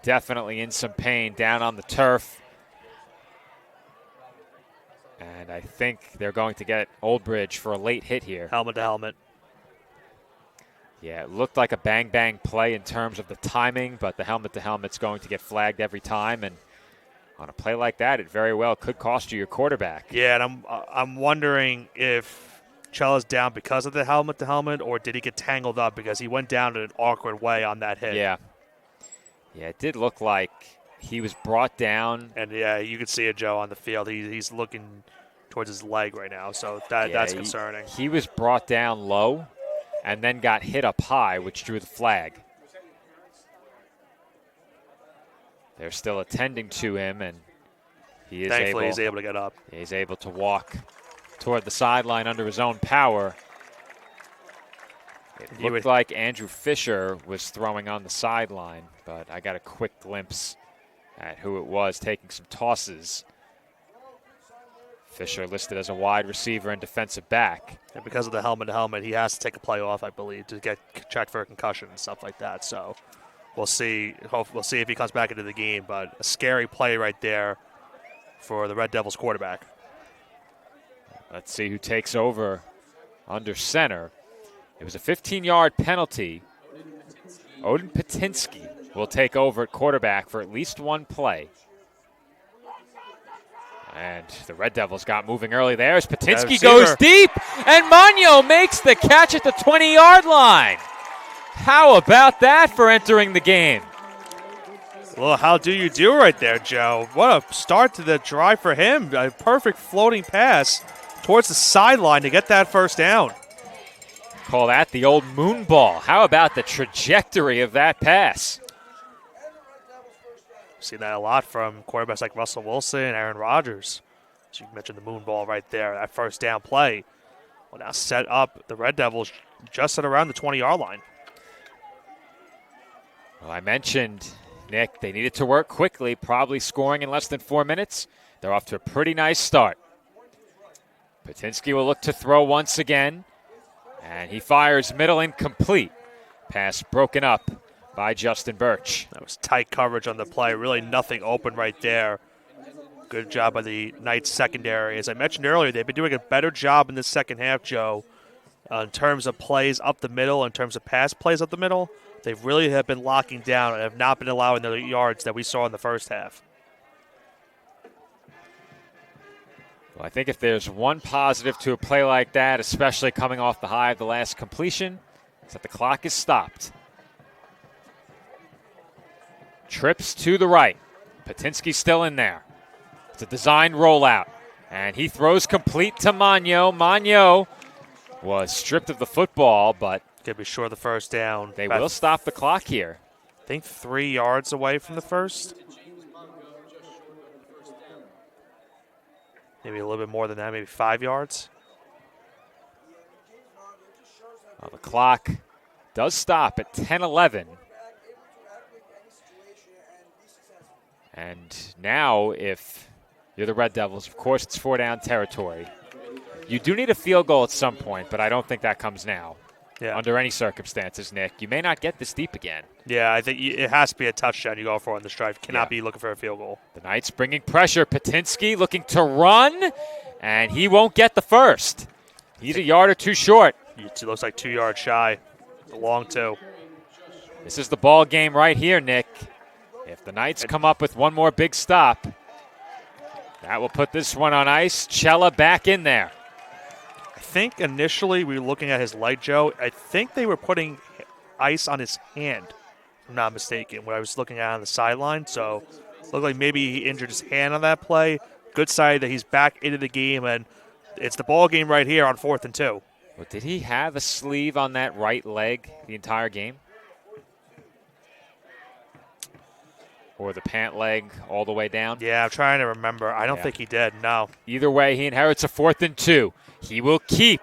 definitely in some pain down on the turf. And I think they're going to get Old Bridge for a late hit here. Helmet to helmet. Yeah, it looked like a bang-bang play in terms of the timing, but the helmet-to-helmet's going to get flagged every time. And on a play like that, it very well could cost you your quarterback. Yeah, and I'm wondering if Cella's down because of the helmet-to-helmet, or did he get tangled up because he went down in an awkward way on that hit? Yeah. Yeah, it did look like he was brought down. And, yeah, you can see it, Joe, on the field. He's looking towards his leg right now, so that's concerning. He was brought down low and then got hit up high, which drew the flag. They're still attending to him, and he is Thankfully, he's able to get up. He's able to walk toward the sideline under his own power. It looked like Andrew Fisher was throwing on the sideline, but I got a quick glimpse at who it was taking some tosses. Fisher listed as a wide receiver and defensive back. And because of the helmet-to-helmet, he has to take a play off, I believe, to get checked for a concussion and stuff like that. So we'll see. We'll see if he comes back into the game. But a scary play right there for the Red Devils quarterback. Let's see who takes over under center. It was a 15-yard penalty. Odin Patinsky will take over at quarterback for at least one play. And the Red Devils got moving early there as Patinsky goes deep, and Magno makes the catch at the 20-yard line. How about that for entering the game? Well, how do you do right there, Joe? What a start to the drive for him. A perfect floating pass towards the sideline to get that first down. Call that the old moon ball. How about the trajectory of that pass? Seen that a lot from quarterbacks like Russell Wilson, Aaron Rodgers. As you mentioned, the moon ball right there, that first down play will now set up the Red Devils just at around the 20-yard line. Well, I mentioned, Nick, they needed to work quickly, probably scoring in less than 4 minutes. They're off to a pretty nice start. Patinsky will look to throw once again, and he fires middle incomplete. Pass broken up by Justin Birch. That was tight coverage on the play. Really nothing open right there. Good job by the Knights secondary. As I mentioned earlier, they've been doing a better job in the second half, Joe, in terms of plays up the middle, in terms of pass plays up the middle, they really have been locking down and have not been allowing the yards that we saw in the first half. Well, I think if there's one positive to a play like that, especially coming off the high of the last completion, is that the clock is stopped. Trips to the right. Patinsky's still in there. It's a designed rollout. And he throws complete to Magno. Magno was stripped of the football, but Could be short of the first down. They will stop the clock here. I think 3 yards away from the first. Maybe a little bit more than that, maybe 5 yards. Well, the clock does stop at 10:11. And now, if you're the Red Devils, of course it's 4-down territory. You do need a field goal at some point, but I don't think that comes now. Yeah. Under any circumstances, Nick. You may not get this deep again. Yeah, I think it has to be a touchdown you go for on this drive. Cannot be looking for a field goal. The Knights bringing pressure. Patinsky looking to run, and he won't get the first. He's a yard or two short. It looks like 2 yards shy. A long two. This is the ball game right here, Nick. If the Knights come up with one more big stop, that will put this one on ice. Cella back in there. I think initially we were looking at his light, Joe. I think they were putting ice on his hand, if I'm not mistaken, when I was looking at on the sideline. So it looked like maybe he injured his hand on that play. Good side that he's back into the game, and it's the ball game right here on 4th and 2. Well, did he have a sleeve on that right leg the entire game? Or the pant leg all the way down? Yeah, I'm trying to remember. I don't think he did, no. Either way, he inherits a 4th and 2. He will keep,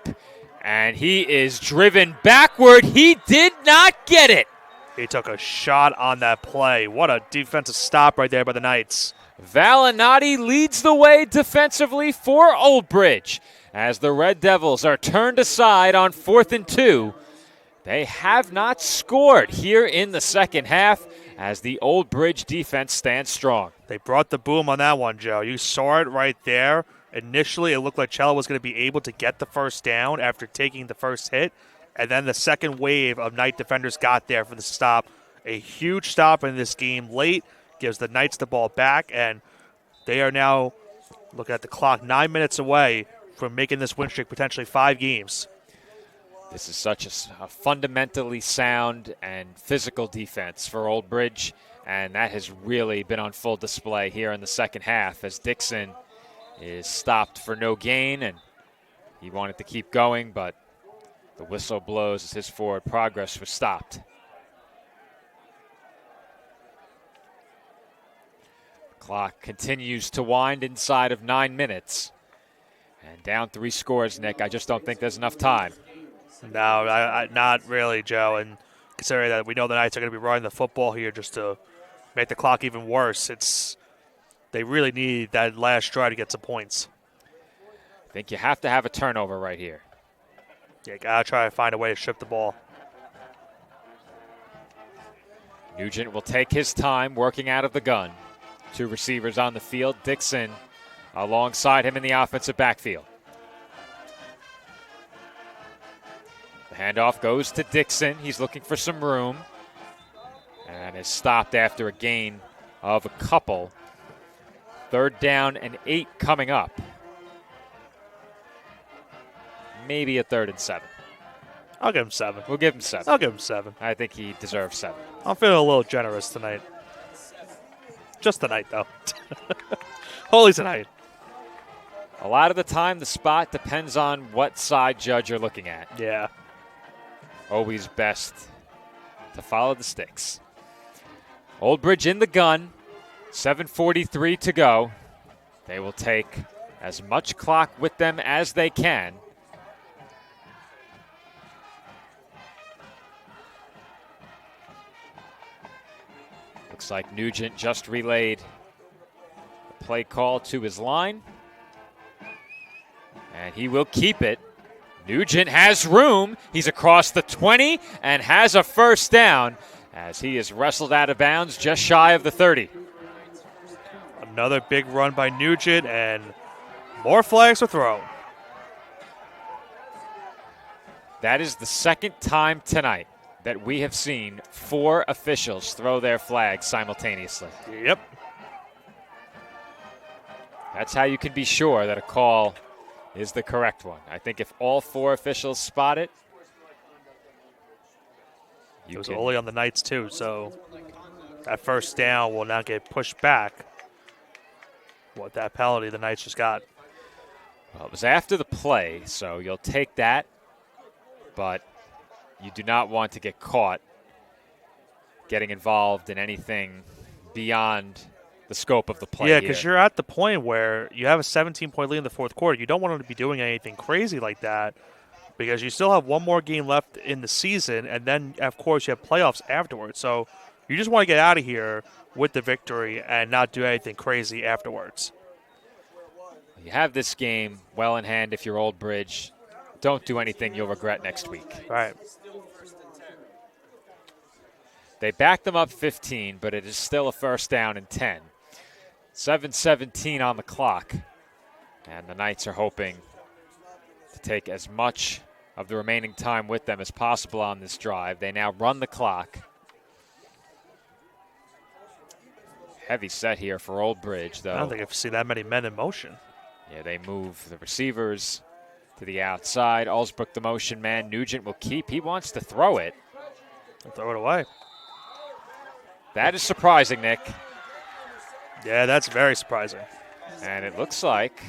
and he is driven backward. He did not get it. He took a shot on that play. What a defensive stop right there by the Knights. Valinati leads the way defensively for Old Bridge as the Red Devils are turned aside on 4th and 2. They have not scored here in the second half as the Old Bridge defense stands strong. They brought the boom on that one, Joe. You saw it right there. Initially, it looked like Cella was going to be able to get the first down after taking the first hit, and then the second wave of Knight defenders got there for the stop. A huge stop in this game late gives the Knights the ball back, and they are now, looking at the clock, 9 minutes away from making this win streak potentially 5 games. This is such a fundamentally sound and physical defense for Old Bridge, and that has really been on full display here in the second half as Dixon is stopped for no gain, and he wanted to keep going, but the whistle blows as his forward progress was stopped. Clock continues to wind inside of 9 minutes. And down 3 scores, Nick. I just don't think there's enough time. No, not really, Joe. And considering that we know the Knights are going to be running the football here just to make the clock even worse, they really need that last drive to get some points. I think you have to have a turnover right here. Yeah, got to try to find a way to strip the ball. Nugent will take his time working out of the gun. 2 receivers on the field. Dixon alongside him in the offensive backfield. The handoff goes to Dixon. He's looking for some room and is stopped after a gain of a couple. 3rd down and 8 coming up. Maybe a 3rd and 7. I'll give him 7. We'll give him 7. I'll give him 7. I think he deserves 7. I'm feeling a little generous tonight. Just tonight, though. Holy tonight. A lot of the time, the spot depends on what side judge you're looking at. Yeah. Always best to follow the sticks. Old Bridge in the gun. 7:43 to go. They will take as much clock with them as they can. Looks like Nugent just relayed the play call to his line. And he will keep it. Nugent has room. He's across the 20 and has a first down as he is wrestled out of bounds just shy of the 30. Another big run by Nugent, and more flags are thrown. That is the second time tonight that we have seen 4 officials throw their flags simultaneously. Yep. That's how you can be sure that a call is the correct one. I think if all 4 officials spot it, it was only on the Knights too, so that first down will now get pushed back. What that penalty the Knights just got. Well, it was after the play, so you'll take that, but you do not want to get caught getting involved in anything beyond the scope of the play. Yeah, because you're at the point where you have a 17-point lead in the fourth quarter. You don't want them to be doing anything crazy like that because you still have one more game left in the season, and then, of course, you have playoffs afterwards. So you just want to get out of here with the victory and not do anything crazy afterwards. You have this game well in hand if you're Old Bridge. Don't do anything you'll regret next week. Right. They backed them up 15, but it is still a first down and 10. 7:17 on the clock, and the Knights are hoping to take as much of the remaining time with them as possible on this drive. They now run the clock. Heavy set here for Old Bridge, though. I don't think I've seen that many men in motion. Yeah, they move the receivers to the outside. Allsbrook, the motion man. Nugent will keep. He wants to throw it. He'll throw it away. That is surprising, Nick. Yeah, that's very surprising. And it looks like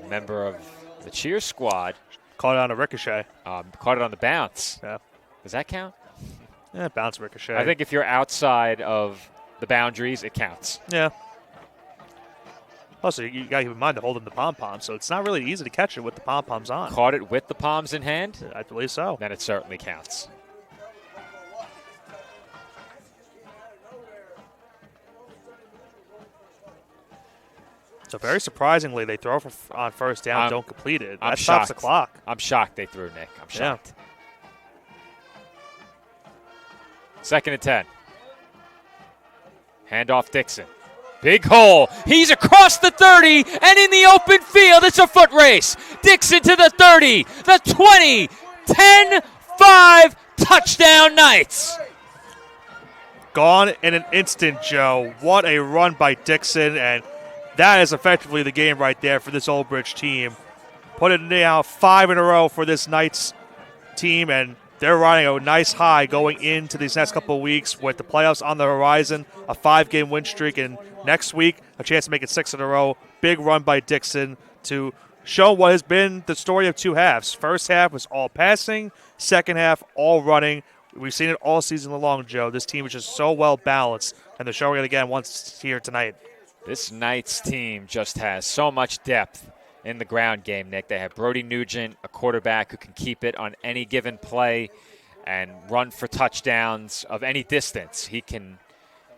a member of the cheer squad caught it on a ricochet. Caught it on the bounce. Yeah. Does that count? Yeah, bounce ricochet. I think if you're outside of the boundaries, it counts. Yeah. Also, you got to keep in mind they're holding the pom-poms, so it's not really easy to catch it with the pom-poms on. Caught it with the palms in hand? I believe so. Then it certainly counts. So very surprisingly, they throw on first down, don't complete it. That shocked. stops the clock. I'm shocked they threw, Nick. I'm shocked. Yeah. 2nd and 10. Handoff Dixon. Big hole. He's across the 30 and in the open field. It's a foot race. Dixon to the 30, the 20, 10-5, touchdown Knights. Gone in an instant, Joe. What a run by Dixon, and that is effectively the game right there for this Old Bridge team. Put it now 5 in a row for this Knights team, and they're riding a nice high going into these next couple of weeks with the playoffs on the horizon, a 5-game win streak, and next week a chance to make it 6 in a row. Big run by Dixon to show what has been the story of 2 halves. First half was all passing, second half all running. We've seen it all season long, Joe. This team is just so well balanced, and they're showing it again once here tonight. This Knights team just has so much depth in the ground game, Nick. They have Brody Nugent, a quarterback who can keep it on any given play and run for touchdowns of any distance. He can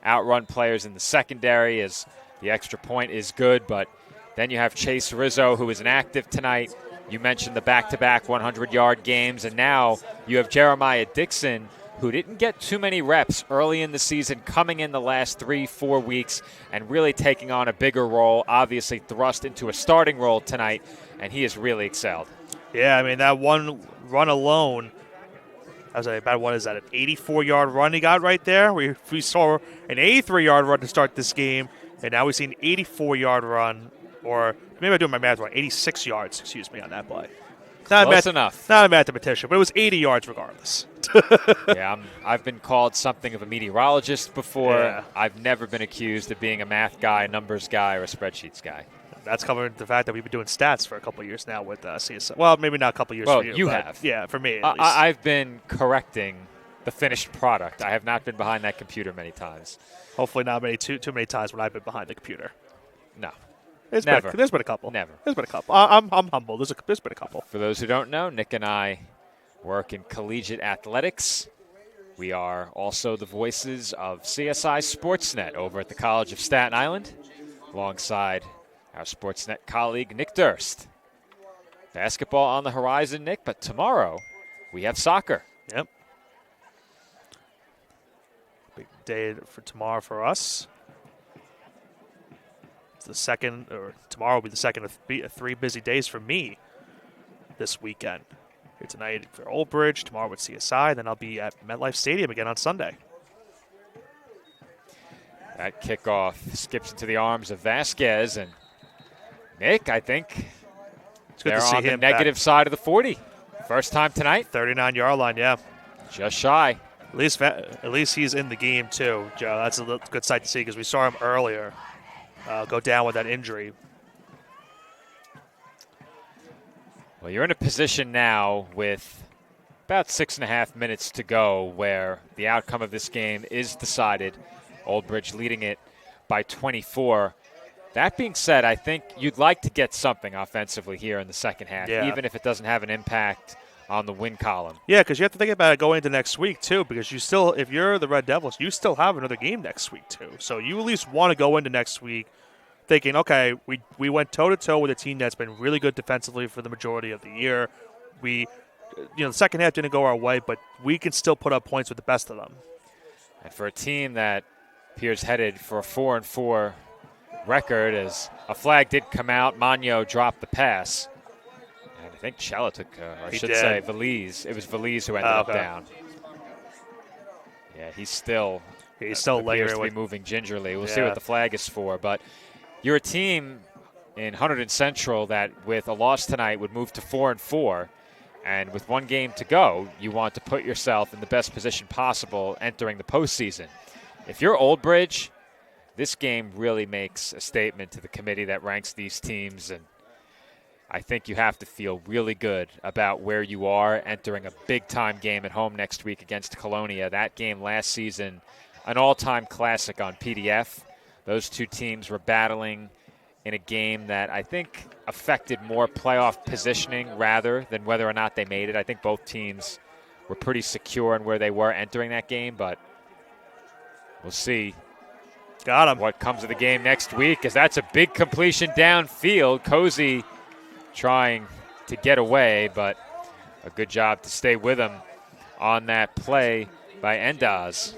outrun players in the secondary as the extra point is good, but then you have Chase Rizzo, who is inactive tonight. You mentioned the back-to-back 100-yard games, and now you have Jeremiah Dixon, who didn't get too many reps early in the season, coming in the last 3-4 weeks and really taking on a bigger role, obviously thrust into a starting role tonight, and he has really excelled. Yeah, I mean, that one run alone, I was like, about what is that, an 84-yard run he got right there? We saw an 83-yard run to start this game, and now we see an 84-yard run, or maybe I'm doing my math wrong, 86 yards, excuse me, on that play. Close enough. Not a mathematician, but it was 80 yards regardless. Yeah, I've been called something of a meteorologist before. Yeah. I've never been accused of being a math guy, a numbers guy, or a spreadsheets guy. That's covering the fact that we've been doing stats for a couple of years now with CSI. Well, maybe not a couple of years for you. You but have. Yeah, for me at least. I've been correcting the finished product. I have not been behind that computer many times. Hopefully not too many times when I've been behind the computer. No. Never. There's been a couple. Never. There's been a couple. I'm humble. There's been a couple. For those who don't know, Nick and I work in collegiate athletics. We are also the voices of CSI Sportsnet over at the College of Staten Island, alongside our Sportsnet colleague, Nick Durst. Basketball on the horizon, Nick, but tomorrow we have soccer. Yep. Big day for tomorrow for us. Tomorrow will be the second of 3 busy days for me this weekend. Here tonight for Old Bridge, tomorrow with CSI, then I'll be at MetLife Stadium again on Sunday. That kickoff skips into the arms of Vasquez, and Nick, I think It's good they're to see on the him negative back. side of the 40. First time tonight. 39-yard line, yeah. Just shy. At least he's in the game, too, Joe. That's a good sight to see because we saw him earlier go down with that injury. Well, you're in a position now with about 6.5 minutes to go where the outcome of this game is decided. Old Bridge leading it by 24. That being said, I think you'd like to get something offensively here in the second half, even if it doesn't have an impact on the win column. Yeah, because you have to think about it going into next week, too, because you still, if you're the Red Devils, you still have another game next week, too. So you at least want to go into next week thinking, okay, we went toe-to-toe with a team that's been really good defensively for the majority of the year. The second half didn't go our way, but we can still put up points with the best of them. And for a team that appears headed for a 4-4 record, as a flag did come out, Magno dropped the pass. And I think Chella took, Valise. It was Valise who ended up down. Yeah, he's still appears to be moving gingerly. We'll see what the flag is for. But you're a team in Hunterdon Central that, with a loss tonight, would move to 4-4. And with one game to go, you want to put yourself in the best position possible entering the postseason. If you're Old Bridge, this game really makes a statement to the committee that ranks these teams, and I think you have to feel really good about where you are entering a big-time game at home next week against Colonia. That game last season, an all-time classic on PDF. Those two teams were battling in a game that I think affected more playoff positioning rather than whether or not they made it. I think both teams were pretty secure in where they were entering that game, but we'll see. Got him. What comes of the game next week, because that's a big completion downfield. Cozy trying to get away, but a good job to stay with him on that play by Endaz.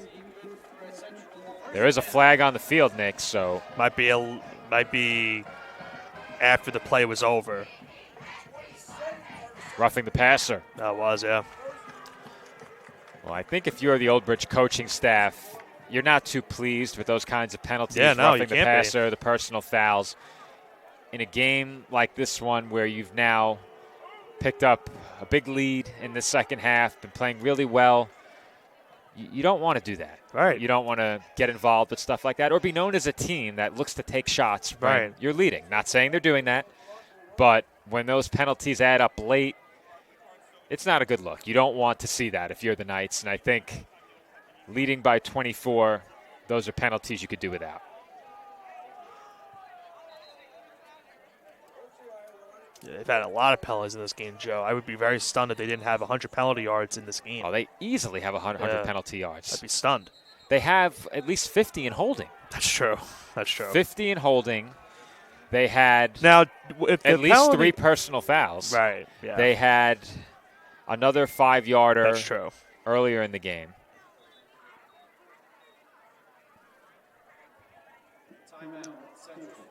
There is a flag on the field, Nick, so might be after the play was over. Roughing the passer. That was, yeah. Well, I think if you're the Old Bridge coaching staff, you're not too pleased with those kinds of penalties, roughing the passer, the personal fouls. In a game like this one where you've now picked up a big lead in the second half, been playing really well, you don't want to do that. Right. You don't want to get involved with stuff like that or be known as a team that looks to take shots when you're leading. Not saying they're doing that, but when those penalties add up late, it's not a good look. You don't want to see that if you're the Knights, and I think leading by 24, those are penalties you could do without. They've had a lot of penalties in this game, Joe. I would be very stunned if they didn't have 100 penalty yards in this game. Oh, they easily have 100 penalty yards. I'd be stunned. They have at least 50 in holding. That's true. That's true. 50 in holding. They had now at least 3 personal fouls. Right. Yeah. They had another 5-yarder. That's true. Earlier in the game.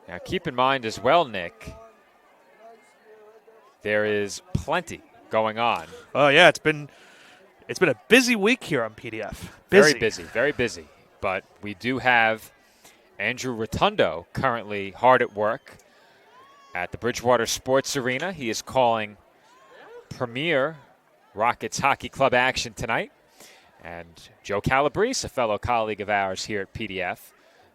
Now, keep in mind as well, Nick, there is plenty going on. Oh yeah, it's been a busy week here on PDF. Very busy. But we do have Andrew Rotundo currently hard at work at the Bridgewater Sports Arena. He is calling Premier Rockets Hockey Club action tonight. And Joe Calabrese, a fellow colleague of ours here at PDF,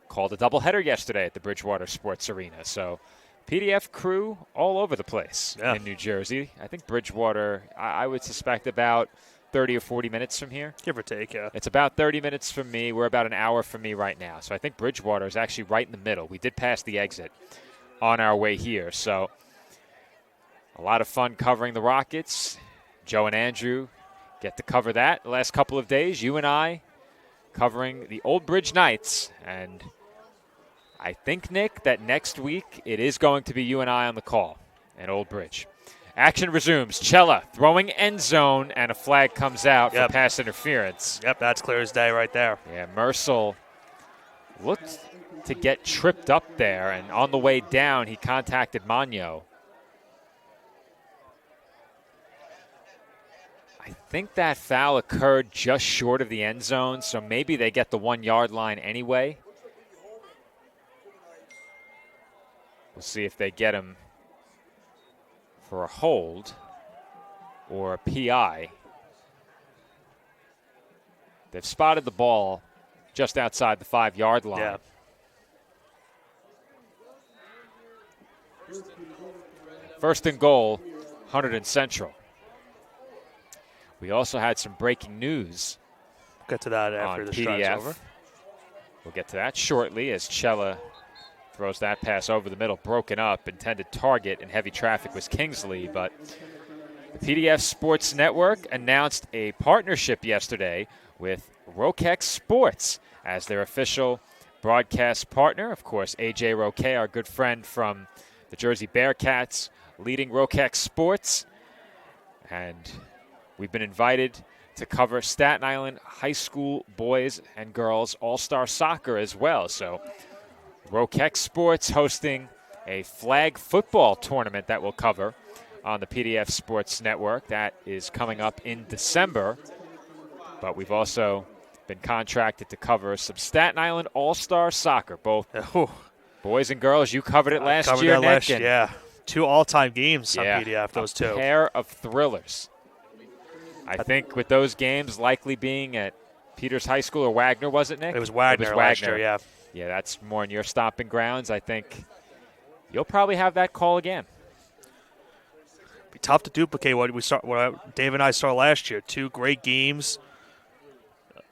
called a doubleheader yesterday at the Bridgewater Sports Arena. So PDF crew all over the place in New Jersey. I think Bridgewater, I would suspect about 30 or 40 minutes from here. Give or take, yeah. It's about 30 minutes from me. We're about an hour from me right now. So I think Bridgewater is actually right in the middle. We did pass the exit on our way here. So a lot of fun covering the Rockets. Joe and Andrew get to cover that the last couple of days. You and I covering the Old Bridge Knights. And I think, Nick, that next week it is going to be you and I on the call at Old Bridge. Action resumes. Chella throwing end zone, and a flag comes out for pass interference. Yep, that's clear as day right there. Yeah, Mercel looked to get tripped up there, and on the way down, he contacted Magno. I think that foul occurred just short of the end zone, so maybe they get the 1 yard line anyway. We'll see if they get him for a hold or a PI. They've spotted the ball just outside the 5 yard line. Yeah. First and goal, Hunterdon Central. We also had some breaking news. Get to that after the drive's over. We'll get to that shortly as Cella throws that pass over the middle, broken up. Intended target in heavy traffic was Kingsley, but the PDF Sports Network announced a partnership yesterday with Rokex Sports as their official broadcast partner. Of course, AJ Roque, our good friend from the Jersey Bearcats, leading Rokex Sports. And we've been invited to cover Staten Island high school boys and girls all-star soccer as well. So Rokex Sports hosting a flag football tournament that we'll cover on the PDF Sports Network. That is coming up in December. But we've also been contracted to cover some Staten Island all-star soccer, both boys and girls. You covered it last year, Nick. Yeah, 2 all-time games on PDF, those two. A pair of thrillers. I think with those games likely being at Peters High School or Wagner, was it, Nick? It was Wagner last year, yeah. Yeah, that's more in your stomping grounds. I think you'll probably have that call again. Be tough to duplicate what Dave and I saw last year. 2 great games,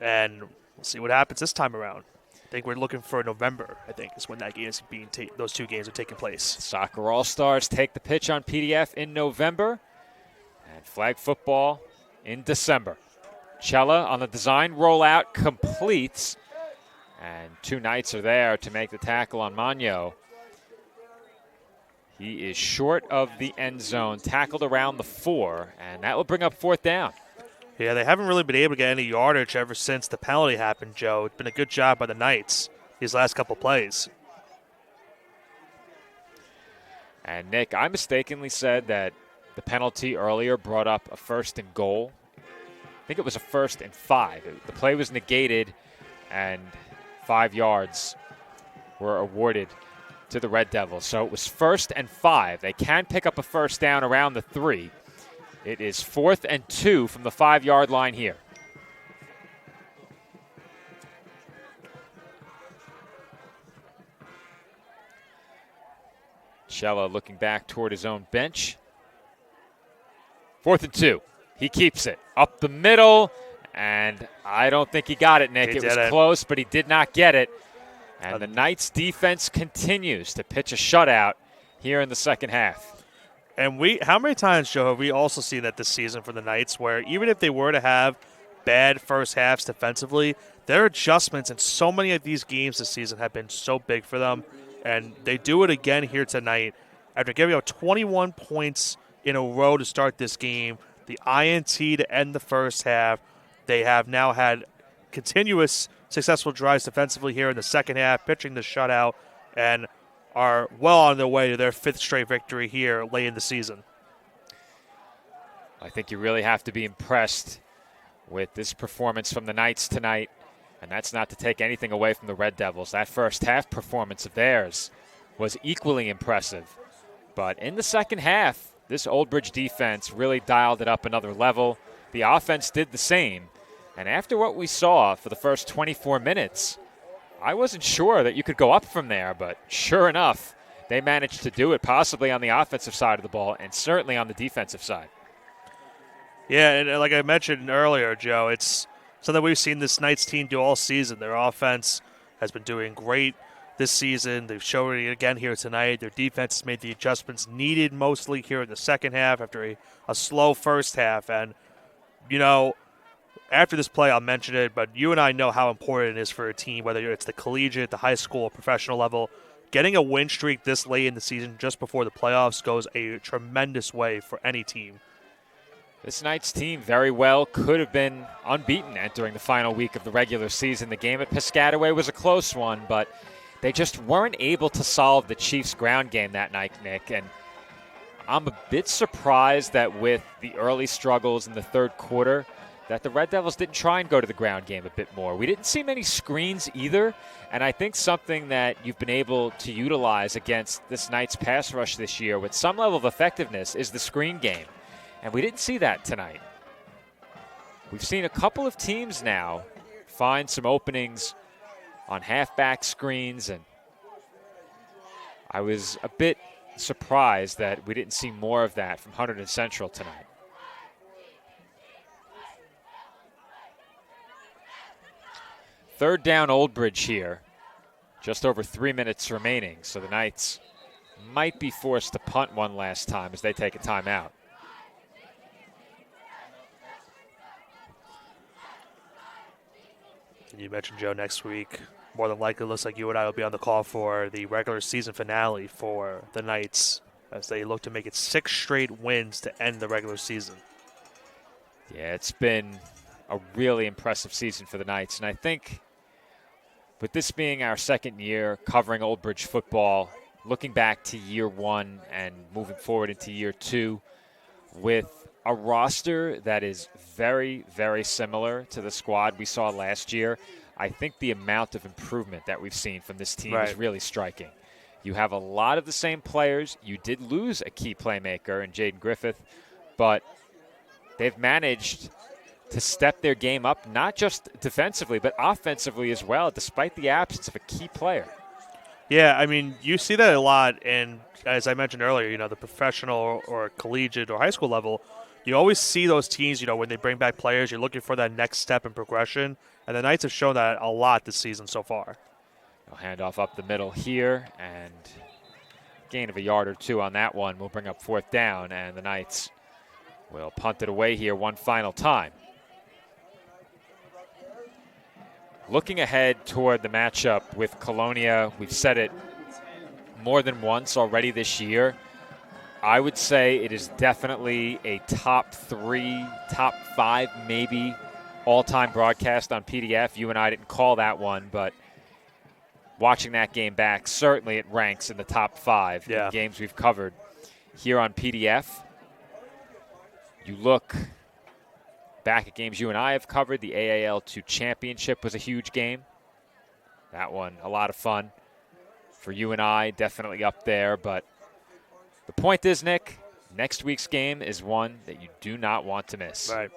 and we'll see what happens this time around. I think we're looking for November, I think, is when that game is being those 2 games are taking place. Soccer All-Stars take the pitch on PDF in November, and flag football in December. Cella on the design rollout completes, and 2 Knights are there to make the tackle on Magno. He is short of the end zone, tackled around the 4, and that will bring up 4th down. Yeah, they haven't really been able to get any yardage ever since the penalty happened, Joe. It's been a good job by the Knights these last couple plays. And, Nick, I mistakenly said that the penalty earlier brought up a 1st and goal. I think it was a 1st and 5. The play was negated, and 5 yards were awarded to the Red Devils. So it was 1st and 5. They can pick up a 1st down around the 3. It is 4th and 2 from the 5 yard line here. Cella looking back toward his own bench. 4th and 2. He keeps it up the middle, and I don't think he got it, Nick. It was close, but he did not get it. And the Knights defense continues to pitch a shutout here in the second half. And how many times, Joe, have we also seen that this season for the Knights where even if they were to have bad first halves defensively, their adjustments in so many of these games this season have been so big for them. And they do it again here tonight. After giving up 21 points in a row to start this game, the INT to end the first half, they have now had continuous successful drives defensively here in the second half, pitching the shutout, and are well on their way to their 5th straight victory here late in the season. I think you really have to be impressed with this performance from the Knights tonight, and that's not to take anything away from the Red Devils. That first half performance of theirs was equally impressive. But in the second half, this Old Bridge defense really dialed it up another level. The offense did the same. And after what we saw for the first 24 minutes, I wasn't sure that you could go up from there, but sure enough, they managed to do it, possibly on the offensive side of the ball and certainly on the defensive side. Yeah, and like I mentioned earlier, Joe, it's something we've seen this Knights team do all season. Their offense has been doing great this season. They've shown it again here tonight. Their defense has made the adjustments needed mostly here in the second half after a slow first half. And, you know, after this play, I'll mention it, but you and I know how important it is for a team, whether it's the collegiate, the high school, or professional level. Getting a win streak this late in the season just before the playoffs goes a tremendous way for any team. This Knights team very well could have been unbeaten entering the final week of the regular season. The game at Piscataway was a close one, but they just weren't able to solve the Chiefs' ground game that night, Nick. And I'm a bit surprised that with the early struggles in the third quarter, that the Red Devils didn't try and go to the ground game a bit more. We didn't see many screens either, and I think something that you've been able to utilize against this Knights pass rush this year with some level of effectiveness is the screen game, and we didn't see that tonight. We've seen a couple of teams now find some openings on halfback screens, and I was a bit surprised that we didn't see more of that from Hunterdon Central tonight. Third down, Old Bridge here. Just over 3 minutes remaining, so the Knights might be forced to punt one last time as they take a timeout. You mentioned, Joe, next week, more than likely looks like you and I will be on the call for the regular season finale for the Knights as they look to make it 6 straight wins to end the regular season. Yeah, it's been a really impressive season for the Knights, and I think with this being our second year covering Old Bridge football, looking back to year 1 and moving forward into year 2 with a roster that is very, very similar to the squad we saw last year, I think the amount of improvement that we've seen from this team is really striking. You have a lot of the same players. You did lose a key playmaker in Jaden Griffith, but they've managed to step their game up, not just defensively, but offensively as well, despite the absence of a key player. Yeah, I mean, you see that a lot, and as I mentioned earlier, the professional or collegiate or high school level, you always see those teams, when they bring back players, you're looking for that next step in progression, and the Knights have shown that a lot this season so far. They'll hand off up the middle here, and gain of a yard or two on that one will bring up 4th down, and the Knights will punt it away here one final time. Looking ahead toward the matchup with Colonia, we've said it more than once already this year. I would say it is definitely a top 3, top 5 maybe all-time broadcast on PDF. You and I didn't call that one, but watching that game back, certainly it ranks in the top 5 in games we've covered here on PDF. You look back at games you and I have covered. The AAL2 Championship was a huge game. That one, a lot of fun. For you and I, definitely up there. But the point is, Nick, next week's game is one that you do not want to miss. Right.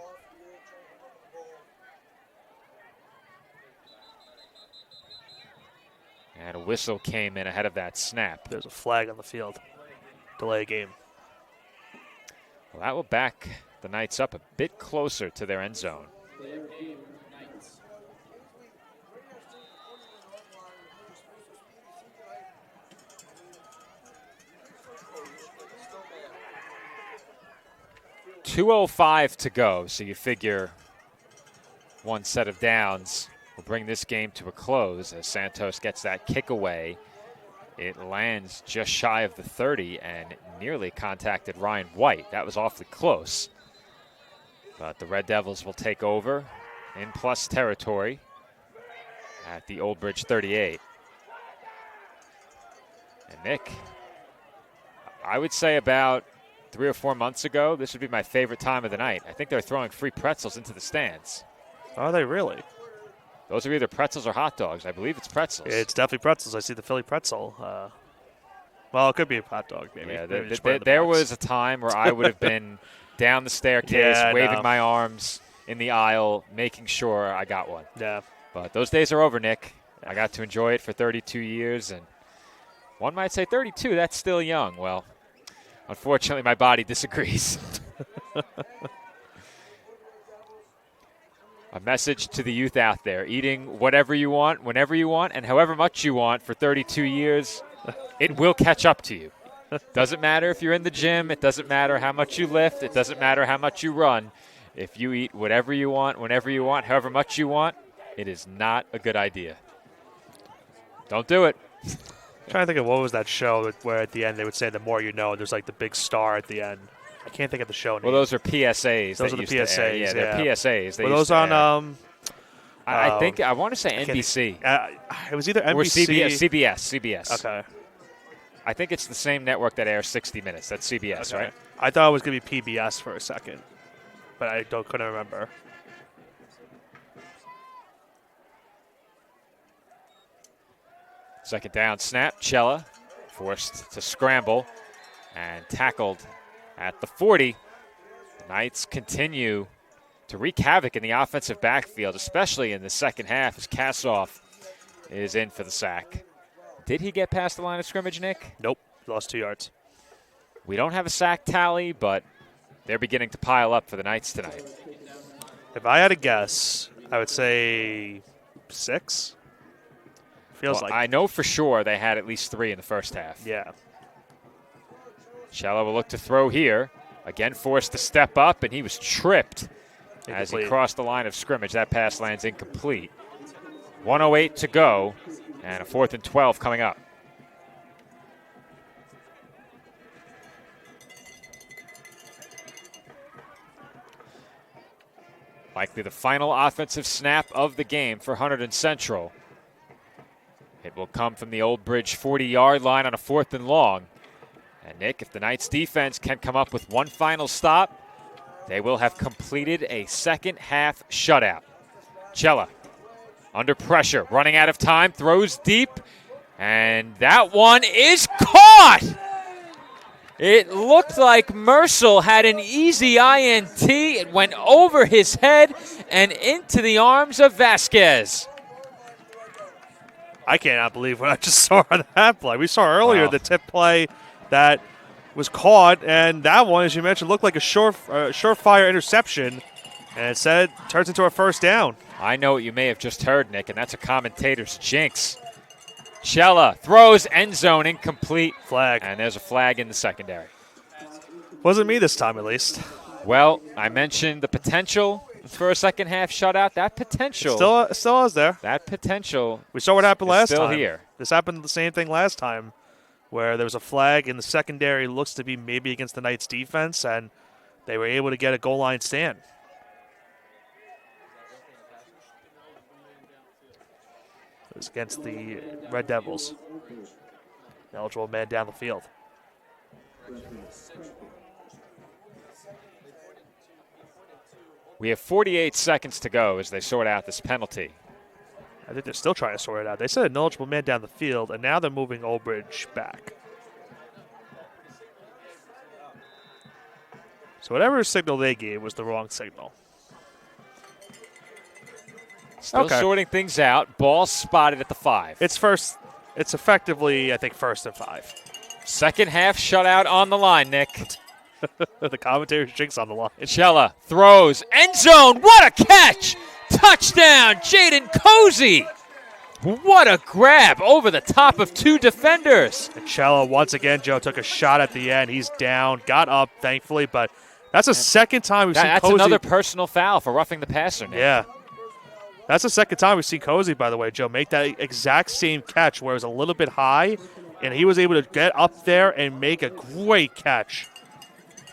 And a whistle came in ahead of that snap. There's a flag on the field. Delay game. Well, that will back the Knights up a bit closer to their end zone. .205 to go, so you figure one set of downs will bring this game to a close as Santos gets that kick away. It lands just shy of the 30 and nearly contacted Ryan White. That was awfully close. But the Red Devils will take over in plus territory at the Old Bridge 38. And Nick, I would say about 3 or 4 months ago, this would be my favorite time of the night. I think they're throwing free pretzels into the stands. Are they really? Those are either pretzels or hot dogs. I believe it's pretzels. It's definitely pretzels. I see the Philly pretzel. Well, it could be a hot dog, maybe. Yeah, Maybe there was a time where I would have been down the staircase, waving my arms in the aisle, making sure I got one. Yeah. But those days are over, Nick. I got to enjoy it for 32 years, and one might say 32, that's still young. Well, unfortunately, my body disagrees. A message to the youth out there: eating whatever you want, whenever you want, and however much you want for 32 years, it will catch up to you. Doesn't matter if you're in the gym. It doesn't matter how much you lift. It doesn't matter how much you run. If you eat whatever you want, whenever you want, however much you want, it is not a good idea. Don't do it. I'm trying to think of what was that show where at the end they would say the more you know, there's like the big star at the end. I can't think of the show name. Well, those are PSAs. Those are the PSAs. Yeah, they're PSAs. Were those on? I think I want to say NBC. It was either NBC or CBS. Okay. I think it's the same network that airs 60 Minutes. That's CBS, Okay. right? I thought it was going to be PBS for a second, but I couldn't remember. Second down snap. Cella forced to scramble and tackled at the 40. The Knights continue to wreak havoc in the offensive backfield, especially in the second half as Kassoff is in for the sack. Did he get past the line of scrimmage, Nick? Nope. Lost 2 yards. We don't have a sack tally, but they're beginning to pile up for the Knights tonight. If I had to guess, I would say 6. Feels like. I know for sure they had at least 3 in the first half. Yeah. Cella will look to throw here. Again forced to step up, and he was tripped as he crossed the line of scrimmage. That pass lands incomplete. 1:08 to go, and a 4th and 12 coming up. Likely the final offensive snap of the game for Hunterdon Central. It will come from the Old Bridge 40-yard line on a 4th and long. And Nick, if the Knights defense can come up with one final stop, they will have completed a second half shutout. Cella under pressure, running out of time, throws deep, and that one is caught! It looked like Mercel had an easy INT. It went over his head and into the arms of Vasquez. I cannot believe what I just saw on that play. We saw earlier the tip play that was caught, and that one, as you mentioned, looked like a surefire interception, and instead turns into a first down. I know what you may have just heard, Nick, and that's a commentator's jinx. Cella throws end zone incomplete. Flag. And there's a flag in the secondary. Wasn't me this time, at least. Well, I mentioned the potential for a second half shutout. That potential. Still is there. That potential. We saw what happened last time. Still here. This happened the same thing last time, where there was a flag in the secondary, looks to be maybe against the Knights defense, and they were able to get a goal line stand. It was against the Red Devils. Eligible man down the field. We have 48 seconds to go as they sort out this penalty. I think they're still trying to sort it out. They said an eligible man down the field, and now they're moving Old Bridge back. So whatever signal they gave was the wrong signal. Still sorting things out. Ball spotted at the 5. It's effectively, I think, 1st and 5. Second half shutout on the line, Nick. The commentator's jinx on the line. Cella throws. End zone. What a catch. Touchdown, Jaden Cozy. What a grab over the top of 2 defenders. And Cella, once again, Joe, took a shot at the end. He's down, got up, thankfully, but that's the second time we've seen Cozy. That's another personal foul for roughing the passer, Nick. Yeah. That's the second time we've seen Cozy, by the way, Joe, make that exact same catch where it was a little bit high, and he was able to get up there and make a great catch.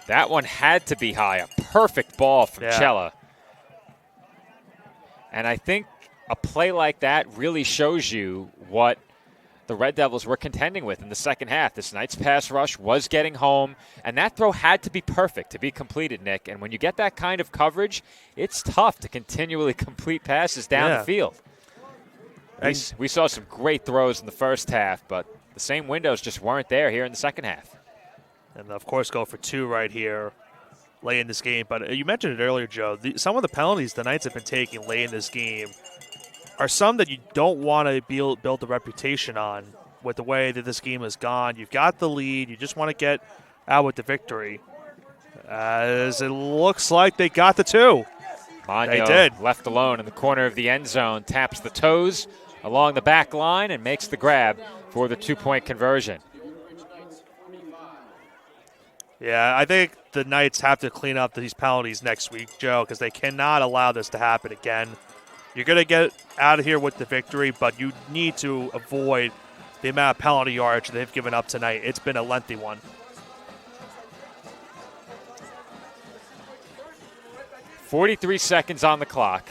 That one had to be high. A perfect ball from Cella. And I think a play like that really shows you what the Red Devils were contending with in the second half. This Knights pass rush was getting home, and that throw had to be perfect to be completed, Nick. And when you get that kind of coverage, it's tough to continually complete passes down the field. We saw some great throws in the first half, but the same windows just weren't there here in the second half. And, of course, go for 2 right here late in this game. But you mentioned it earlier, Joe. Some of the penalties the Knights have been taking late in this game are some that you don't want to build a reputation on with the way that this game has gone. You've got the lead. You just want to get out with the victory. As it looks like they got the 2. Magno, they did. Left alone in the corner of the end zone, taps the toes along the back line and makes the grab for the 2-point conversion. Yeah, I think the Knights have to clean up these penalties next week, Joe, because they cannot allow this to happen again. You're going to get out of here with the victory, but you need to avoid the amount of penalty yards they've given up tonight. It's been a lengthy one. 43 seconds on the clock.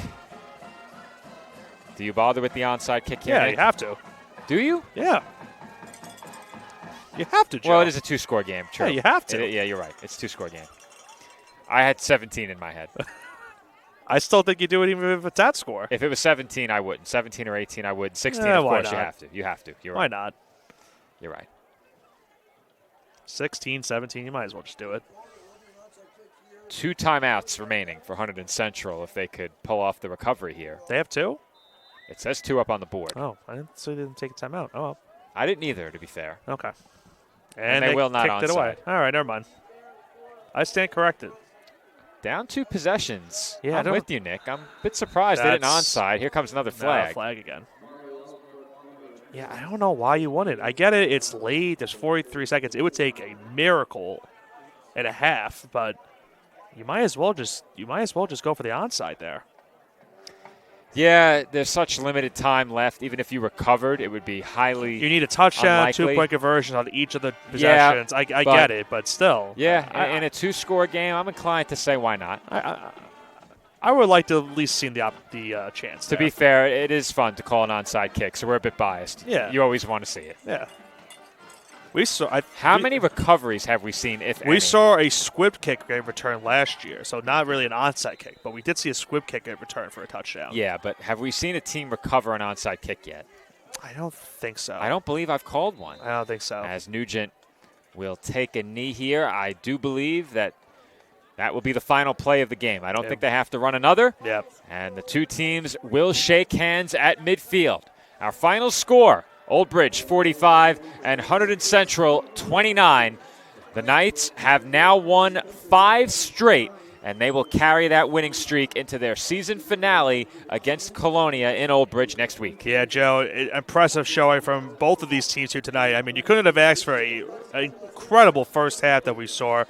Do you bother with the onside kick here? Yeah, you have to. Do you? Yeah. You have to, Joe. Well, it is a 2-score game. True. Yeah, you have to. Yeah, you're right. It's a 2-score game. I had 17 in my head. I still think you do it even if it's that score. If it was 17, I wouldn't. 17 or 18, I would. 16, Yeah, of why course, not? you have to. You have to. You're right. Why not? You're right. 16, 17, you might as well just do it. 2 timeouts remaining for Hunterdon Central if they could pull off the recovery here. They have 2? It says 2 up on the board. Oh, I didn't say they didn't take a timeout. Oh, well. I didn't either, to be fair. Okay. And they will not kicked it away. onside. All right, never mind. I stand corrected. Down 2 possessions. Yeah, I'm with you, Nick. I'm a bit surprised they didn't onside. Here comes another flag. No, flag again. Yeah, I don't know why you won it. I get it. It's late. There's 43 seconds. It would take a miracle and a half, but you might as well just go for the onside there. Yeah, there's such limited time left. Even if you recovered, it would be highly You need a touchdown, unlikely. 2-point conversions on each of the possessions. I get it, but still. Yeah, in a 2-score game, I'm inclined to say why not. I would like to at least see the chance. To be fair, it is fun to call an onside kick, so we're a bit biased. Yeah. You always want to see it. Yeah. How many recoveries have we seen, if any? We saw a squib kick get returned last year, so not really an onside kick, but we did see a squib kick get returned for a touchdown. Yeah, but have we seen a team recover an onside kick yet? I don't think so. I don't believe I've called one. I don't think so. As Nugent will take a knee here, I do believe that will be the final play of the game. I don't think they have to run another. Yep. And the 2 teams will shake hands at midfield. Our final score, Old Bridge 45 and Hunterdon Central 29. The Knights have now won 5 straight, and they will carry that winning streak into their season finale against Colonia in Old Bridge next week. Yeah, Joe, impressive showing from both of these teams here tonight. I mean, you couldn't have asked for an incredible first half that we saw.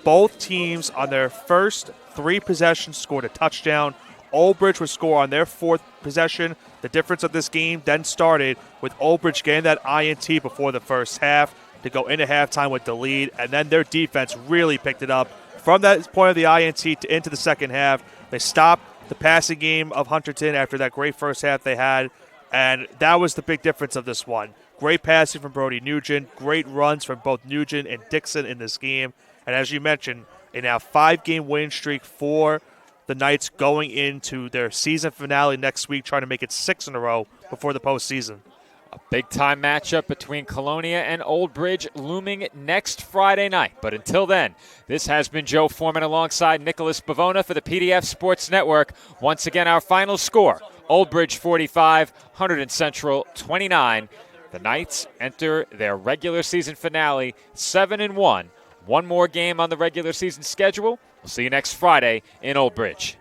Both teams on their first 3 possessions scored a touchdown. Old Bridge would score on their 4th possession. The difference of this game then started with Old Bridge getting that INT before the first half to go into halftime with the lead, and then their defense really picked it up. From that point of the INT into the second half, they stopped the passing game of Hunterdon after that great first half they had, and that was the big difference of this one. Great passing from Brody Nugent, great runs from both Nugent and Dixon in this game, and as you mentioned, a now 5-game winning streak for the Knights going into their season finale next week, trying to make it 6 in a row before the postseason. A big-time matchup between Colonia and Old Bridge looming next Friday night. But until then, this has been Joe Foreman alongside Nicholas Bavona for the PDF Sports Network. Once again, our final score, Old Bridge 45, Hunterdon Central 29. The Knights enter their regular season finale 7-1. One more game on the regular season schedule. We'll see you next Friday in Old Bridge.